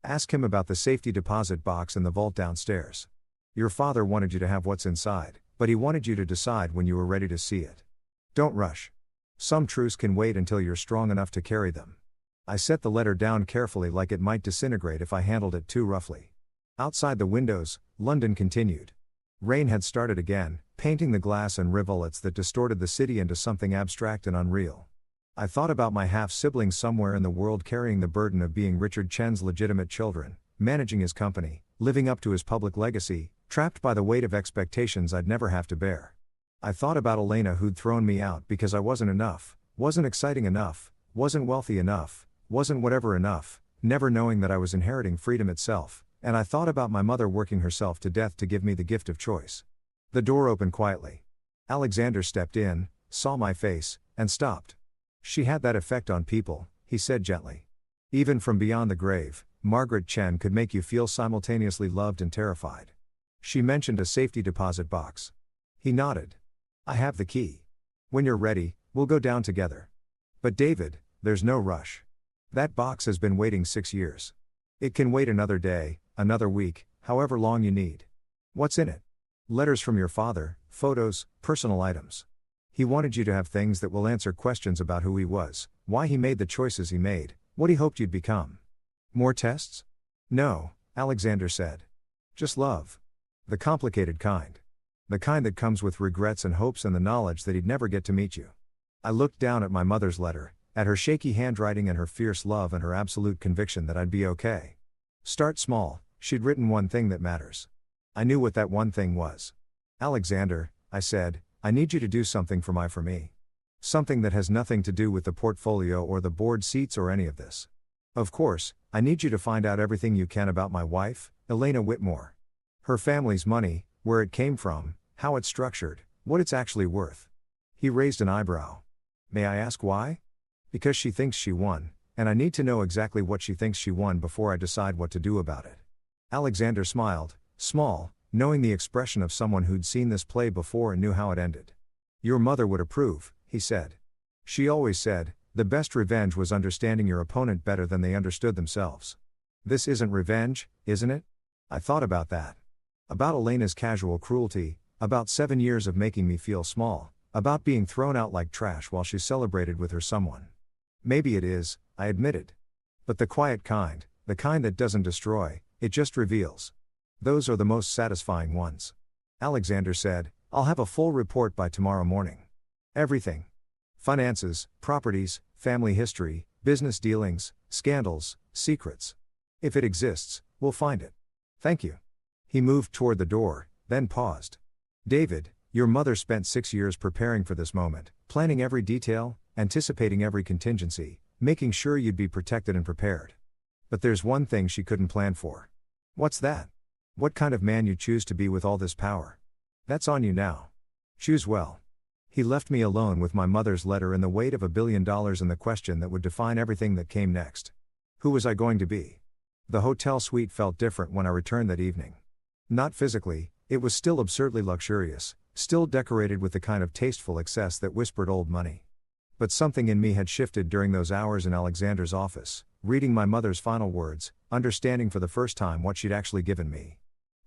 Ask him about the safety deposit box in the vault downstairs. Your father wanted you to have what's inside, but he wanted you to decide when you were ready to see it. Don't rush. Some truths can wait until you're strong enough to carry them. I set the letter down carefully like it might disintegrate if I handled it too roughly. Outside the windows, London continued. Rain had started again, painting the glass and rivulets that distorted the city into something abstract and unreal. I thought about my half-siblings somewhere in the world carrying the burden of being Richard Chen's legitimate children, managing his company, living up to his public legacy, trapped by the weight of expectations I'd never have to bear. I thought about Elena who'd thrown me out because I wasn't enough, wasn't exciting enough, wasn't wealthy enough, wasn't whatever enough, never knowing that I was inheriting freedom itself, and I thought about my mother working herself to death to give me the gift of choice. The door opened quietly. Alexander stepped in, saw my face, and stopped. She had that effect on people, he said gently. Even from beyond the grave, Margaret Chen could make you feel simultaneously loved and terrified. She mentioned a safety deposit box. He nodded. I have the key. When you're ready, we'll go down together. But David, there's no rush. That box has been waiting 6 years. It can wait another day, another week, however long you need. What's in it? Letters from your father, photos, personal items. He wanted you to have things that will answer questions about who he was, why he made the choices he made, what he hoped you'd become. More tests? No, Alexander said. Just love. The complicated kind. The kind that comes with regrets and hopes and the knowledge that he'd never get to meet you. I looked down at my mother's letter, at her shaky handwriting and her fierce love and her absolute conviction that I'd be okay. Start small, she'd written one thing that matters. I knew what that one thing was. Alexander, I said, I need you to do something for me. Something that has nothing to do with the portfolio or the board seats or any of this. Of course, I need you to find out everything you can about my wife, Elena Whitmore. Her family's money, where it came from, how it's structured, what it's actually worth. He raised an eyebrow. May I ask why? Because she thinks she won, and I need to know exactly what she thinks she won before I decide what to do about it. Alexander smiled, small, knowing the expression of someone who'd seen this play before and knew how it ended. Your mother would approve, he said. She always said, the best revenge was understanding your opponent better than they understood themselves. This isn't revenge, isn't it? I thought about that. About Elena's casual cruelty, about 7 years of making me feel small, about being thrown out like trash while she celebrated with her someone. Maybe it is, I admitted. But the quiet kind, the kind that doesn't destroy, it just reveals. Those are the most satisfying ones. Alexander said, I'll have a full report by tomorrow morning. Everything. Finances, properties, family history, business dealings, scandals, secrets. If it exists, we'll find it. Thank you. He moved toward the door, then paused. David, your mother spent 6 years preparing for this moment, planning every detail, anticipating every contingency, making sure you'd be protected and prepared. But there's one thing she couldn't plan for. What's that? What kind of man you choose to be with all this power. That's on you now. Choose well. He left me alone with my mother's letter and the weight of $1 billion and the question that would define everything that came next. Who was I going to be? The hotel suite felt different when I returned that evening. Not physically, it was still absurdly luxurious, still decorated with the kind of tasteful excess that whispered old money. But something in me had shifted during those hours in Alexander's office, reading my mother's final words, understanding for the first time what she'd actually given me.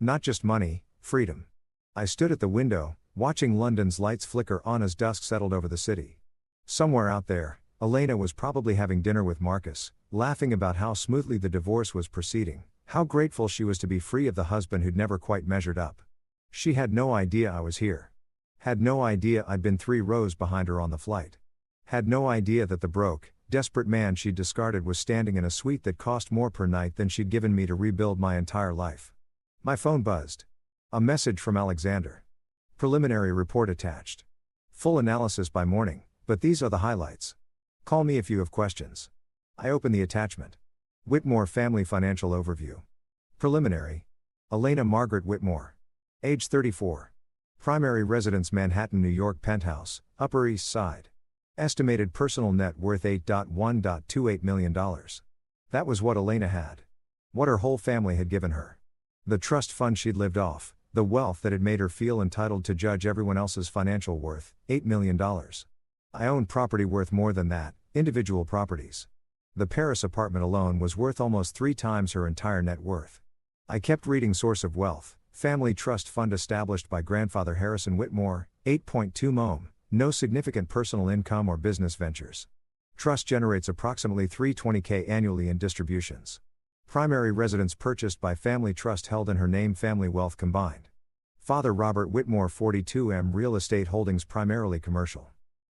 Not just money, freedom. I stood at the window, watching London's lights flicker on as dusk settled over the city. Somewhere out there, Elena was probably having dinner with Marcus, laughing about how smoothly the divorce was proceeding, how grateful she was to be free of the husband who'd never quite measured up. She had no idea I was here. Had no idea I'd been 3 rows behind her on the flight. Had no idea that the broke, desperate man she'd discarded was standing in a suite that cost more per night than she'd given me to rebuild my entire life. My phone buzzed. A message from Alexander. Preliminary report attached. Full analysis by morning, but these are the highlights. Call me if you have questions. I open the attachment. Whitmore Family Financial Overview. Preliminary. Elena Margaret Whitmore. Age 34. Primary residence Manhattan, New York penthouse, Upper East Side. Estimated personal net worth $8.128 million. That was what Elena had. What her whole family had given her. The trust fund she'd lived off, the wealth that had made her feel entitled to judge everyone else's financial worth, $8 million. I owned property worth more than that, individual properties. The Paris apartment alone was worth almost 3 times her entire net worth. I kept reading Source of Wealth, family trust fund established by grandfather Harrison Whitmore, 8.2 mom, no significant personal income or business ventures. Trust generates approximately $320K annually in distributions. Primary residence purchased by family trust held in her name, family wealth combined. Father Robert Whitmore, 42M, real estate holdings primarily commercial.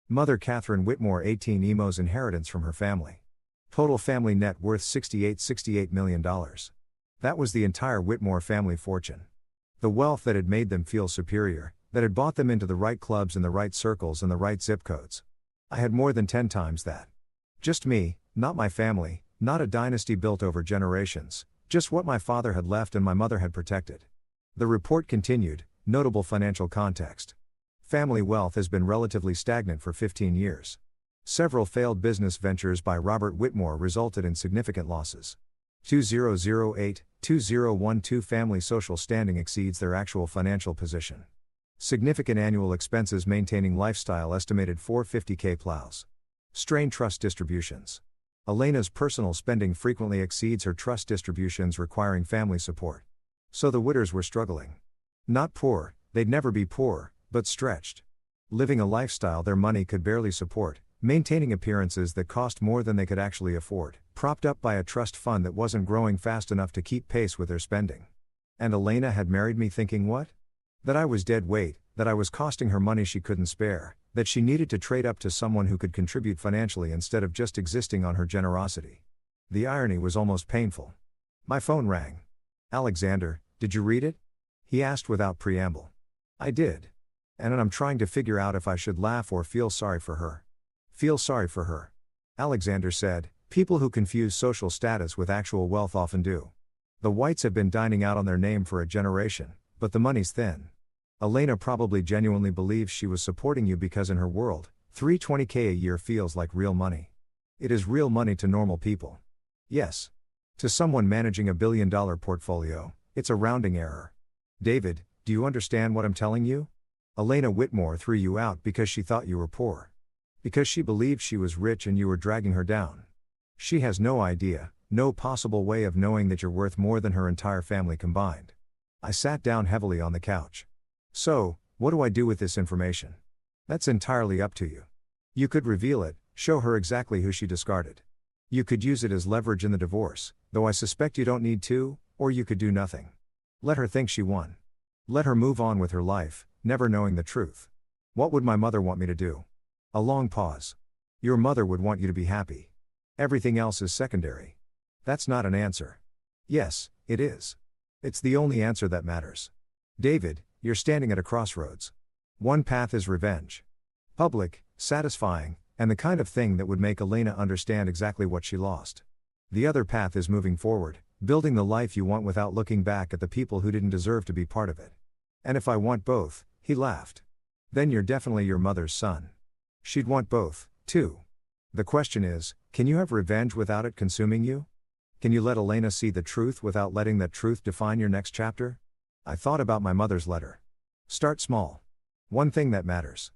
Mother Catherine Whitmore, 18 emos, inheritance from her family. Total family net worth $68 million. That was the entire Whitmore family fortune. The wealth that had made them feel superior, that had bought them into the right clubs in the right circles and the right zip codes. I had more than 10 times that. Just me, not my family, not a dynasty built over generations, just what my father had left and my mother had protected. The report continued, notable financial context. Family wealth has been relatively stagnant for 15 years. Several failed business ventures by Robert Whitmore resulted in significant losses. 2008-2012 family social standing exceeds their actual financial position. Significant annual expenses maintaining lifestyle estimated $450K plows. Strained trust distributions. Elena's personal spending frequently exceeds her trust distributions requiring family support. So the Whitters were struggling. Not poor, they'd never be poor, but stretched. Living a lifestyle their money could barely support, maintaining appearances that cost more than they could actually afford, propped up by a trust fund that wasn't growing fast enough to keep pace with their spending. And Elena had married me thinking what? That I was dead weight, that I was costing her money she couldn't spare, that she needed to trade up to someone who could contribute financially instead of just existing on her generosity. The irony was almost painful. My phone rang. Alexander, did you read it? He asked without preamble. I did. And I'm trying to figure out if I should laugh or feel sorry for her. Feel sorry for her. Alexander said, people who confuse social status with actual wealth often do. The Whites have been dining out on their name for a generation, but the money's thin. Elena probably genuinely believes she was supporting you because in her world, $320K a year feels like real money. It is real money to normal people. Yes. To someone managing $1 billion portfolio, it's a rounding error. David, do you understand what I'm telling you? Elena Whitmore threw you out because she thought you were poor. Because she believed she was rich and you were dragging her down. She has no idea, no possible way of knowing that you're worth more than her entire family combined. I sat down heavily on the couch. So, what do I do with this information? That's entirely up to you. You could reveal it, show her exactly who she discarded. You could use it as leverage in the divorce, though I suspect you don't need to, or you could do nothing. Let her think she won. Let her move on with her life, never knowing the truth. What would my mother want me to do? A long pause. Your mother would want you to be happy. Everything else is secondary. That's not an answer. Yes, it is. It's the only answer that matters. David, you're standing at a crossroads. One path is revenge. Public, satisfying, and the kind of thing that would make Elena understand exactly what she lost. The other path is moving forward, building the life you want without looking back at the people who didn't deserve to be part of it. And if I want both, he laughed. Then you're definitely your mother's son. She'd want both, too. The question is, can you have revenge without it consuming you? Can you let Elena see the truth without letting that truth define your next chapter? I thought about my mother's letter. Start small. One thing that matters.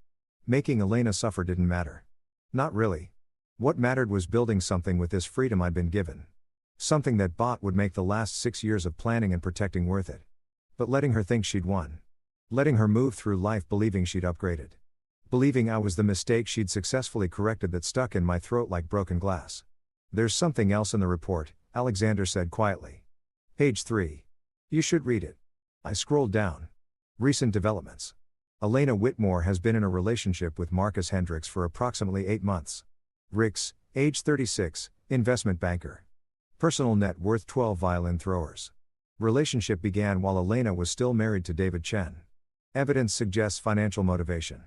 Making Elena suffer didn't matter. Not really. What mattered was building something with this freedom I'd been given. Something that would make the last 6 years of planning and protecting worth it. But letting her think she'd won. Letting her move through life believing she'd upgraded. Believing I was the mistake she'd successfully corrected that stuck in my throat like broken glass. There's something else in the report, Alexander said quietly. Page 3. You should read it. I scrolled down. Recent developments. Elena Whitmore has been in a relationship with Marcus Hendricks for approximately 8 months. Ricks, age 36, investment banker. Personal net worth 12 violin throwers. Relationship began while Elena was still married to David Chen. Evidence suggests financial motivation.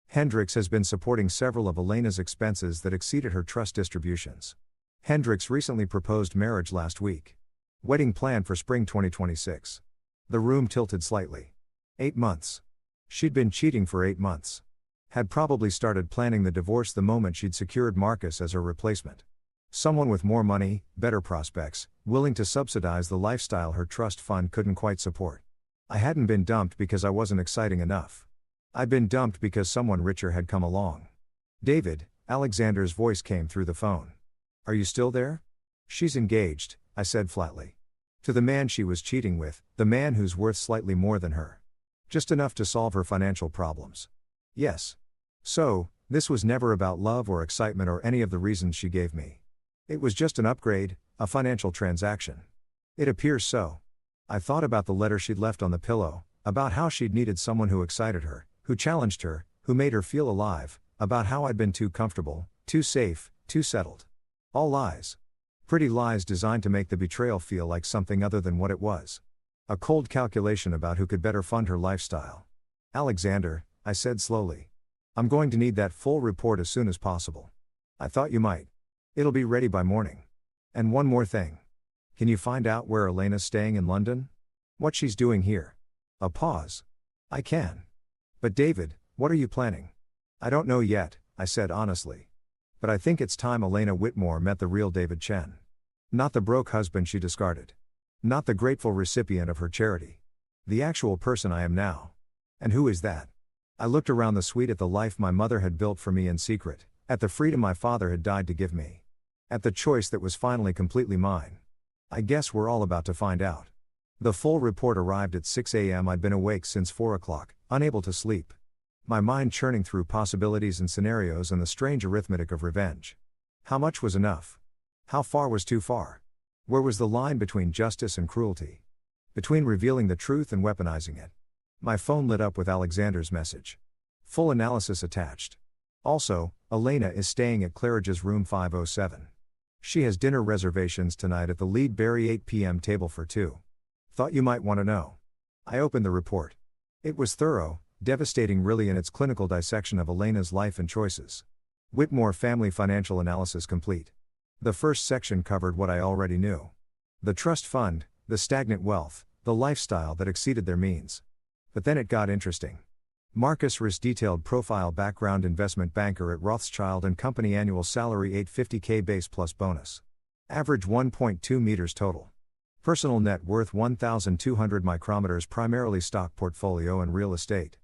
Hendricks has been supporting several of Elena's expenses that exceeded her trust distributions. Hendricks recently proposed marriage last week. Wedding planned for spring 2026. The room tilted slightly. 8 months. She'd been cheating for 8 months. Had probably started planning the divorce the moment she'd secured Marcus as her replacement. Someone with more money, better prospects, willing to subsidize the lifestyle her trust fund couldn't quite support. I hadn't been dumped because I wasn't exciting enough. I'd been dumped because someone richer had come along. David, Alexander's voice came through the phone. Are you still there? She's engaged, I said flatly. To the man she was cheating with, the man who's worth slightly more than her. Just enough to solve her financial problems. Yes. So, this was never about love or excitement or any of the reasons she gave me. It was just an upgrade, a financial transaction. It appears so. I thought about the letter she'd left on the pillow, about how she'd needed someone who excited her, who challenged her, who made her feel alive, about how I'd been too comfortable, too safe, too settled. All lies. Pretty lies designed to make the betrayal feel like something other than what it was. A cold calculation about who could better fund her lifestyle. Alexander, I said slowly. I'm going to need that full report as soon as possible. I thought you might. It'll be ready by morning. And one more thing. Can you find out where Elena's staying in London? What she's doing here? A pause. I can. But David, what are you planning? I don't know yet, I said honestly. But I think it's time Elena Whitmore met the real David Chen. Not the broke husband she discarded. Not the grateful recipient of her charity. The actual person I am now. And who is that? I looked around the suite at the life my mother had built for me in secret, at the freedom my father had died to give me. At the choice that was finally completely mine. I guess we're all about to find out. The full report arrived at 6 a.m. I'd been awake since 4 o'clock, unable to sleep. My mind churning through possibilities and scenarios and the strange arithmetic of revenge. How much was enough? How far was too far? Where was the line between justice and cruelty? Between revealing the truth and weaponizing it? My phone lit up with Alexander's message. Full analysis attached. Also, Elena is staying at Claridge's room 507. She has dinner reservations tonight at the Lead Berry 8 p.m. table for 2. Thought you might want to know. I opened the report. It was thorough, devastating really in its clinical dissection of Elena's life and choices. Whitmore Family Financial Analysis complete. The first section covered what I already knew. The trust fund, the stagnant wealth, the lifestyle that exceeded their means. But then it got interesting. Marcus Riss detailed profile background investment banker at Rothschild & Company, annual salary $850K base plus bonus. Average 1.2 meters total. Personal net worth 1,200 micrometers, primarily stock portfolio and real estate.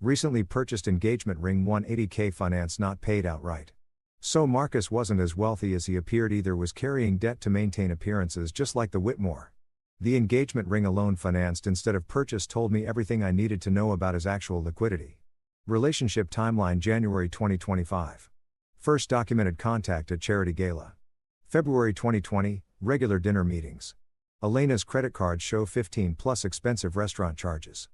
Recently purchased engagement ring, 180K, finance not paid outright. So Marcus wasn't as wealthy as he appeared either, was carrying debt to maintain appearances just like the Whitmore. The engagement ring alone, financed instead of purchased, told me everything I needed to know about his actual liquidity. Relationship timeline: January 2025. First documented contact at charity gala. February 2020, regular dinner meetings. Elena's credit cards show 15 plus expensive restaurant charges.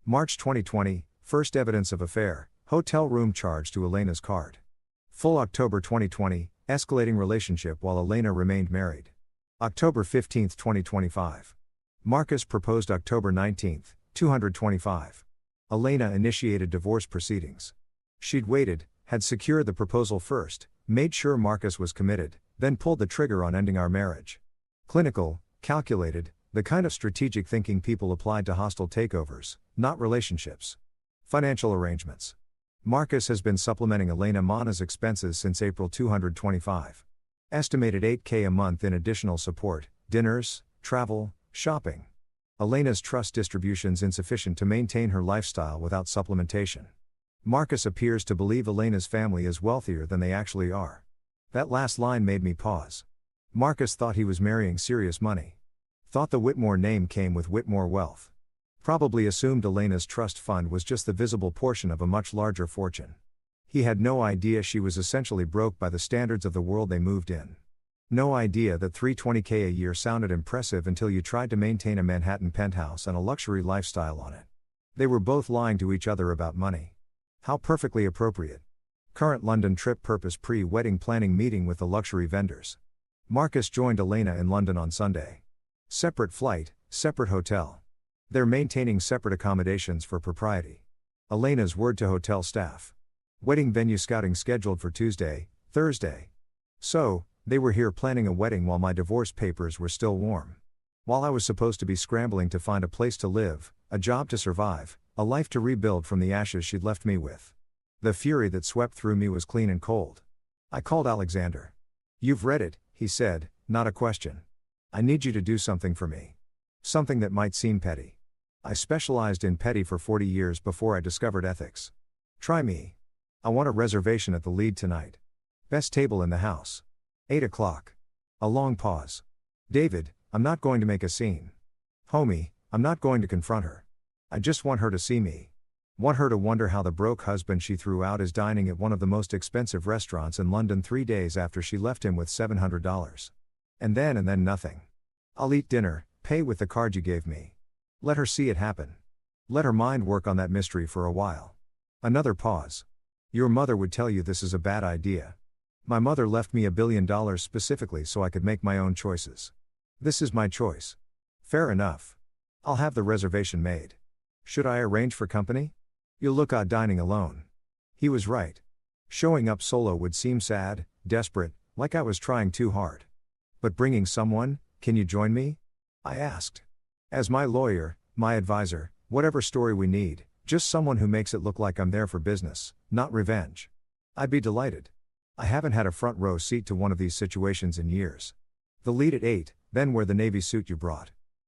March 2020, first evidence of affair, hotel room charge to Elena's card. Full October 2020, escalating relationship while Elena remained married. October 15, 2025. Marcus proposed October 19, 225. Elena initiated divorce proceedings. She'd waited, had secured the proposal first, made sure Marcus was committed, then pulled the trigger on ending our marriage. Clinical, calculated, the kind of strategic thinking people applied to hostile takeovers, not relationships. Financial arrangements. Marcus has been supplementing Elena Mana's expenses since April 225. Estimated 8K a month in additional support, dinners, travel, shopping. Elena's trust distributions insufficient to maintain her lifestyle without supplementation. Marcus appears to believe Elena's family is wealthier than they actually are. That last line made me pause. Marcus thought he was marrying serious money. Thought the Whitmore name came with Whitmore wealth. Probably assumed Elena's trust fund was just the visible portion of a much larger fortune. He had no idea she was essentially broke by the standards of the world they moved in. No idea that $320K a year sounded impressive until you tried to maintain a Manhattan penthouse and a luxury lifestyle on it. They were both lying to each other about money. How perfectly appropriate. Current London trip purpose: pre-wedding planning meeting with the luxury vendors. Marcus joined Elena in London on Sunday. Separate flight, separate hotel. They're maintaining separate accommodations for propriety. Elena's word to hotel staff. Wedding venue scouting scheduled for Tuesday, Thursday. So, they were here planning a wedding while my divorce papers were still warm. While I was supposed to be scrambling to find a place to live, a job to survive, a life to rebuild from the ashes she'd left me with. The fury that swept through me was clean and cold. I called Alexander. "You've read it," he said, "not a question. I need you to do something for me. Something that might seem petty. I specialized in petty for 40 years before I discovered ethics. Try me. I want a reservation at the Lead tonight. Best table in the house. 8 o'clock. A long pause. David, I'm not going to make a scene. Homie, I'm not going to confront her. I just want her to see me. Want her to wonder how the broke husband she threw out is dining at one of the most expensive restaurants in London 3 days after she left him with $700. And then nothing. I'll eat dinner, pay with the card you gave me. Let her see it happen. Let her mind work on that mystery for a while." Another pause. "Your mother would tell you this is a bad idea. My mother left me $1 billion specifically so I could make my own choices. This is my choice. Fair enough. I'll have the reservation made. Should I arrange for company? You'll look odd dining alone." He was right. Showing up solo would seem sad, desperate, like I was trying too hard. But bringing someone, "Can you join me?" I asked. As my lawyer, my advisor, whatever story we need, just someone who makes it look like I'm there for business, not revenge. I'd be delighted. I haven't had a front row seat to one of these situations in years. The Lead at 8, then wear the navy suit you brought.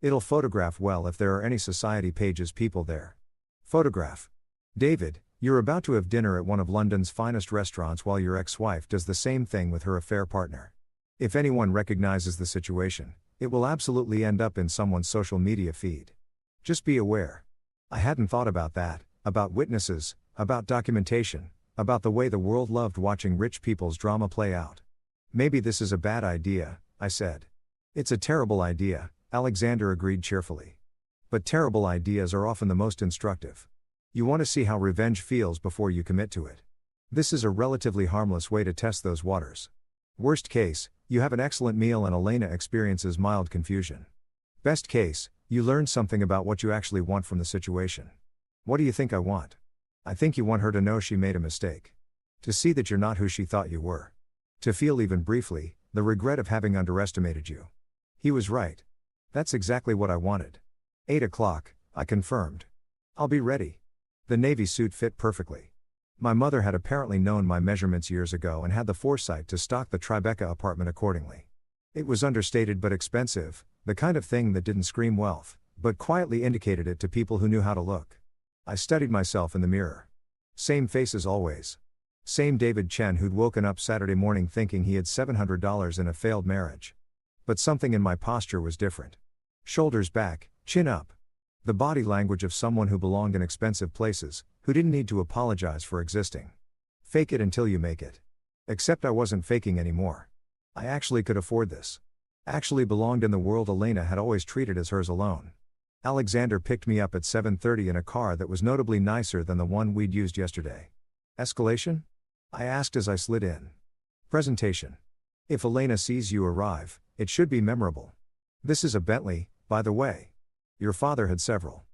It'll photograph well if there are any Society Pages people there. Photograph. David, you're about to have dinner at one of London's finest restaurants while your ex-wife does the same thing with her affair partner. If anyone recognizes the situation, it will absolutely end up in someone's social media feed. Just be aware. I hadn't thought about that, about witnesses, about documentation, about the way the world loved watching rich people's drama play out. Maybe this is a bad idea, I said. It's a terrible idea, Alexander agreed cheerfully. But terrible ideas are often the most instructive. You want to see how revenge feels before you commit to it. This is a relatively harmless way to test those waters. Worst case, you have an excellent meal and Elena experiences mild confusion. Best case, you learn something about what you actually want from the situation. What do you think I want? I think you want her to know she made a mistake. To see that you're not who she thought you were. To feel even briefly, the regret of having underestimated you. He was right. That's exactly what I wanted. 8 o'clock, I confirmed. I'll be ready. The navy suit fit perfectly. My mother had apparently known my measurements years ago and had the foresight to stock the Tribeca apartment accordingly. It was understated but expensive, The kind of thing that didn't scream wealth, but quietly indicated it to people who knew how to look. I studied myself in the mirror. Same face as always. Same David Chen who'd woken up Saturday morning thinking he had $700 in a failed marriage. But something in my posture was different. Shoulders back, chin up. The body language of someone who belonged in expensive places, who didn't need to apologize for existing. Fake it until you make it. Except I wasn't faking anymore. I actually could afford this. Actually belonged in the world Elena had always treated as hers alone. Alexander picked me up at 7:30 in a car that was notably nicer than the one we'd used yesterday. Escalation? I asked as I slid in. Presentation. If Elena sees you arrive, it should be memorable. This is a Bentley, by the way. Your father had several.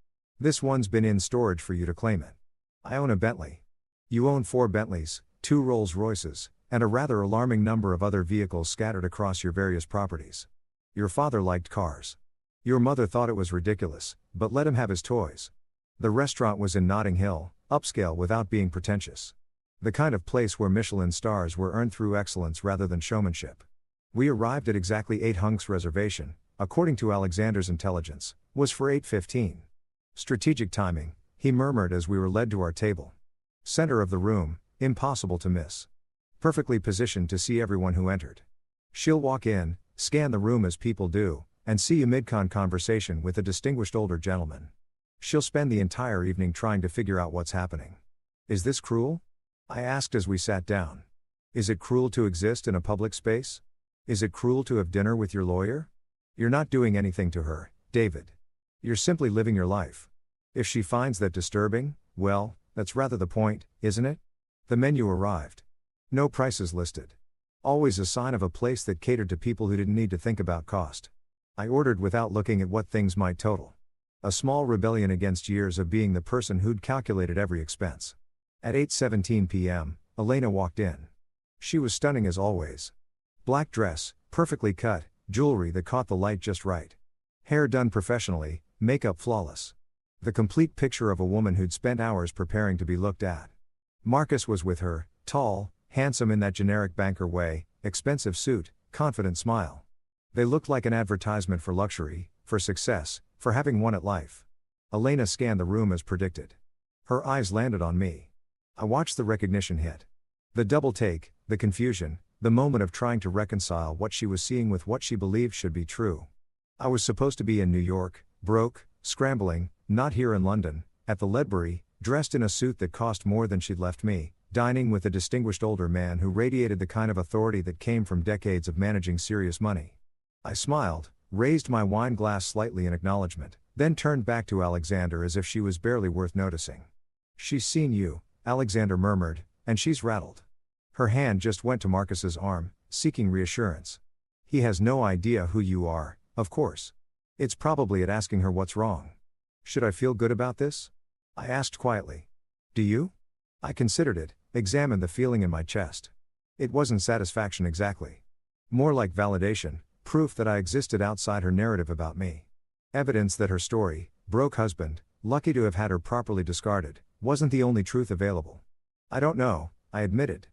This one's been in storage for you to claim it. I own a Bentley. You own 4 Bentleys, 2 Rolls-Royces, and a rather alarming number of other vehicles scattered across your various properties. Your father liked cars. Your mother thought it was ridiculous, but let him have his toys. The restaurant was in Notting Hill, upscale without being pretentious. The kind of place where Michelin stars were earned through excellence rather than showmanship. We arrived at exactly 8. Hunk's reservation, according to Alexander's intelligence, was for 8:15. Strategic timing, he murmured as we were led to our table. Center of the room, impossible to miss. Perfectly positioned to see everyone who entered. She'll walk in, scan the room as people do, and see a mid-con conversation with a distinguished older gentleman. She'll spend the entire evening trying to figure out what's happening. Is this cruel? I asked as we sat down. Is it cruel to exist in a public space? Is it cruel to have dinner with your lawyer? You're not doing anything to her, David. You're simply living your life. If she finds that disturbing, well, that's rather the point, isn't it? The menu arrived. No prices listed. Always a sign of a place that catered to people who didn't need to think about cost. I ordered without looking at what things might total. A small rebellion against years of being the person who'd calculated every expense. At 8:17 p.m., Elena walked in. She was stunning as always. Black dress, perfectly cut, jewelry that caught the light just right. Hair done professionally, makeup flawless. The complete picture of a woman who'd spent hours preparing to be looked at. Marcus was with her, tall, handsome in that generic banker way, expensive suit, confident smile. They looked like an advertisement for luxury, for success, for having won at life. Elena scanned the room as predicted. Her eyes landed on me. I watched the recognition hit. The double take, the confusion, the moment of trying to reconcile what she was seeing with what she believed should be true. I was supposed to be in New York, broke, scrambling, not here in London, at the Ledbury, dressed in a suit that cost more than she'd left me, dining with a distinguished older man who radiated the kind of authority that came from decades of managing serious money. I smiled, raised my wine glass slightly in acknowledgement, then turned back to Alexander as if she was barely worth noticing. She's seen you, Alexander murmured, and she's rattled. Her hand just went to Marcus's arm, seeking reassurance. He has no idea who you are, of course. It's probably at asking her what's wrong. Should I feel good about this? I asked quietly. Do you? I considered it, examined the feeling in my chest. It wasn't satisfaction exactly. More like validation, proof that I existed outside her narrative about me. Evidence that her story, broke husband, lucky to have had her properly discarded, wasn't the only truth available. I don't know, I admitted.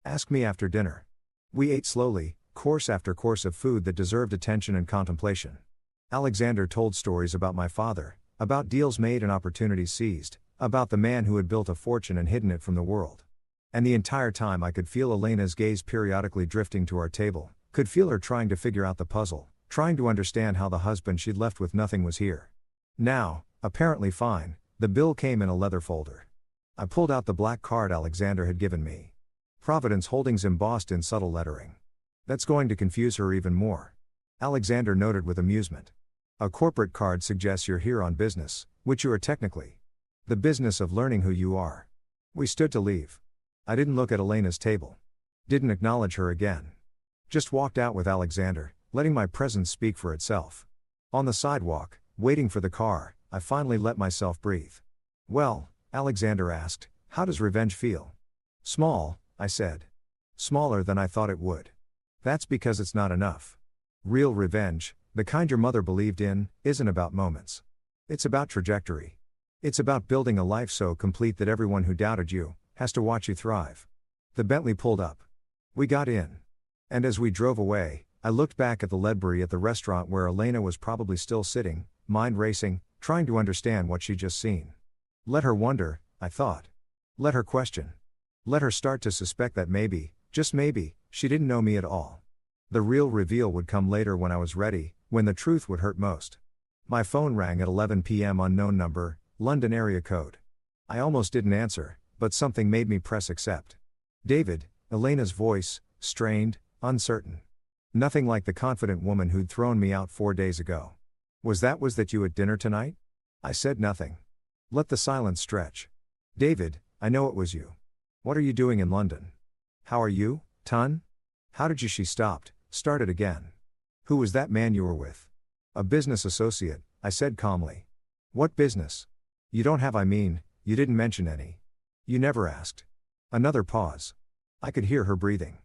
Ask me after dinner. We ate slowly, course after course of food that deserved attention and contemplation. Alexander told stories about my father, about deals made and opportunities seized, about the man who had built a fortune and hidden it from the world. And the entire time I could feel Elena's gaze periodically drifting to our table, could feel her trying to figure out the puzzle, trying to understand how the husband she'd left with nothing was here. Now, apparently fine, the bill came in a leather folder. I pulled out the black card Alexander had given me. Providence Holdings embossed in subtle lettering. That's going to confuse her even more. Alexander noted with amusement. A corporate card suggests you're here on business, which you are technically. The business of learning who you are. We stood to leave. I didn't look at Elena's table. Didn't acknowledge her again. Just walked out with Alexander, letting my presence speak for itself. On the sidewalk, waiting for the car, I finally let myself breathe. Well, Alexander asked, how does revenge feel? Small, I said. Smaller than I thought it would. That's because it's not enough. Real revenge, the kind your mother believed in, isn't about moments. It's about trajectory. It's about building a life so complete that everyone who doubted you, has to watch you thrive. The Bentley pulled up. We got in. And as we drove away, I looked back at the Ledbury at the restaurant where Elena was probably still sitting, mind racing, trying to understand what she'd just seen. Let her wonder, I thought. Let her question. Let her start to suspect that maybe, just maybe, she didn't know me at all. The real reveal would come later when I was ready, when the truth would hurt most. My phone rang at 11 p.m. unknown number, London area code. I almost didn't answer, but something made me press accept. David, Elena's voice, strained, uncertain. Nothing like the confident woman who'd thrown me out 4 days ago. Was that you at dinner tonight? I said nothing. Let the silence stretch. David, I know it was you. What are you doing in London? How are you, Ton? How did you? She stopped, started again. Who was that man you were with? A business associate, I said calmly. What business? You don't have, you didn't mention any. You never asked. Another pause. I could hear her breathing.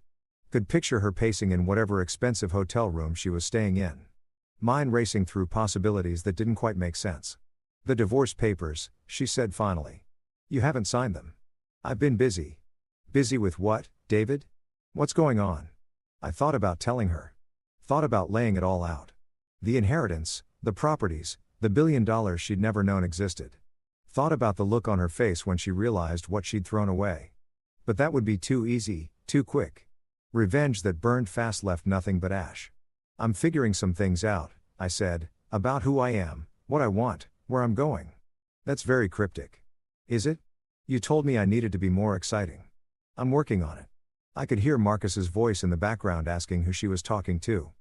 Could picture her pacing in whatever expensive hotel room she was staying in. Mind racing through possibilities that didn't quite make sense. The divorce papers, she said finally. You haven't signed them. I've been busy. Busy with what, David? What's going on? I thought about telling her. Thought about laying it all out. The inheritance, the properties, the $1 billion she'd never known existed. Thought about the look on her face when she realized what she'd thrown away. But that would be too easy, too quick. Revenge that burned fast left nothing but ash. I'm figuring some things out, I said, about who I am, what I want, where I'm going. That's very cryptic. Is it? You told me I needed to be more exciting. I'm working on it. I could hear Marcus's voice in the background asking who she was talking to.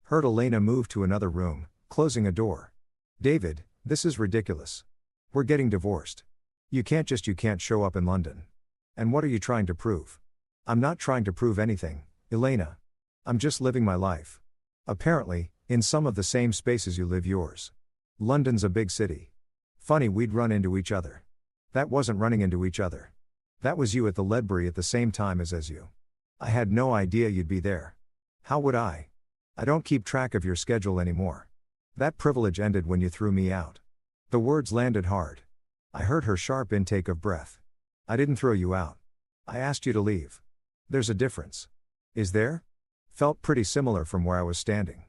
Heard Elena move to another room, closing a door. David, this is ridiculous. We're getting divorced. You can't show up in London. And what are you trying to prove? I'm not trying to prove anything, Elena. I'm just living my life. Apparently, in some of the same spaces you live yours. London's a big city. Funny we'd run into each other. That wasn't running into each other. That was you at the Ledbury at the same time as you. I had no idea you'd be there. How would I? I don't keep track of your schedule anymore. That privilege ended when you threw me out. The words landed hard. I heard her sharp intake of breath. I didn't throw you out. I asked you to leave. There's a difference. Is there? Felt pretty similar from where I was standing.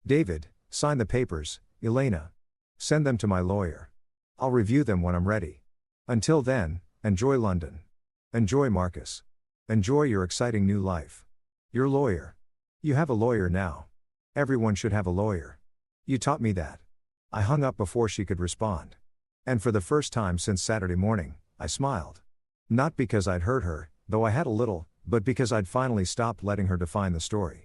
David, sign the papers, Elena. Send them to my lawyer. I'll review them when I'm ready. Until then, enjoy London. Enjoy Marcus. Enjoy your exciting new life. Your lawyer. You have a lawyer now. Everyone should have a lawyer. You taught me that. I hung up before she could respond. And for the first time since Saturday morning, I smiled. Not because I'd hurt her, though I had a little, but because I'd finally stopped letting her define the story.